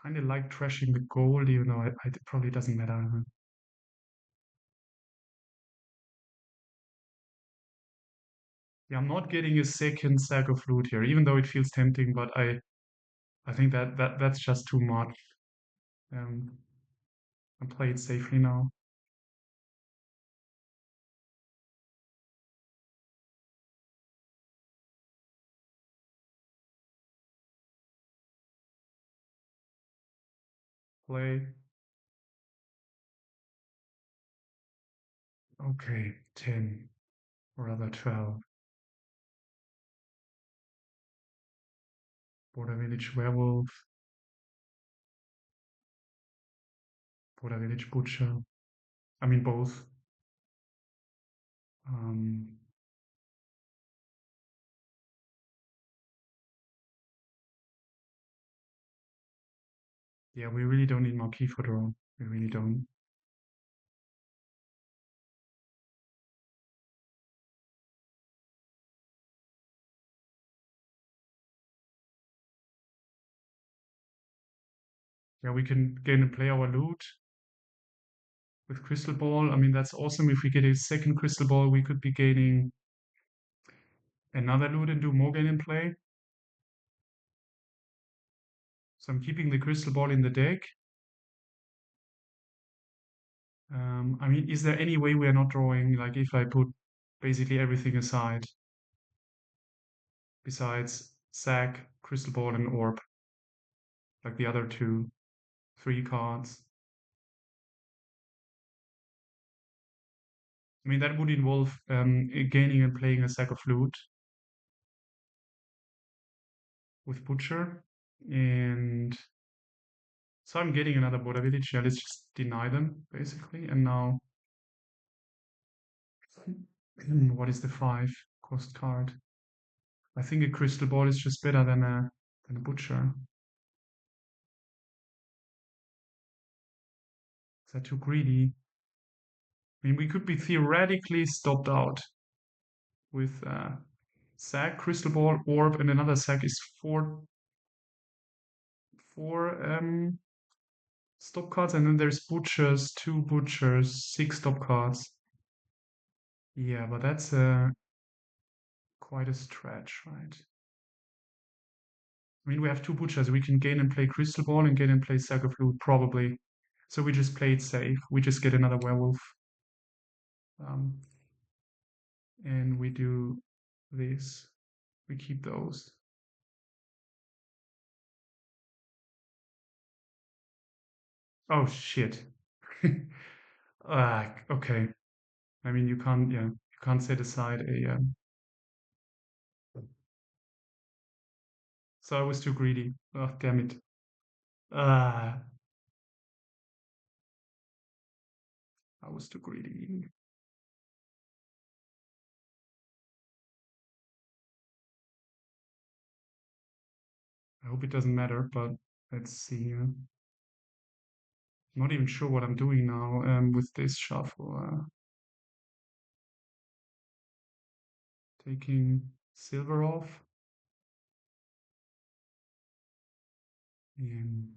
Kind of like trashing the gold, even though it probably doesn't matter. Yeah, I'm not getting a second sack of loot here, even though it feels tempting, but I think that's just too much. Um, I play it safely now. Play. Okay, 10, or rather 12. Border Village Werewolf, Border Village Butcher. I mean both. Um, yeah, we really don't need Marquis for draw. We really don't. Yeah, we can gain and play our loot with Crystal Ball. I mean, that's awesome. If we get a second Crystal Ball, we could be gaining another loot and do more gain and play. So I'm keeping the Crystal Ball in the deck. I mean, is there any way we are not drawing, like if I put basically everything aside, besides Sack, Crystal Ball, and Orb, like the other two, three cards? I mean, that would involve gaining and playing a Sack of Loot with Butcher. And so I'm getting another Border Village. Yeah, let's just deny them, basically. And now, what is the 5 cost card? I think a Crystal Ball is just better than a Butcher. Is that too greedy? I mean, we could be theoretically stopped out with Sack, Crystal Ball, Orb, and another Sack is four stop cards, and then there's Butchers, 2 Butchers, 6 stop cards. Yeah, but that's quite a stretch, right? I mean, we have 2 Butchers. We can gain and play Crystal Ball and gain and play Sack of Loot, probably. So we just play it safe. We just get another Werewolf. Um, and we do this. We keep those. Oh, shit. Okay. I mean, you can't set aside a. So I was too greedy. Oh, damn it. Ah, I was too greedy. I hope it doesn't matter, but let's see. Not even sure what I'm doing now with this shuffle. Taking silver off and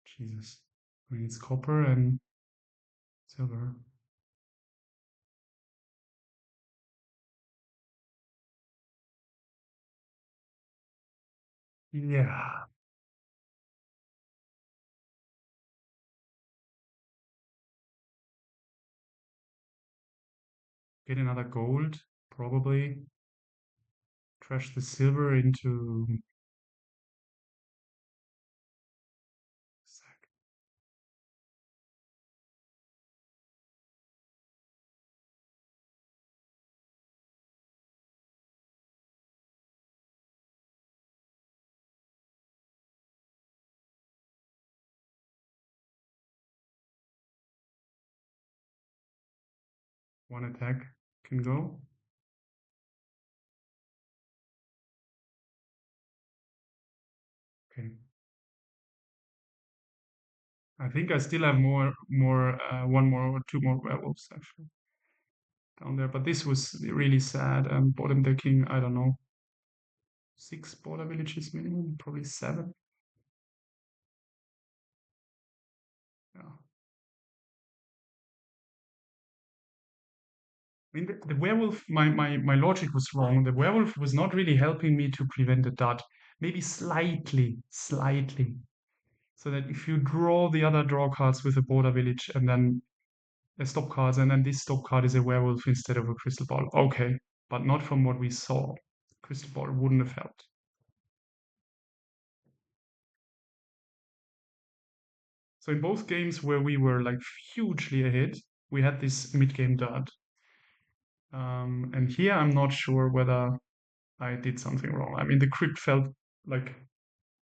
Jesus. I mean, it's copper and silver. Yeah. Get another gold, probably. Trash the silver into. One attack can go. Okay. I think I still have one more or two more werewolves actually down there. But this was really sad. Bottom decking, I don't know. 6 border villages minimum, probably 7. Yeah. I mean, the werewolf, my logic was wrong. The werewolf was not really helping me to prevent a dot. Maybe slightly. So that if you draw the other draw cards with a border village and then stop cards, and then this stop card is a werewolf instead of a crystal ball. Okay, but not from what we saw. Crystal ball wouldn't have helped. So in both games where we were like hugely ahead, we had this mid-game dud. And here I'm not sure whether I did something wrong. I mean, the crypt felt like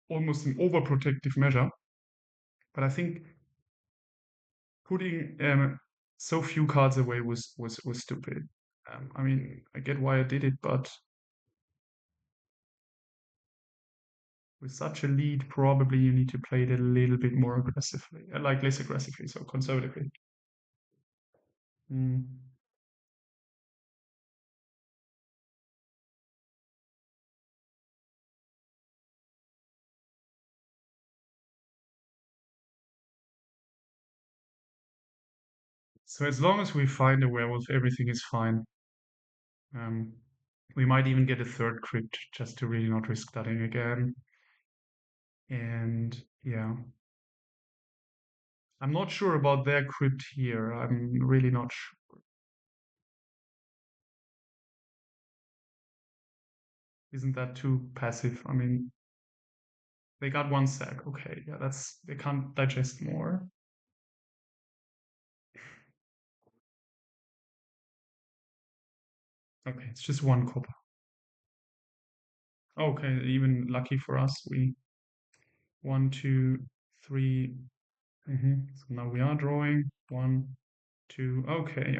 almost an overprotective measure, but I think putting so few cards away was stupid. I mean, I get why I did it, but with such a lead, probably you need to play it a little bit more aggressively, like less aggressively, so conservatively. Mm. So as long as we find a werewolf, everything is fine. Um, we might even get a third crypt just to really not risk dudding again. And yeah, I'm not sure about their crypt here. I'm really not sure. Isn't that too passive? I mean, they got one sack. Okay, yeah, that's they can't digest more. Okay, it's just one copper. Okay, even lucky for us, we 1, 2, 3. So now we are drawing 1, 2. Okay.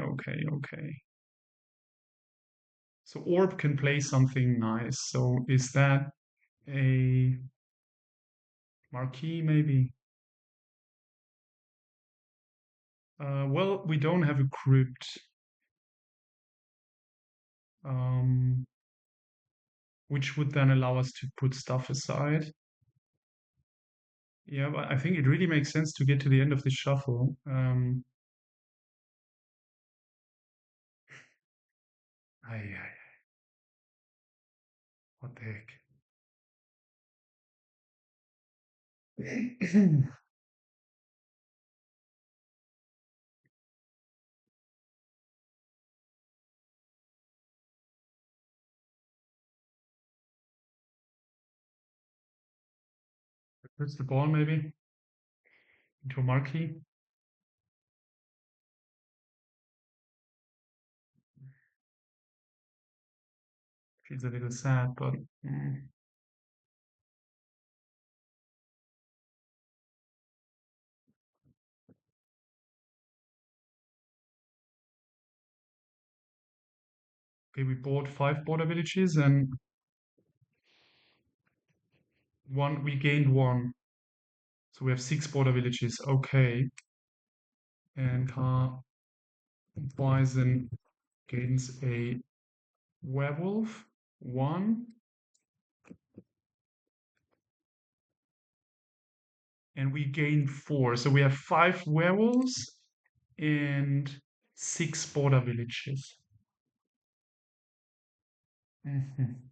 So orb can play something nice. So is that a marquee maybe? Well, we don't have a crypt, um, which would then allow us to put stuff aside. Yeah, but I think it really makes sense to get to the end of the shuffle. Ay, what the heck? Where's the ball maybe? Into a marquee? Feels a little sad, but okay, we bought 5 border villages and we gained 1. So we have 6 border villages. Okay. And Poison gains a werewolf. 1. And we gain 4. So we have 5 werewolves and 6 border villages. Mhm.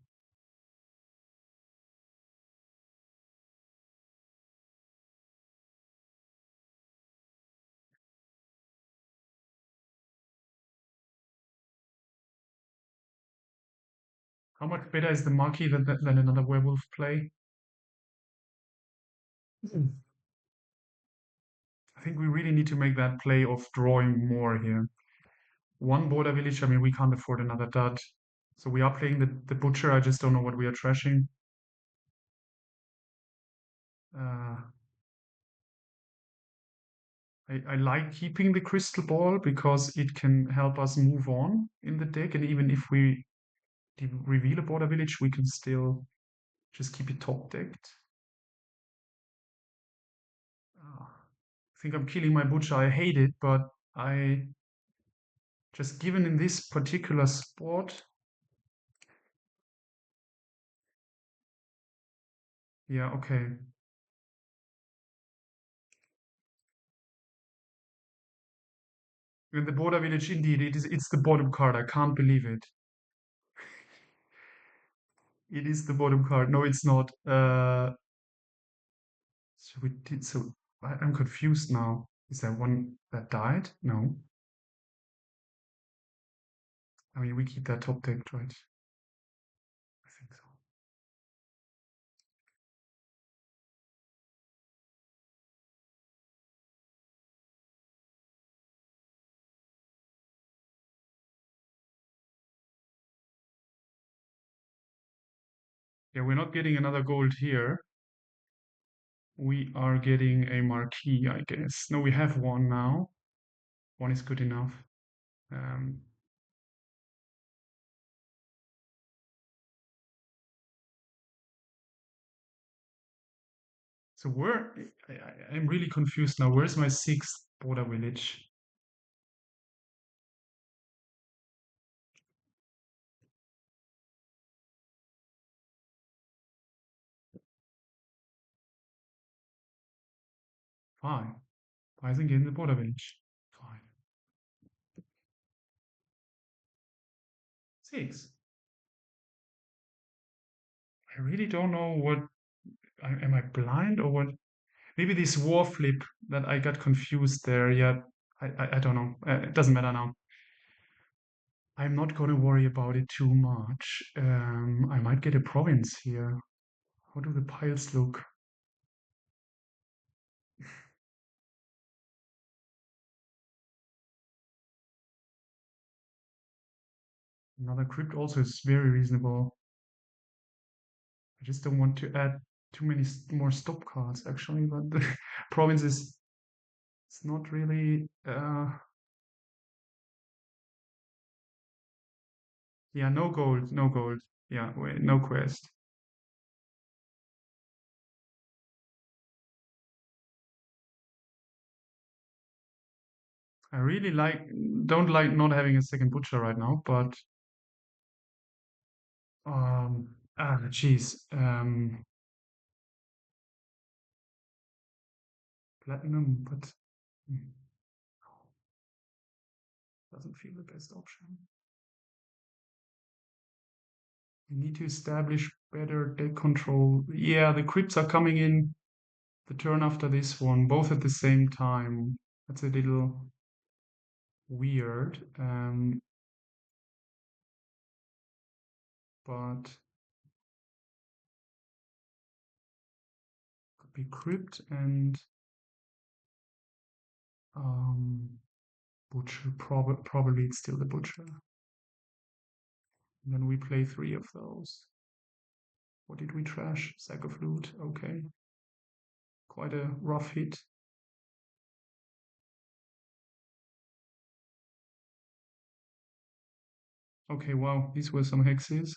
How much better is the marquee than another werewolf play? Mhm. I think we really need to make that play of drawing more here. 1 border village, I mean, we can't afford another dud. So we are playing the butcher, I just don't know what we are trashing. Uh, I like keeping the crystal ball because it can help us move on in the deck, and even if we reveal a border village, we can still just keep it top decked. I think I'm killing my butcher. I hate it, but I just given in this particular spot, Yeah, okay. In the border village, indeed, it's the bottom card. I can't believe it. It is the bottom card. No, it's not. So we did so I'm confused now. Is there one that died? No. I mean we keep that top deck, right? I think so. Yeah, we're not getting another gold here. We are getting a marquee, I guess. No, we have one now. One is good enough. Um, so where I'm really confused now. Where's my sixth border village? Fine. Why isn't getting the border village? Fine. Six. I really don't know what. Am I blind or what? Maybe this war flip that I got confused there. Yeah, I don't know. It doesn't matter now. I'm not gonna worry about it too much. I might get a province here. How do the piles look? Another crypt also is very reasonable. I just don't want to add too many more stop cards actually, but the province is it's not really. Yeah, no gold, no gold. Yeah, wait, no quest. I really don't like not having a second butcher right now, but geez, platinum, but hmm, doesn't feel the best option. We need to establish better deck control. Yeah, the crypts are coming in the turn after this one, both at the same time. That's a little weird, but could be crypt and um, butcher. Probably it's still the butcher. And then we play three of those. What did we trash? Sack of loot. Okay, quite a rough hit. Okay, wow, these were some hexes.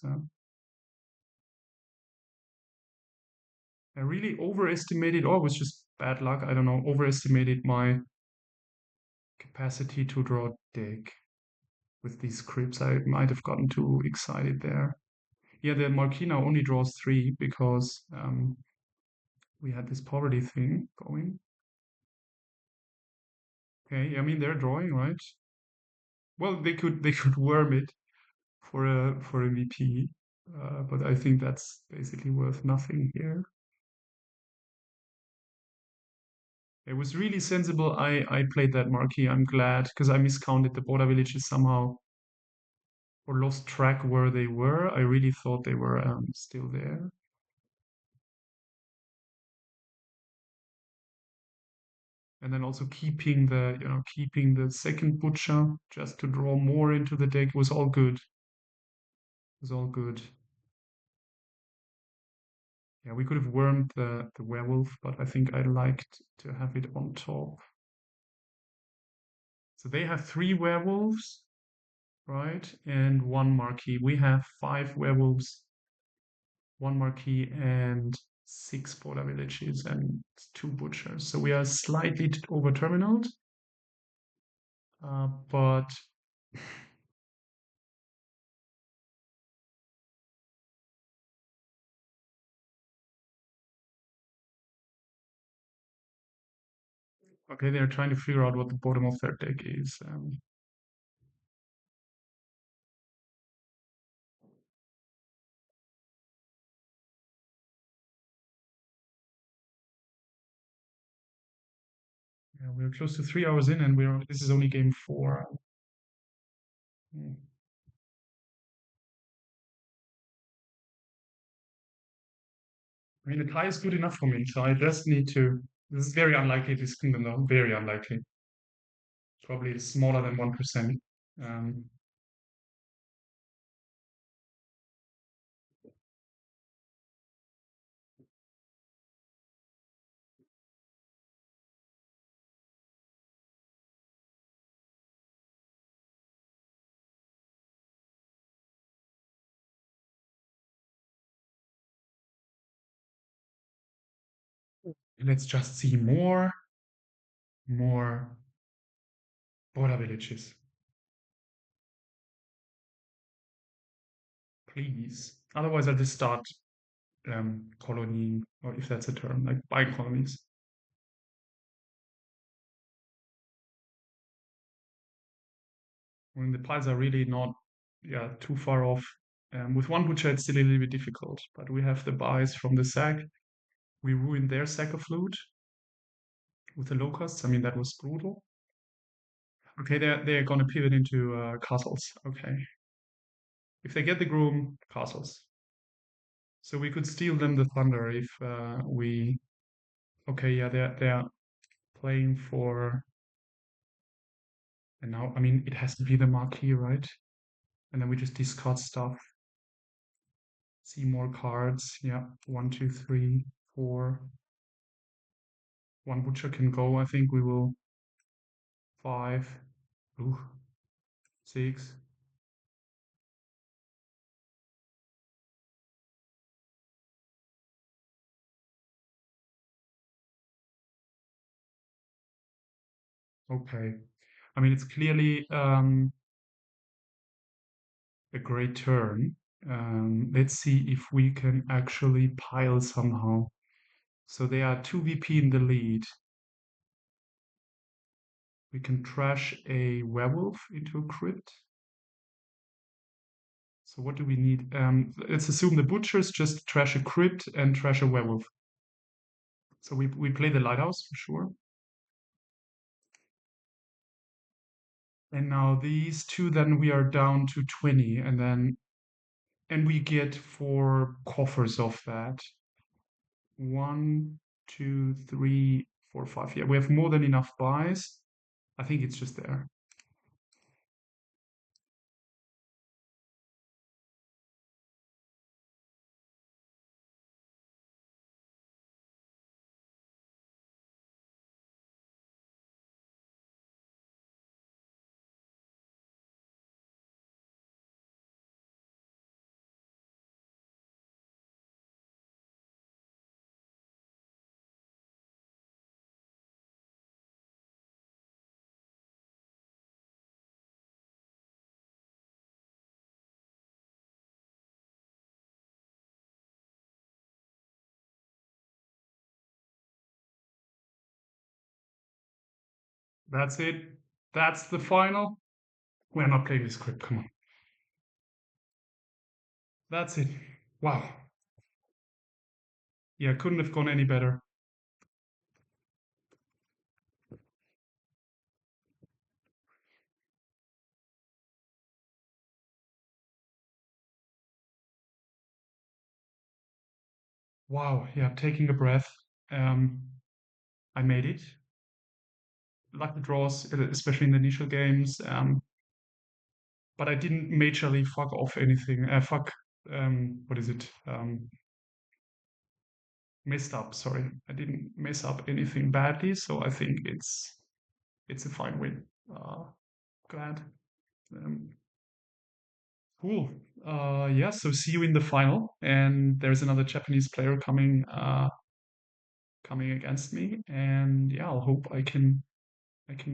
I really overestimated, or it was just bad luck, I don't know, overestimated my capacity to draw deck with these scripts. I might have gotten too excited there. Yeah, the Marquee now only draws three because we had this poverty thing going. Okay, I mean they're drawing, right? Well, they could worm it for a VP, but I think that's basically worth nothing here. It was really sensible. I played that marquee. I'm glad because I miscounted the border villages somehow or lost track where they were. I really thought they were still there. And then also keeping the second butcher just to draw more into the deck was all good. It was all good. Yeah, we could have wormed the werewolf, but I think I liked to have it on top. So they have three werewolves, right? And one marquee. We have five werewolves, one marquee, and six border villages and two butchers. So we are slightly over terminaled, but Okay, they're trying to figure out what the bottom of their deck is. Yeah, we're close to 3 hours in, and this is only game four. Hmm. I mean, the tie is good enough for me, so I just need to. This is very unlikely, this kingdom, though. Very unlikely. Probably smaller than 1%. Um, let's just see more border villages, please. Otherwise, I'll just start colonying, or if that's a term, like buying colonies. When the piles are really not, yeah, too far off. With one butcher, it's still a little bit difficult, but we have the buys from the sack. We ruined their sack of loot with the locusts. I mean, that was brutal. Okay, they're gonna pivot into castles. Okay, if they get the groom, castles. So we could steal them the thunder if we. Okay, yeah, they're playing for. And now, I mean, it has to be the marquee, right? And then we just discard stuff. See more cards. Yeah, one, two, three, four. One butcher can go. I think we will. Five. Ooh, six. Okay. I mean, it's clearly a great turn. Let's see if we can actually pile somehow. So they are 2 VP in the lead. We can trash a werewolf into a crypt. So what do we need? Let's assume the butchers just trash a crypt and trash a werewolf. So we play the lighthouse for sure. And now these two, then we are down to 20, and we get 4 coffers of that. One, two, three, four, five. Yeah, we have more than enough buys. I think it's just there. That's it. That's the final. We're not playing this script. Come on. That's it. Wow. Yeah, couldn't have gone any better. Wow. Yeah, taking a breath. Um, I made it. Lucky draws, especially in the initial games. But I didn't majorly fuck off anything. Fuck. What is it? Messed up. Sorry, I didn't mess up anything badly. So I think it's a fine win. Glad. Um, cool. Yeah. So see you in the final. And there's another Japanese player coming against me. And yeah, I'll hope I can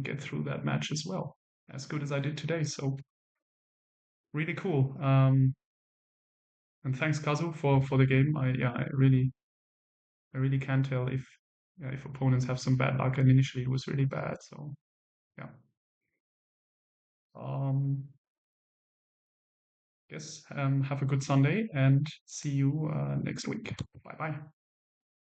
get through that match as well, as good as I did today. So really cool. And thanks Kazu for the game. I really can't tell if yeah, if opponents have some bad luck, and initially it was really bad. So yeah. Um, guess have a good Sunday and see you next week. Bye bye.